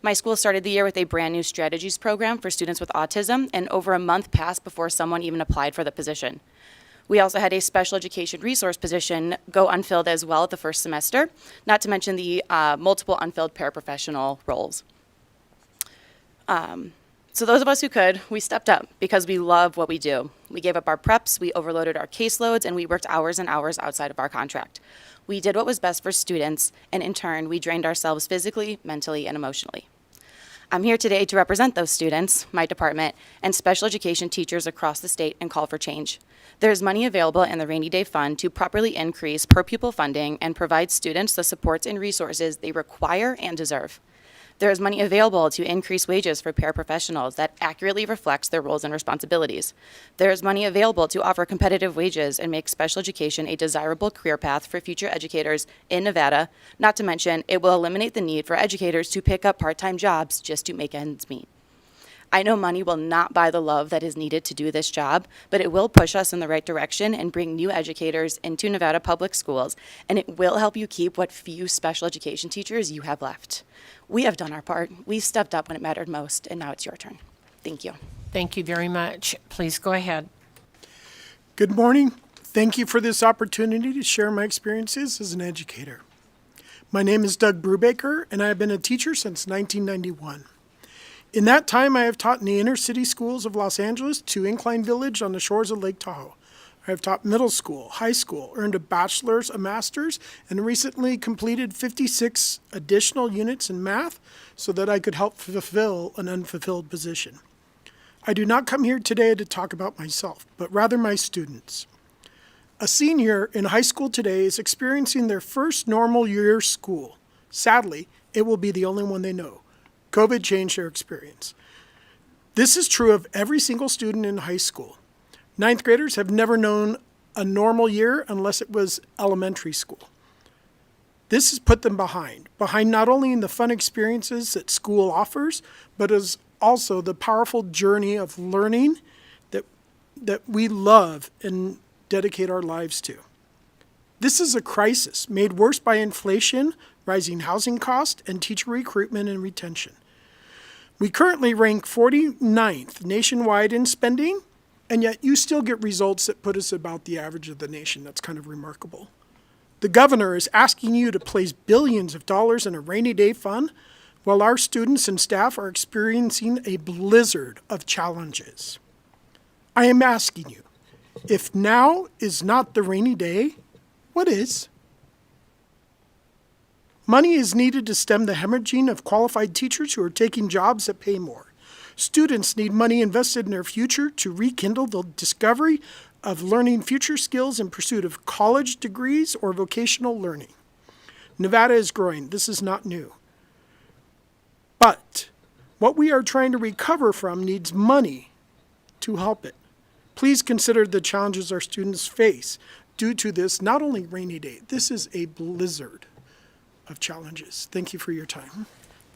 My school started the year with a brand new strategies program for students with autism, and over a month passed before someone even applied for the position. We also had a special education resource position go unfilled as well at the first semester, not to mention the multiple unfilled paraprofessional roles. So those of us who could, we stepped up because we love what we do. We gave up our preps, we overloaded our caseloads, and we worked hours and hours outside of our contract. We did what was best for students, and in turn, we drained ourselves physically, mentally, and emotionally. I'm here today to represent those students, my department, and special education teachers across the state and call for change. There is money available in the Rainy Day Fund to properly increase per pupil funding and provide students the supports and resources they require and deserve. There is money available to increase wages for paraprofessionals that accurately reflects their roles and responsibilities. There is money available to offer competitive wages and make special education a desirable career path for future educators in Nevada. Not to mention, it will eliminate the need for educators to pick up part-time jobs just to make ends meet. I know money will not buy the love that is needed to do this job, but it will push us in the right direction and bring new educators into Nevada public schools, and it will help you keep what few special education teachers you have left. We have done our part. We've stepped up when it mattered most, and now it's your turn. Thank you. Thank you very much. Please go ahead. Good morning. Thank you for this opportunity to share my experiences as an educator. My name is Doug Brubaker, and I have been a teacher since 1991. In that time, I have taught in the inner city schools of Los Angeles to Incline Village on the shores of Lake Tahoe. I have taught middle school, high school, earned a bachelor's, a master's, and recently completed 56 additional units in math so that I could help fulfill an unfulfilled position. I do not come here today to talk about myself, but rather my students. A senior in high school today is experiencing their first normal year school. Sadly, it will be the only one they know. COVID changed their experience. This is true of every single student in high school. Ninth graders have never known a normal year unless it was elementary school. This has put them behind not only in the fun experiences that school offers, but as also the powerful journey of learning that we love and dedicate our lives to. This is a crisis made worse by inflation, rising housing costs, and teacher recruitment and retention. We currently rank 49th nationwide in spending, and yet you still get results that put us about the average of the nation. That's kind of remarkable. The governor is asking you to place billions of dollars in a rainy day fund, while our students and staff are experiencing a blizzard of challenges. I am asking you, if now is not the rainy day, what is? Money is needed to stem the hemorrhaging of qualified teachers who are taking jobs that pay more. Students need money invested in their future to rekindle the discovery of learning future skills in pursuit of college degrees or vocational learning. Nevada is growing. This is not new. But what we are trying to recover from needs money to help it. Please consider the challenges our students face due to this not only rainy day, this is a blizzard of challenges. Thank you for your time.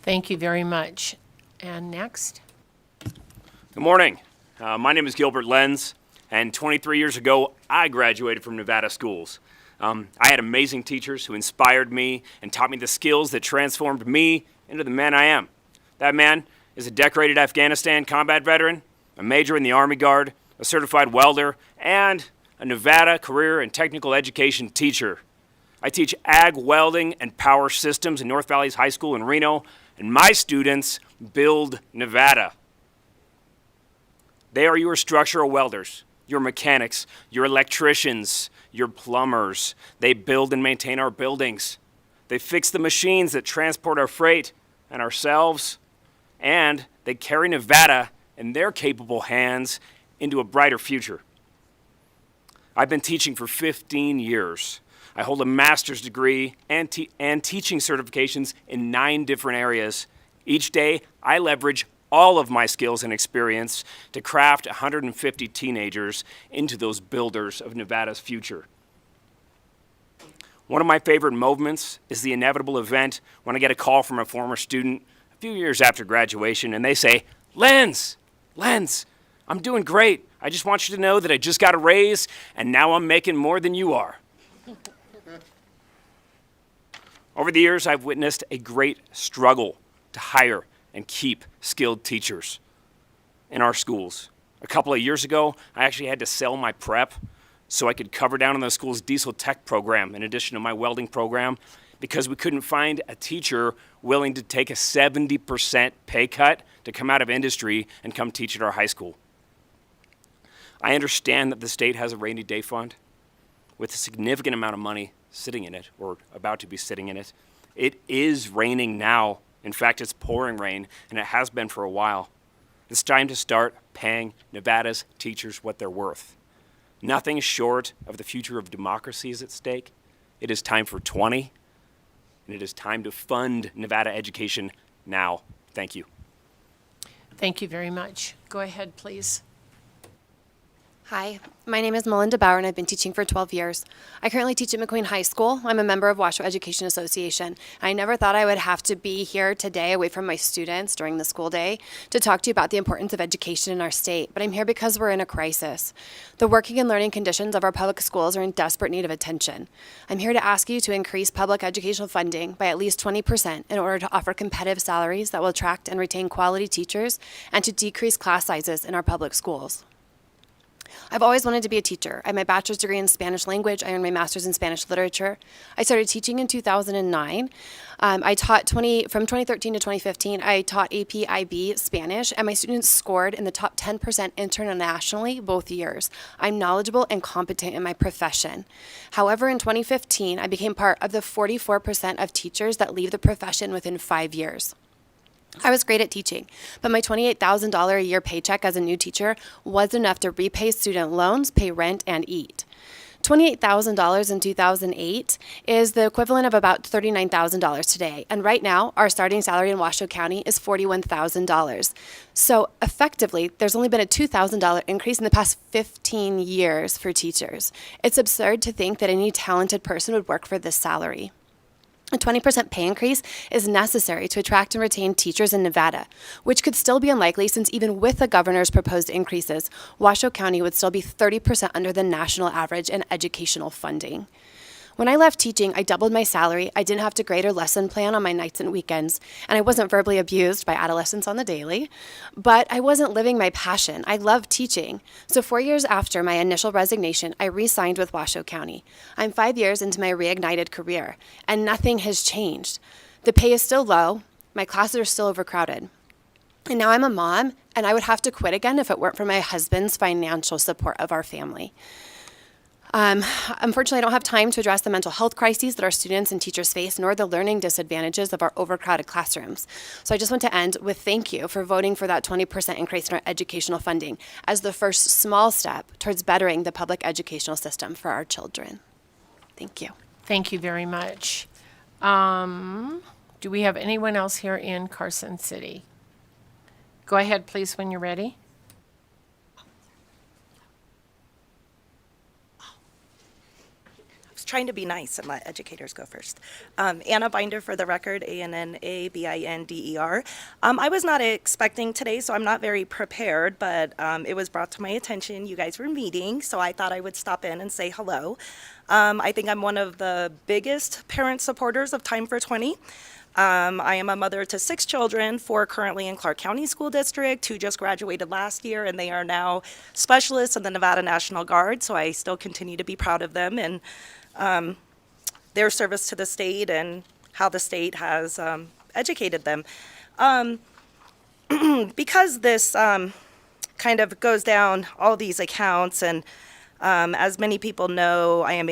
Thank you very much. And next. Good morning. My name is Gilbert Lenz, and 23 years ago, I graduated from Nevada schools. I had amazing teachers who inspired me and taught me the skills that transformed me into the man I am. That man is a decorated Afghanistan combat veteran, a major in the Army Guard, a certified welder, and a Nevada career and technical education teacher. I teach ag welding and power systems in North Valley's High School in Reno, and my students build Nevada. They are your structural welders, your mechanics, your electricians, your plumbers. They build and maintain our buildings. They fix the machines that transport our freight and ourselves, and they carry Nevada in their capable hands into a brighter future. I've been teaching for 15 years. I hold a master's degree and teaching certifications in 9 different areas. Each day, I leverage all of my skills and experience to craft 150 teenagers into those builders of Nevada's future. One of my favorite moments is the inevitable event when I get a call from a former student a few years after graduation, and they say, Lenz, I'm doing great. I just want you to know that I just got a raise, and now I'm making more than you are. Over the years, I've witnessed a great struggle to hire and keep skilled teachers in our schools. A couple of years ago, I actually had to sell my prep so I could cover down on the school's diesel tech program in addition to my welding program because we couldn't find a teacher willing to take a 70% pay cut to come out of industry and come teach at our high school. I understand that the state has a rainy day fund with a significant amount of money sitting in it or about to be sitting in it. It is raining now. In fact, it's pouring rain, and it has been for a while. It's time to start paying Nevada's teachers what they're worth. Nothing short of the future of democracy is at stake. It is time for 20, and it is time to fund Nevada education now. Thank you. Thank you very much. Go ahead, please. Hi, my name is Melinda Bauer, and I've been teaching for 12 years. I currently teach at McQueen High School. I'm a member of Washoe Education Association. I never thought I would have to be here today away from my students during the school day to talk to you about the importance of education in our state, but I'm here because we're in a crisis. The working and learning conditions of our public schools are in desperate need of attention. I'm here to ask you to increase public educational funding by at least 20% in order to offer competitive salaries that will attract and retain quality teachers and to decrease class sizes in our public schools. I've always wanted to be a teacher. I have my bachelor's degree in Spanish language. I earned my master's in Spanish literature. I started teaching in 2009. I taught from 2013 to 2015, I taught AP IB Spanish, and my students scored in the top 10% internationally both years. I'm knowledgeable and competent in my profession. However, in 2015, I became part of the 44% of teachers that leave the profession within 5 years. I was great at teaching, but my $28,000 a year paycheck as a new teacher was enough to repay student loans, pay rent, and eat. $28,000 in 2008 is the equivalent of about $39,000 today, and right now, our starting salary in Washoe County is $41,000. So effectively, there's only been a $2,000 increase in the past 15 years for teachers. It's absurd to think that any talented person would work for this salary. A 20% pay increase is necessary to attract and retain teachers in Nevada, which could still be unlikely since even with the governor's proposed increases, Washoe County would still be 30% under the national average in educational funding. When I left teaching, I doubled my salary, I didn't have to grade or lesson plan on my nights and weekends, and I wasn't verbally abused by adolescents on the daily, but I wasn't living my passion. I loved teaching. So 4 years after my initial resignation, I re-signed with Washoe County. I'm 5 years into my reignited career, and nothing has changed. The pay is still low, my classes are still overcrowded. And now I'm a mom, and I would have to quit again if it weren't for my husband's financial support of our family. Unfortunately, I don't have time to address the mental health crises that our students and teachers face, nor the learning disadvantages of our overcrowded classrooms. So I just want to end with thank you for voting for that 20% increase in our educational funding as the first small step towards bettering the public educational system for our children. Thank you. Thank you very much. Do we have anyone else here in Carson City? Go ahead, please, when you're ready. Trying to be nice and let educators go first. Anna Binder for the record, ANNABINDER. I was not expecting today, so I'm not very prepared, but it was brought to my attention you guys were meeting, so I thought I would stop in and say hello. I think I'm one of the biggest parent supporters of Time for 20. I am a mother to 6 children, 4 currently in Clark County School District, 2 just graduated last year, and they are now specialists in the Nevada National Guard, so I still continue to be proud of them and their service to the state and how the state has educated them. Because this kind of goes down all these accounts, and as many people know, I am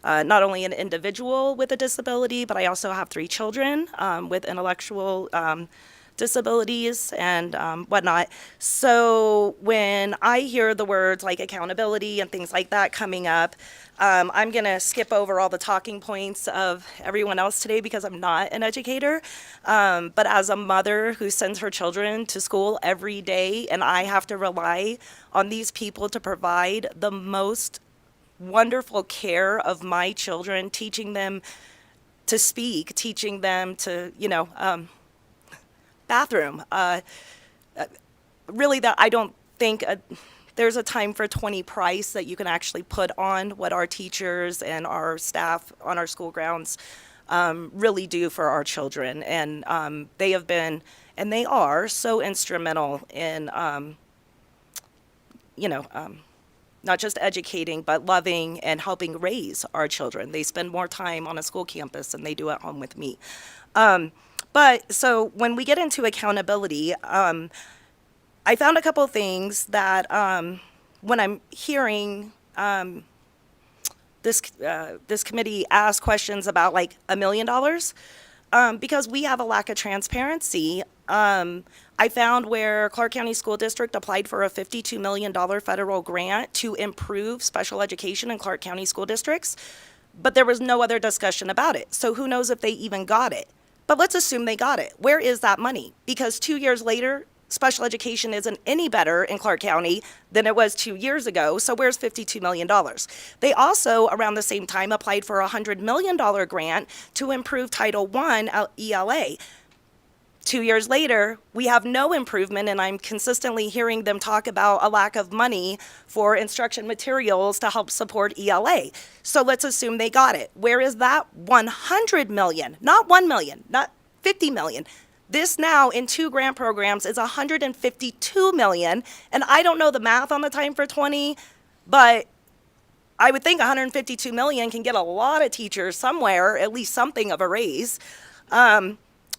not only an individual with a disability, but I also have 3 children with intellectual disabilities and whatnot. So when I hear the words like accountability and things like that coming up, I'm going to skip over all the talking points of everyone else today because I'm not an educator. But as a mother who sends her children to school every day, and I have to rely on these people to provide the most wonderful care of my children, teaching them to speak, teaching them to, bathroom. Really, that I don't think there's a Time for 20 price that you can actually put on what our teachers and our staff on our school grounds really do for our children. And they have been, and they are, so instrumental in, not just educating, but loving and helping raise our children. They spend more time on a school campus than they do at home with me. But so when we get into accountability, I found a couple things that when I'm hearing this committee ask questions about like $1 million, because we have a lack of transparency. I found where Clark County School District applied for a $52 million federal grant to improve special education in Clark County school districts, but there was no other discussion about it. So who knows if they even got it? But let's assume they got it. Where is that money? Because 2 years later, special education isn't any better in Clark County than it was 2 years ago. So where's $52 million? They also, around the same time, applied for a $100 million grant to improve Title I ELA. 2 years later, we have no improvement, and I'm consistently hearing them talk about a lack of money for instruction materials to help support ELA. So let's assume they got it. Where is that 100 million? Not 1 million, not 50 million. This now in 2 grant programs is 152 million, and I don't know the math on the time for 20, but I would think 152 million can get a lot of teachers somewhere, at least something of a raise.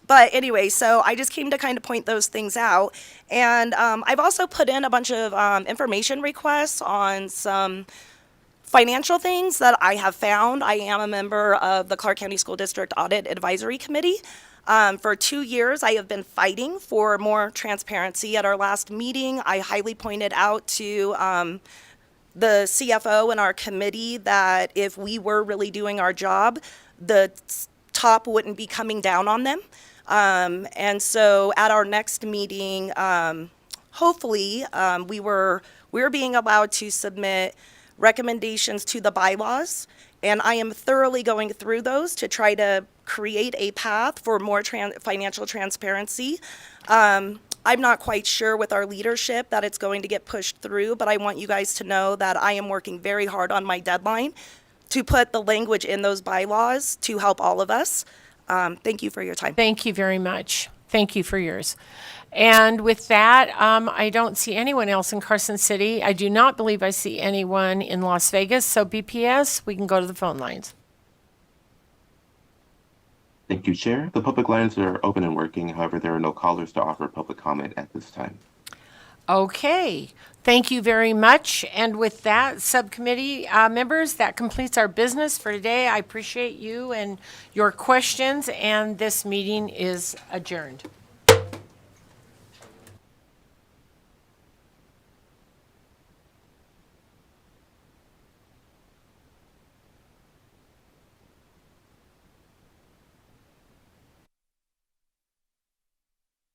But anyway, so I just came to kind of point those things out. And I've also put in a bunch of information requests on some financial things that I have found. I am a member of the Clark County School District Audit Advisory Committee. For 2 years, I have been fighting for more transparency. At our last meeting, I highly pointed out to the CFO in our committee that if we were really doing our job, the top wouldn't be coming down on them. And so at our next meeting, hopefully, we're being allowed to submit recommendations to the bylaws, and I am thoroughly going through those to try to create a path for more financial transparency. I'm not quite sure with our leadership that it's going to get pushed through, but I want you guys to know that I am working very hard on my deadline to put the language in those bylaws to help all of us. Thank you for your time. Thank you very much. Thank you for yours. And with that, I don't see anyone else in Carson City. I do not believe I see anyone in Las Vegas. So BPS, we can go to the phone lines. Thank you, Chair. The public lines are open and working. However, there are no callers to offer public comment at this time. Okay. Thank you very much. And with that, subcommittee members, that completes our business for today. I appreciate you and your questions, and this meeting is adjourned.